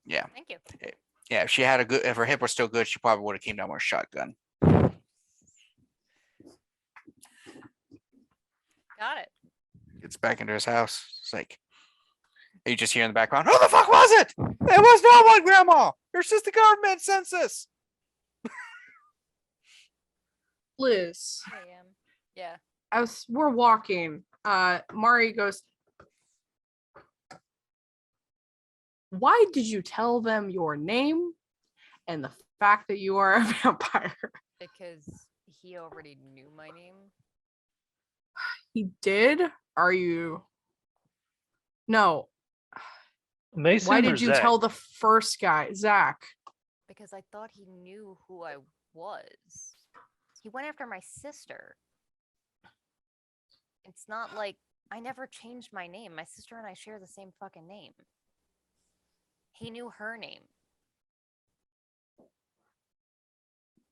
Thank you. Yeah. If her hip was still good, she probably would have came down with a shotgun. Got it. Gets back into his house. It's like, you just hear in the background, who the fuck was it? It was no one, grandma. It's just the government census. Liz, I am. Yeah. as we're walking, Mari goes, why did you tell them your name and the fact that you are a vampire? Because he already knew my name. He did? Are you? No. Mason Why or did you Zach? tell the first guy, Zach? Because I thought he knew who I was. He went after my sister. It's not like I never changed my name. My sister and I share the same fucking name. He knew her name.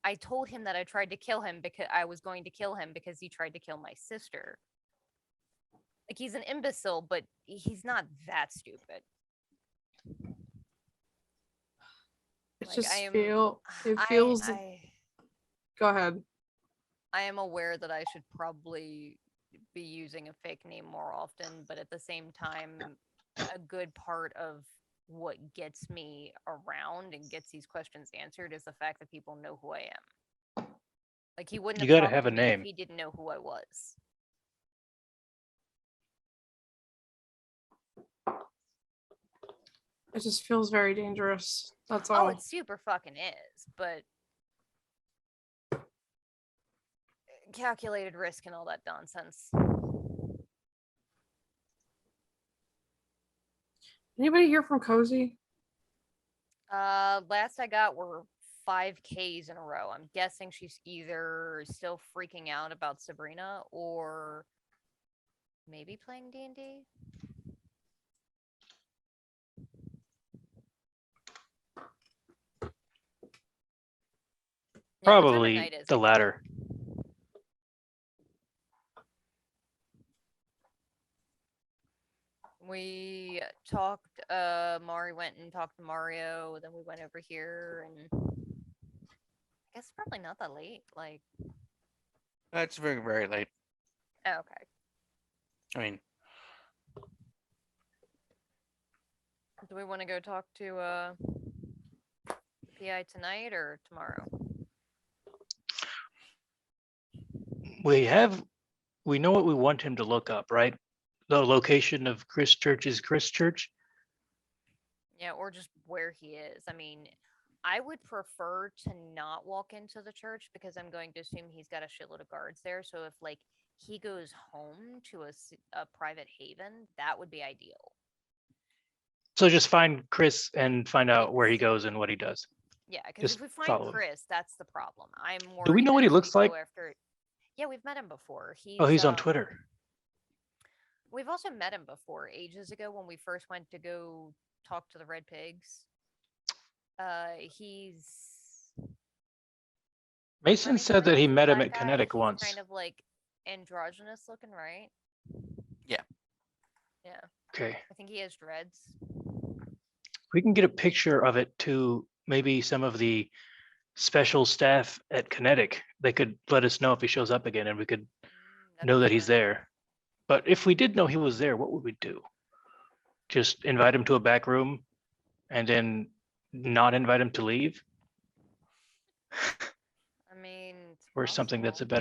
I told him that I tried to kill him because I was going to kill him because he tried to kill my sister. Like, he's an imbecile, but he's not that stupid. It Like, just I am, it feels. I Go ahead. I am aware that I should probably be using a fake name more often, but at the same time, a good part of what gets me around and gets these questions answered is the fact that people know who I am. Like, he wouldn't You have gotta talked have to a me name. if he didn't know who I was. It just feels very dangerous. That's Oh, all. it super fucking is, but calculated risk and all that nonsense. Anybody hear from Cozy? Last I got were 5Ks in a row. I'm guessing she's either still freaking out about Sabrina or maybe playing D&D. Yeah, what time of Probably night is the it? latter. We talked, Mari went and talked to Mario, then we went over here, and I guess probably not that late. Like, That's very, very late. oh, okay. I mean, Do we want to go talk to PI tonight or tomorrow? We know what we want him to look up, right? The location of Christchurch's Christchurch. Yeah, or just where he is. I mean, I would prefer to not walk into the church because I'm going to assume he's got a shitload of guards there. So if, like, he goes home to a private haven, that would be ideal. So just find Chris and find out where he Yes. goes and what he does. Yeah, because Just if we find follow him. Chris, that's the problem. I'm worried Do we know that what he if looks we like? go after... Yeah, we've met him before. He's on Twitter. We've also met him before ages ago when we first went to go talk to the Red Pigs. He's Mason funny said that story, he he's a met him black at guy, Kinetic he's once. kind of like androgynous looking, right? Yeah. Yeah, Okay. I think he has dreads. We can get a picture of it to maybe some of the special staff at Kinetic. They could let us know if he shows up again and we could That'd know be that he's fun. there. But if we did know he was there, what would we do? Just invite him to a back room and then not invite him to leave? I mean, it's Or something that's a possible.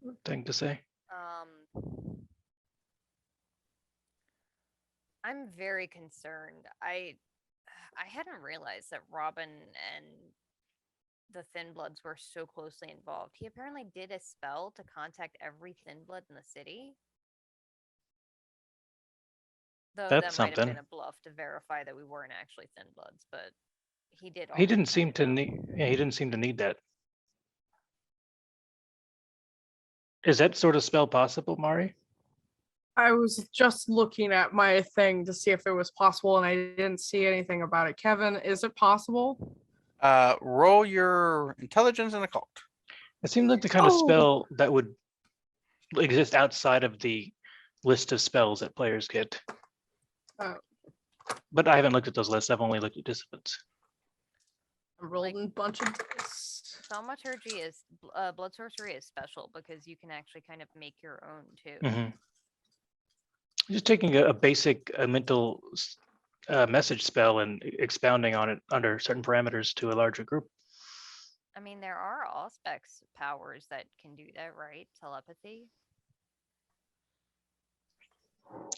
better thing to say? I'm very concerned. I hadn't realized that Robin and the Thin Bloods were so closely involved. He apparently did a spell to contact every Thin Blood in the city. Though That's that might have something. been a bluff to verify that we weren't actually Thin Bloods, but he did. He didn't already seem to kinda know. need. Yeah, he didn't seem to need that. Is that sort of spell possible, Mari? I was just looking at my thing to see if it was possible, and I didn't see anything about it. Kevin, is it possible? roll your intelligence and occult. It seemed like the kind of Oh. spell that would exist outside of the list of spells that players get. Oh. But I haven't looked at those lists. I've only looked at disciplines. I'm rolling a bunch of dice. Thaumaturgy is blood sorcery is special because you can actually kind of make your own too. Mhm. Just taking a basic mental message spell and expounding on it under certain parameters to a larger group. I mean, there are Auspex powers that can do that, right? Telepathy.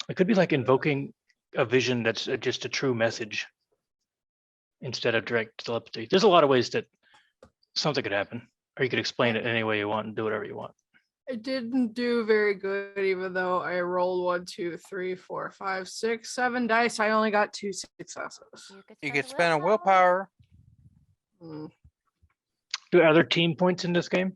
It could be like invoking a vision that's just a true message instead of direct telepathy. There's a lot of ways that something could happen, or you could explain it any way you want and do whatever you want. I didn't do very good, even though I rolled 1, 2, 3, 4, 5, 6, 7 dice. I only got 2 successes. You could spend a willpower. Mm. Do other team points in this game?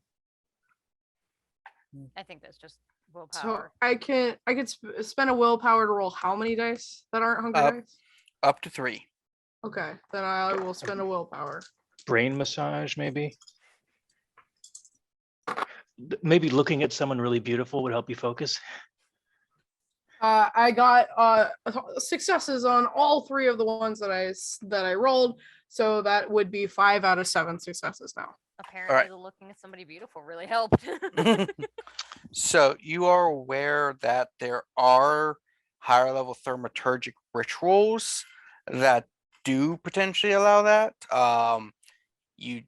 I think that's just So willpower. I could spend a willpower to roll how many dice that aren't hunger Up. dice? Up to 3. Okay, then I will spend a willpower. Brain massage, maybe. Maybe looking at someone really beautiful would help you focus. I got successes on all 3 of the ones that I rolled, so that would be 5 out of 7 successes now. Apparently, the looking at somebody beautiful really helped. So you are aware that there are higher level thaumaturgic rituals that do potentially allow that. You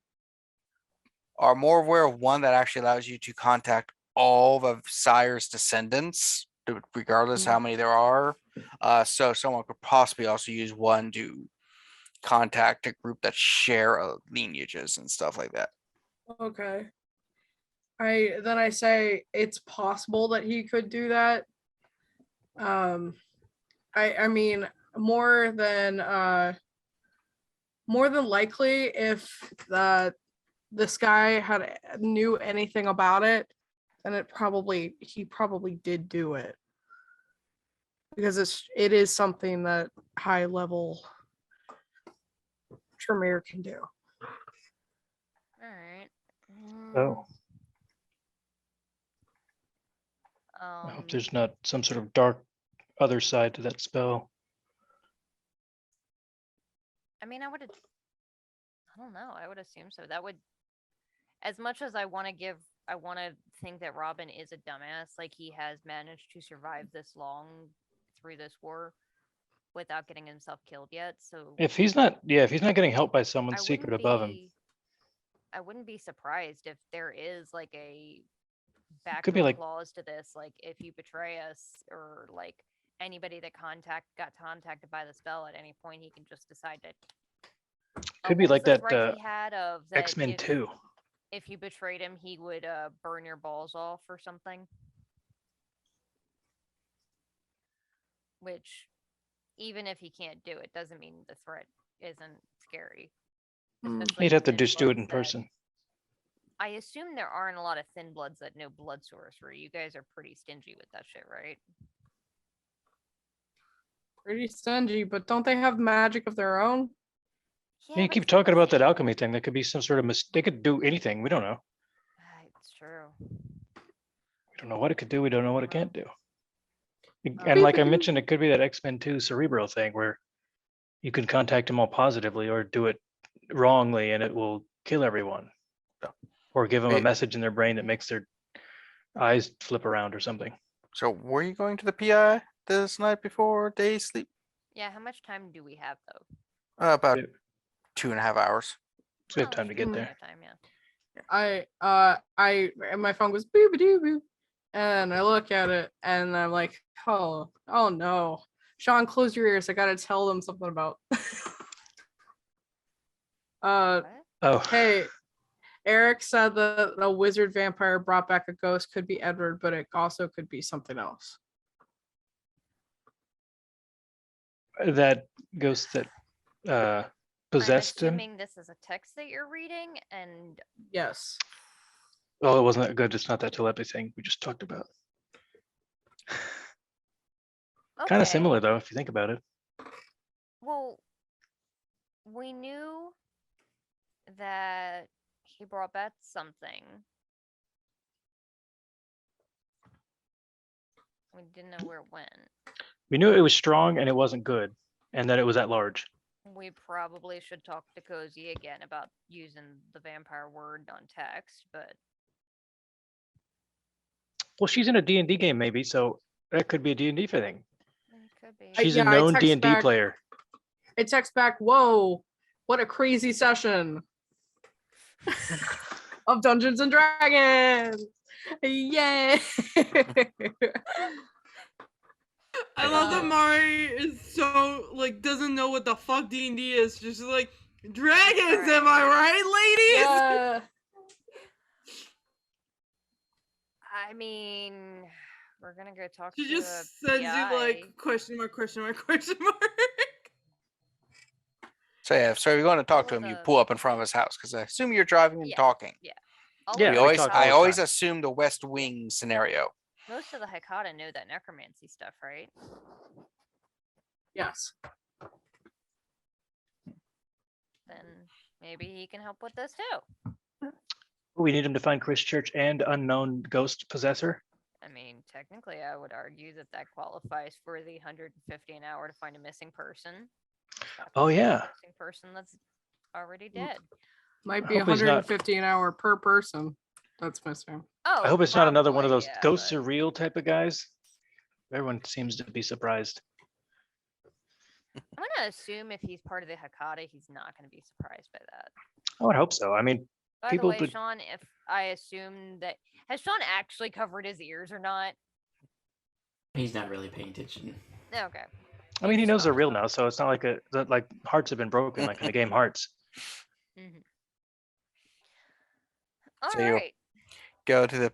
are more aware of one that actually allows you to contact all of Sire's descendants, regardless how many there are. So someone could possibly also use one to contact a group that share lineages and stuff like that. Okay. I say it's possible that he could do that. I mean more than likely if this guy knew anything about it, then he probably did do it. Because it is something that high level Tremere can do. All right. Oh, I hope there's not some sort of dark other side to that spell. I mean, I don't know. I would assume so. That would, as much as I want to think that Robin is a dumbass, like he has managed to survive this long through this war without getting himself killed yet. So If he's not getting help by someone I secret wouldn't above him, be- I wouldn't be surprised if there is like a could be backdoor like- clause to this, like if you betray us or like anybody that got contacted by the spell at any point, he can just decide to. Could be what was like the that, threat he had of that X-Men 2. if you betrayed him, he would burn your balls off or something. Which, even if he can't do it, doesn't mean the threat isn't scary. Especially He'd have to thin just do it in bloods that- person. I assume there aren't a lot of thin bloods that know blood sorcery. You guys are pretty stingy with that shit, right? Pretty stingy, but don't they have magic of their own? Yeah, you but keep it's not talking the about that same. alchemy thing. That could be some sort of they could do anything. We don't know. It's true. We don't know what it could do. We don't know what it can't do. Oh. And like I mentioned, it could be that X-Men 2 cerebral thing where you can contact them all positively or do it wrongly and it will kill everyone. Or give them a Hey. message in their brain that makes their eyes flip around or something. So were you going to the PI this night before day sleep? Yeah, how much time do we have though? About Yeah. 2.5 hours. So we have Oh, time to we get have there. plenty of time, yeah. And my phone goes boo doo boo, and I look at it and I'm like, oh no, Sean, close your ears. I gotta tell them something about. What? Oh, Hey, Eric said that a wizard vampire brought back a ghost. Could be Edward, but it also could be something else. that ghost that possessed I'm him. assuming this is a text that you're reading, and Yes. Oh, it wasn't that good. It's not that telepathy thing we just talked about. Kind of okay. similar though, if you think about it. Well, we knew that he brought back something. We didn't know where it went. We knew it was strong and it wasn't good, and that it was at large. We probably should talk to Cozy again about using the vampire word on text, but Well, she's in a D&D game maybe, so that could be a D&D thing. it could be. She's yeah, a I known text D&D back- player. It texts back, whoa, what a crazy session. of Dungeons and Dragons. Yay! I love that Mari is so like doesn't know what the fuck D&D is. Just like dragons, am I right, ladies? Yeah. I mean, we're gonna go talk She to just the sends PI. you like question mark, question mark, question mark. So yeah, so if you're going to talk to All him, you the- pull up in front of his house because I assume you're driving and Yeah. talking. All Yeah, of We the we always, talk all I the always time. assume the West Wing scenario. Most of the Hekata know that necromancy stuff, right? Yes. Then maybe he can help with this too. We need him to find Chris Church and unknown ghost possessor. I mean, technically, I would argue that that qualifies for the 150 an hour to find a missing person. Just gotta Oh, find a yeah. missing person that's already dead. Might be I hope he's not- 150 an hour per person that's missing. Oh, I hope it's not another one of probably, those yeah, ghosts but are real type of guys. Everyone seems to be surprised. I'm gonna assume if he's part of the Hekata, he's not gonna be surprised by that. I would hope so. I mean, By People the way, would- Sean, if I assume that has Sean actually covered his ears or not? He's not really paying attention. Okay. I mean, he just knows they're thought real so. now, so it's not like like hearts have been broken, like in the game Hearts. All So you- right. Go to the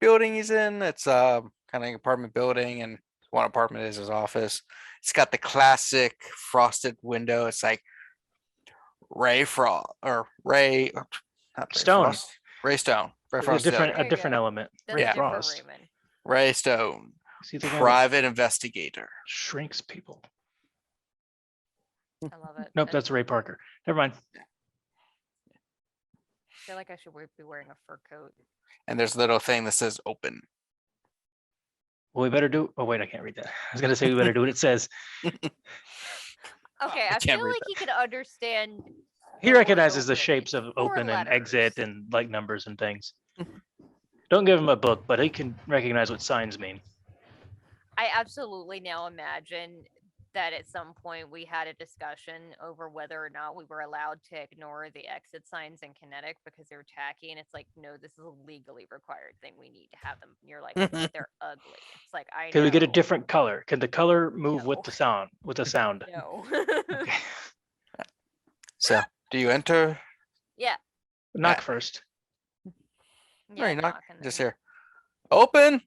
building he's in. It's kind of an apartment building, and one apartment is his office. It's got the classic frosted window. It's like Ray Frost or Ray not Ray Stone. Frost, Ray Stone. Ray A Frost is the different, other a There you different go. element. That's Ray different, Frost. Raymond. Ray Stone, See the guy that private investigator. shrinks people. I love it. Nope, I that's Ray Parker. Never mind. feel like I should be wearing a fur coat. And there's a little thing that says open. Well, we better do. Oh wait, I can't read that. I was gonna say we better do what it says. Okay, I I can't feel read like he could understand. He the word recognizes the open shapes in of 4 open and exit letters. and like numbers and things. Don't give him a book, but he can recognize what signs mean. I absolutely now imagine that at some point we had a discussion over whether or not we were allowed to ignore the exit signs in kinetic because they're tacky, and it's like, no, this is a legally required thing. We need to have them. And you're like, but they're ugly. It's like, I know. Can we get a different color? Can the color move with No. the sound? With the sound? No. Okay. So do you enter? Knock Yeah. first. No, you're not. knock and Just then here. Open.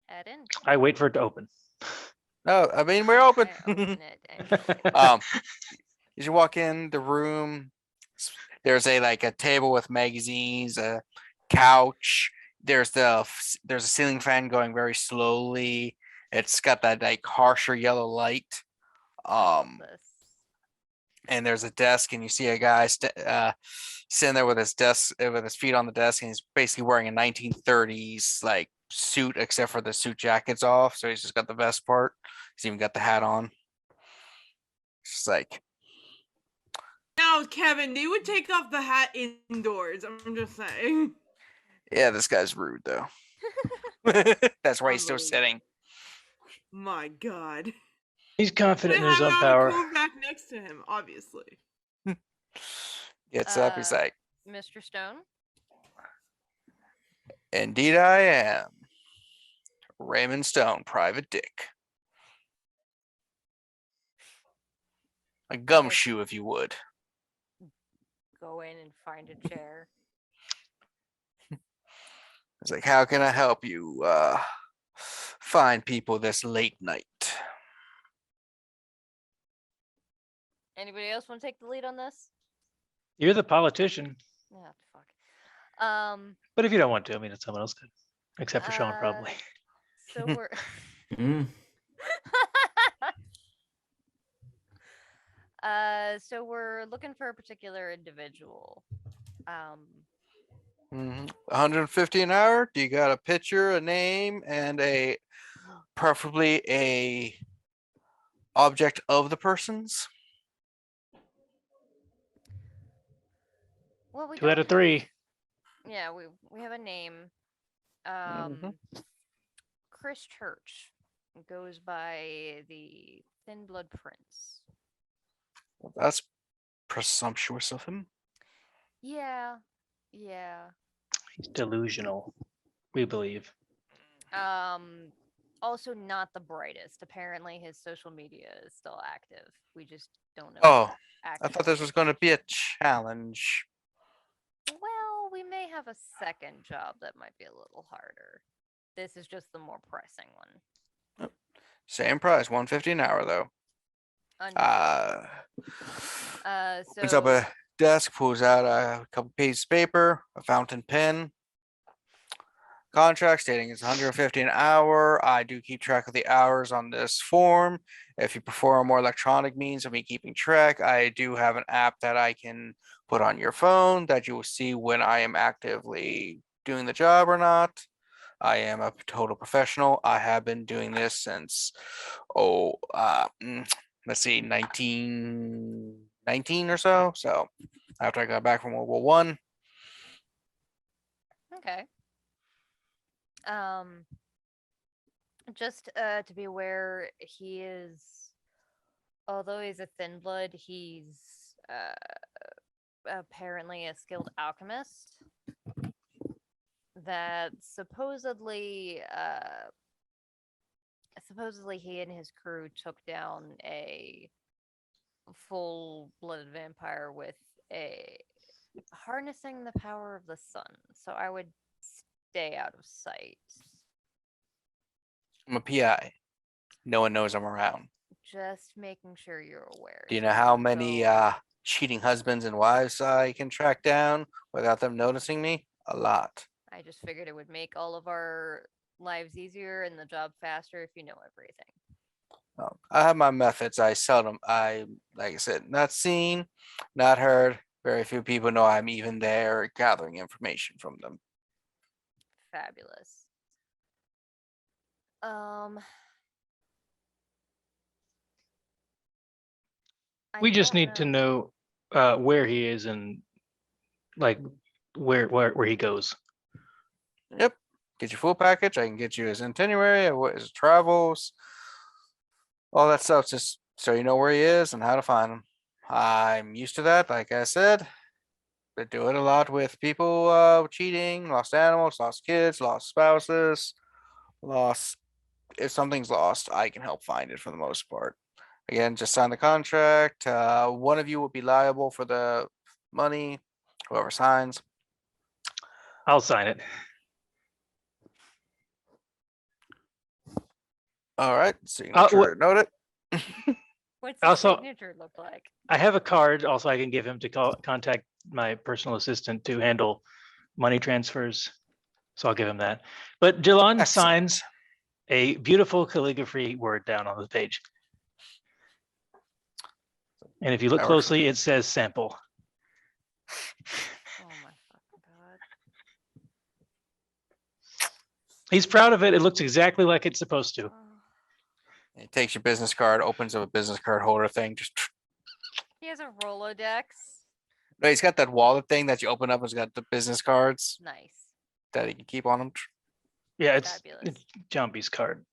head in. I wait for it to open. No, I mean we're open. I open it and As you walk in the room, there's a table with magazines, a couch. There's a ceiling fan going very slowly. It's got that like harsher yellow light. this. And there's a desk, and you see a guy sitting there with his desk with his feet on the desk, and he's basically wearing a 1930s like suit, except for the suit jacket's off. So he's just got the vest part. He's even got the hat on. It's just like, Now, Kevin, they would take off the hat indoors. I'm just saying. yeah, this guy's rude though. That's why he's still Unbelievable. sitting. My God. He's confident We in his have own our power. crew back next to him, obviously. Gets up. He's Uh, like, Mr. Stone. "Indeed, I am Raymond Stone, Private Dick. A gumshoe, if you would." Go in and find a chair. It's like, "How can I help you find people this late night?" Anybody else want to take the lead on this? You're the politician, Yeah, fuck. but if you don't want to, I mean, it's someone else could, except for Sean, probably. So we're Mm. so we're looking for a particular individual. 150 an hour. Do you got a picture, a name, and preferably a object of the person's? Well, we 2 out don't of 3. Yeah, we have a name. Mhm. Chris Church goes by the Thin Blood Prince. Well, that's presumptuous of him. Yeah. Yeah. He's delusional, we believe. Also not the brightest. Apparently his social media is still active. We just don't know Oh, what I thought this actual- was going to be a challenge. Well, we may have a second job that might be a little harder. This is just the more pressing one. Same price, 150 an hour though. Understood. Opens up So a desk, pulls out a couple pieces of paper, a fountain pen, contract stating it's 150 an hour. I do keep track of the hours on this form. If you prefer a more electronic means of me keeping track, I do have an app that I can put on your phone that you will see when I am actively doing the job or not. I am a total professional. I have been doing this since, let's see, 1919 or so. So after I got back from World War One. okay. Just to be aware, he is, although he's a thin blood, he's apparently a skilled alchemist that supposedly he and his crew took down a full-blooded vampire with a harnessing the power of the sun. So I would stay out of sight. I'm a PI. No one knows I'm around. Just making sure you're aware. Do you so know how don't many go- cheating husbands and wives I can track down without them noticing me? A lot. I just figured it would make all of our lives easier and the job faster if you know everything. I have my methods. Like I said, not seen, not heard. Very few people know I'm even there gathering information from them. Fabulous. Um, We I just don't need to know where he is and like where he goes. Yep. Get your full package. I can get you his itinerary, what his travels, all that stuff, just so you know where he is and how to find him. I'm used to that, like I said. They do it a lot with people cheating, lost animals, lost kids, lost spouses, lost. If something's lost, I can help find it for the most part. Again, just sign the contract. One of you will be liable for the money, whoever signs. I'll sign it. All right, signature noted. What's the Also- signature look like? I have a card also I can give him to contact my personal assistant to handle money transfers. So I'll give him that. But Jilon Excellent. signs a beautiful calligraphy word down on the page. And if you look That works for closely, it says sample. Oh my fucking god. He's proud of it. It looks exactly like it's supposed to. Oh. He takes your business card, opens up a business card holder thing. Just He has a Rolodex. no, he's got that wallet thing that you open up. It's got the business cards Nice. that he can keep on him. Yeah, it's Fabulous. Jumpy's card.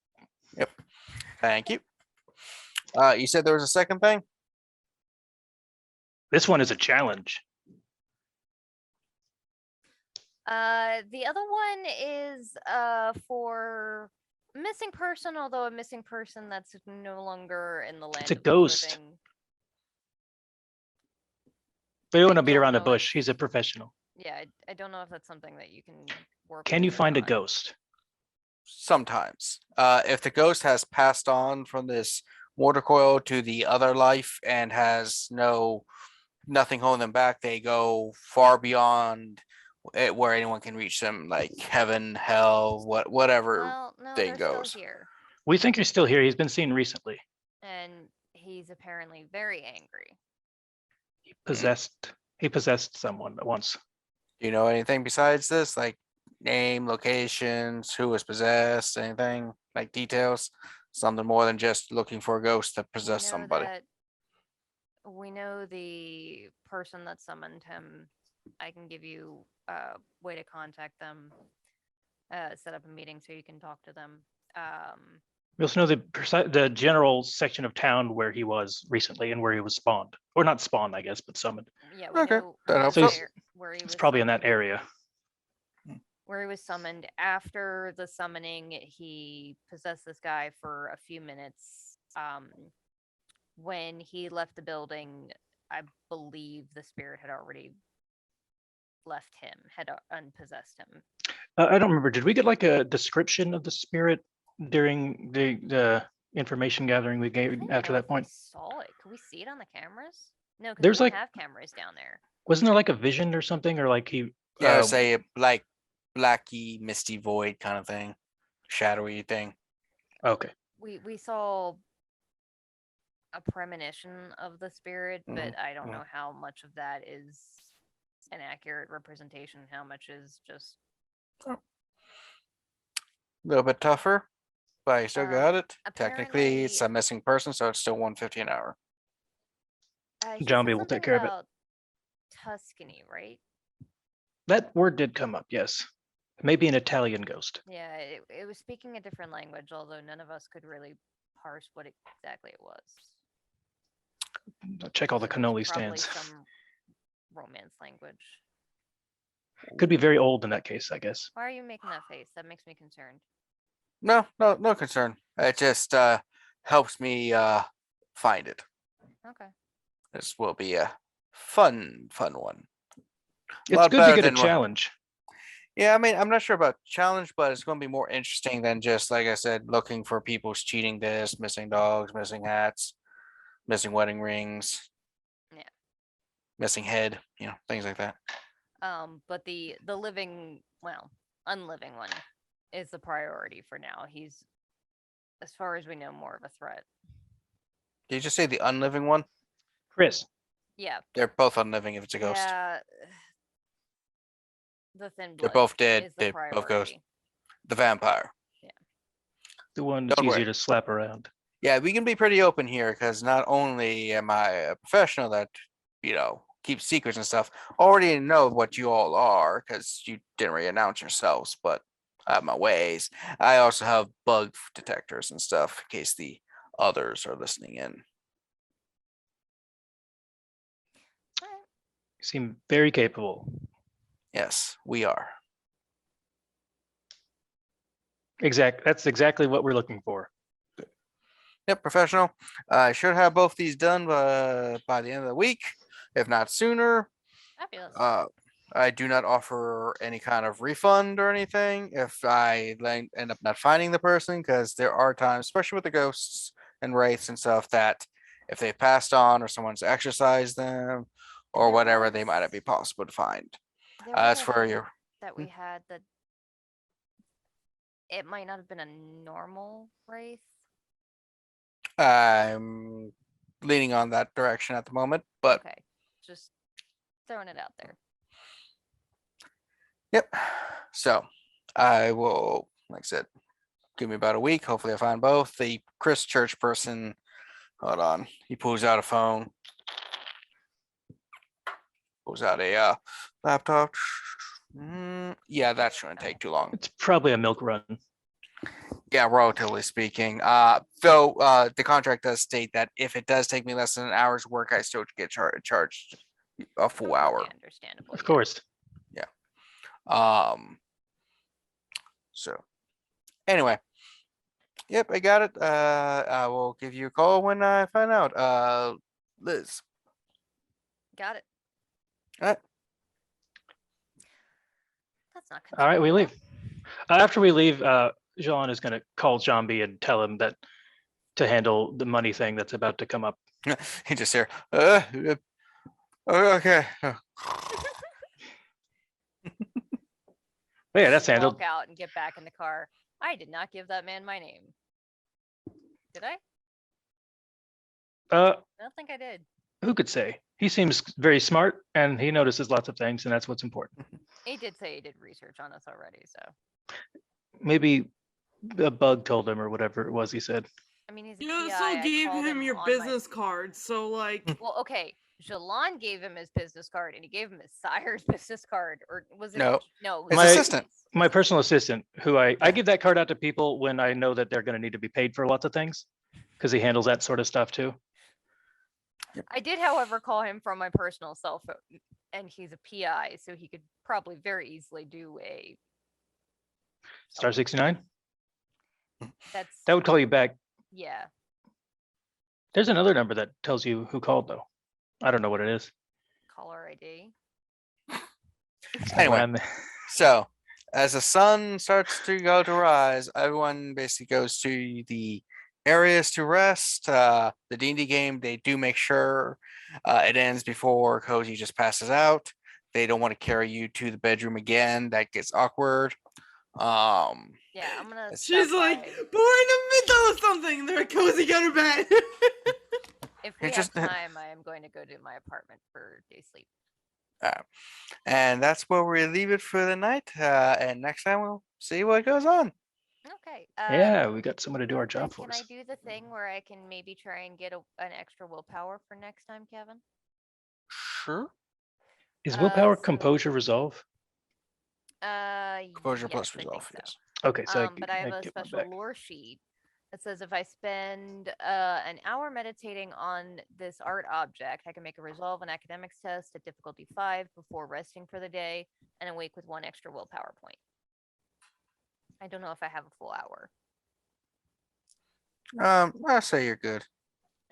Thank you. You said there was a second thing. This one is a challenge. The other one is for missing person, although a missing person that's no longer in the land. a of the ghost. living. We don't want I to beat don't around the know bush. if- He's a professional. Yeah, I don't know if that's something that you can work. Can with you or find a not. ghost? Sometimes, if the ghost has passed on from this mortar coil to the other life and has nothing holding them back, they go far beyond it where anyone can reach them, like heaven, hell, whatever Well, no, thing they're goes. still here, We think you're still here. He's been seen recently. and he's apparently very angry. He possessed someone once. Do you know anything besides this, like name, locations, who was possessed, anything like details? Something more than just looking for a ghost that possessed We know somebody. that we know the person that summoned him. I can give you a way to contact them. Set up a meeting so you can talk to them. We also know the general section of town where he was recently and where he was spawned, or not spawned, I guess, but summoned. Yeah, we Okay, know that helps So out. he's- where he It's was probably in that summoned. area. Where he was summoned. After the summoning, he possessed this guy for a few minutes. When he left the building, I believe the spirit had already left him, had unpossessed him. I don't remember. Did we get like a description of the spirit during the information gathering we I gave don't after know that if we point? saw it. Could we see it on the cameras? No, because we There's don't like- have cameras down there. Wasn't there like a vision or something, or like he? Yeah, say like blacky, misty void kind of thing, shadowy thing. Okay. We saw a premonition of the spirit, but I don't mhm. know how much of that is an accurate representation, how much is just A little bit tougher, but you still got it. Technically, it's a apparently- missing person, so it's still 150 an hour. he Zombie said will take something care of it. about Tuscany, right? That word did come up. Yes. Maybe an Italian ghost. Yeah, it was speaking a different language, although none of us could really parse what exactly it was. Check all the So it was cannoli probably stands. some romance language. Could be very old in that case, I guess. Why are you making that face? That makes me concerned. No concern. It just helps me find it. Okay. This will be a fun one. It's lot good to better get a than what- challenge. Yeah, I mean, I'm not sure about challenge, but it's going to be more interesting than just, like I said, looking for people's cheating this, missing dogs, missing hats, missing wedding rings. Yeah. Missing head, things like that. But the living, well, unliving one is the priority for now. He's, as far as we know, more of a threat. Did you just say the unliving one? Chris, Yeah. They're both unliving if it's a ghost. Yeah. The thin They're blood both dead. is the They're both ghosts. priority. The vampire. the one that's Don't worry. easier to slap around. Yeah, we can be pretty open here because not only am I a professional that, keeps secrets and stuff, already know what you all are because you didn't really announce yourselves, but I have my ways. I also have bug detectors and stuff in case the others are listening in. Alright. You seem very capable. Yes, we are. That's exactly what we're looking for. Yep, professional. I should have both these done by the end of the week, if not sooner. Fabulous. I do not offer any kind of refund or anything if I end up not finding the person, because there are times, especially with the ghosts and wraiths and stuff, that if they passed on or someone's exercised them or There whatever, they might not was- be possible to find. There As was a for hint your, that we had that it might not have been a normal wraith. I'm leaning on that direction at the moment, but Okay, just throwing it out there. yep. So I will, like I said, give me about a week. Hopefully I find both. The Chris Church person, hold on. He pulls out a phone. Pulls out a laptop. Yeah, that shouldn't take too long. It's probably a milk run. Yeah, relatively speaking. Though the contract does state that if it does take me less than an hour's work, I still get charged a full hour. Completely Understandable. Of yeah. course. So anyway, yep, I got it. I will give you a call when I find out. Liz. Got it. Alright. That's not All right, we concerning leave. After we leave, Jilon is going to call Jambi and tell him that to handle the money thing that's about to come up. He just here. Okay. But yeah, that's enough. handled. Walk out and get back in the car. I did not give that man my name. Did I? I don't think I did. Who could say? He seems very smart and he notices lots of things, and that's what's important. He did say he did research on us already, so Maybe a bug told him or whatever it was he said. I mean he's a You PI. also I gave called him your on my- business card, so like, Well, okay. Jilon gave him his business card, and he gave him his sire's business card, or was it? No, No, his My- assistant. My personal assistant, who I Yeah. give that card out to people when I know that they're going to need to be paid for lots of things, because he handles that sort of stuff too. I did, however, call him from my personal cell phone, and he's a PI, so he could probably very easily do a. Star 69. That's That would call you back. yeah. There's another number that tells you who called though. I don't know what it is. Caller ID. Anyway. When I'm- So, as the sun starts to go to rise, everyone basically goes to the areas to rest. The D&D game, they do make sure it ends before Cozy just passes out. They don't want to carry you to the bedroom again. That gets awkward. Yeah, I'm gonna. She's stop like, by. but we're in the middle of something. They're cozy, go to bed. If we have just- time, I am going to go to my apartment for day sleep. And that's where we leave it for the night. And next time we'll see what goes on. Okay. yeah, we got someone to do our job for Can us. I do the thing where I can maybe try and get an extra willpower for next time, Kevin? Sure. Is willpower, so- composure, resolve? Composure yes, plus I think resolve, so. yes. Okay, so But I have a get one special back. lore sheet that says if I spend an hour meditating on this art object, I can make a resolve and academics test at difficulty 5 before resting for the day and awake with 1 extra willpower point. I don't know if I have a full hour. I'll say you're good.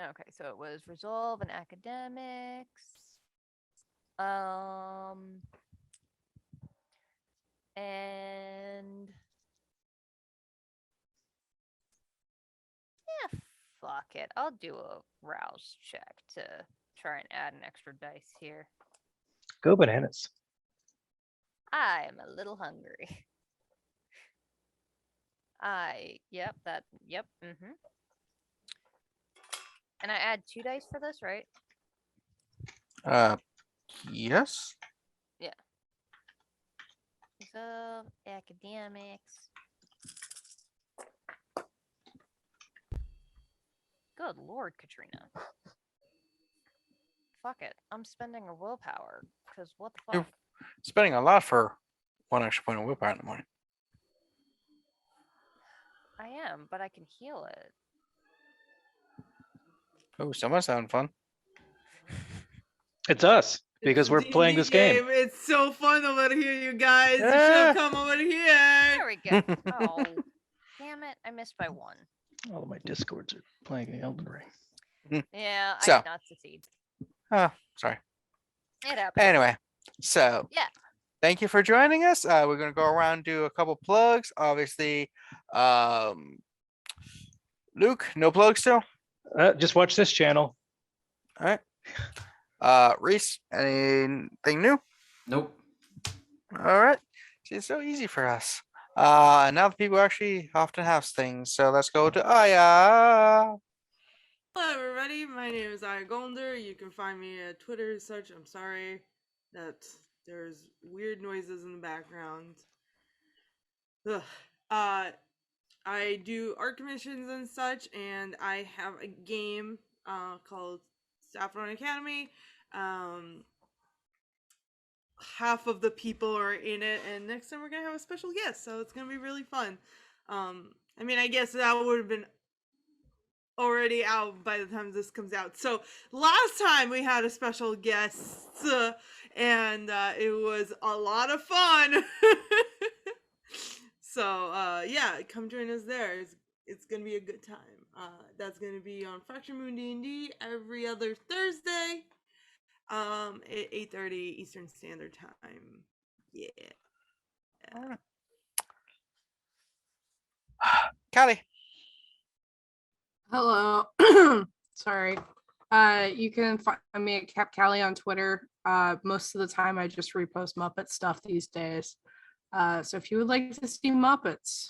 Okay, so it was resolve and academics. And yeah, fuck it. I'll do a rouse check to try and add an extra dice here. Go bananas. I am a little hungry. Yep. And I add 2 dice for this, right? Yes. So, academics. Good lord, Katrina. Fuck it. I'm spending a willpower. Because what the You're- fuck? Spending a lot for 1 extra point of willpower in the morning. I am, but I can heal it. Oh, someone's having fun. It's us because It's we're D&D playing this game. It's so fun over here, you guys. You should Yeah. have come over There here. we go. Oh, damn it. I missed by 1. All of my discords are playing Elden Ring. Yeah, I So. did not succeed. Sorry. It happened. Anyway, so Yeah. thank you for joining us. We're gonna go around and do a couple plugs. Obviously, Luke, no plugs still. Just watch this channel. All right. Reese, anything new? Nope. All right. See, it's so easy for us. And now the people actually often have things. So let's go to Aya. Hello, everybody. My name is Aya Golder. You can find me at Twitter and such. I'm sorry that there's weird noises in the background. Ugh. I do art commissions and such, and I have a game called Saffron Academy. Half of the people are in it, and next time we're gonna have a special guest, so it's gonna be really fun. I mean, I guess that would have been already out by the time this comes out. So last time we had a special guest, and it was a lot of fun. So yeah, come join us there. It's gonna be a good time. That's gonna be on Fracture Moon D&D every other Thursday, at 8:30 Eastern Standard Time. Yeah. Callie. Hello. Sorry. You can find me at Cap Callie on Twitter. Most of the time I just repost Muppet stuff these days. So if you would like to see Muppets,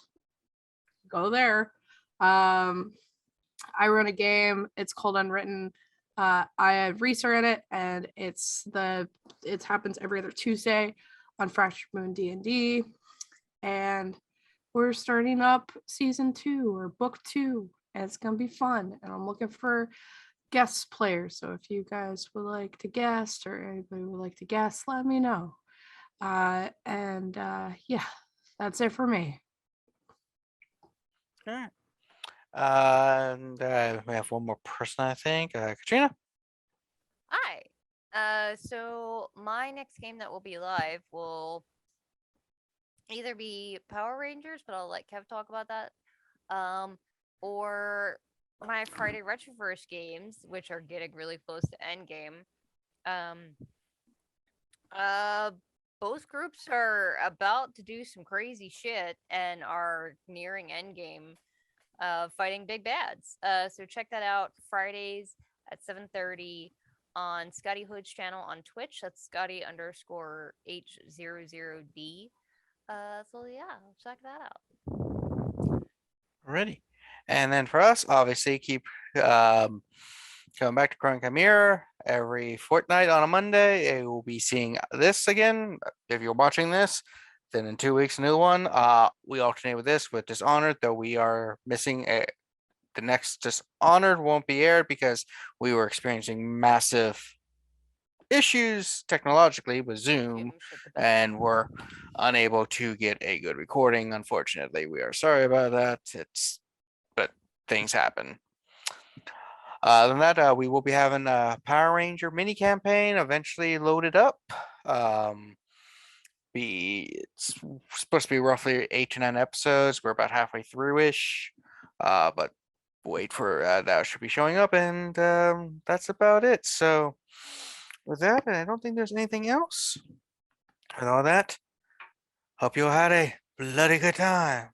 go there. I run a game. It's called Unwritten. I have Reese in it, and it happens every other Tuesday on Fractured Moon D&D. And we're starting up season 2 or book 2, and it's gonna be fun. And I'm looking for guest players. So if you guys would like to guest or anybody would like to guest, let me know. And yeah, that's it for me. All right. And we have one more person, I think. Katrina. Hi. So my next game that will be live will either be Power Rangers, but I'll let Kev talk about that. Or my Friday Retroverse games, which are getting really close to endgame. Both groups are about to do some crazy shit and are nearing endgame, fighting big bads. So check that out Fridays at 7:30 on Scotty Hood's channel on Twitch. That's Scotty_H00D. So yeah, check that out. Alrighty. And then for us, obviously, keep coming back to Chronic Mirror every fortnight on a Monday. We'll be seeing this again. If you're watching this, then in 2 weeks, a new one. We alternate with this with Dishonored, though we are missing the next Dishonored won't be aired because we were experiencing massive issues technologically with Zoom Jim shit the bed. and we're unable to get a good recording. Unfortunately, we are sorry about that. But things happen. Other than that, we will be having a Power Ranger mini campaign eventually loaded up. It's supposed to be roughly 8 to 9 episodes. We're about halfway through ish. But wait for that should be showing up, and that's about it. So with that, I don't think there's anything else. With all that, hope you all had a bloody good time.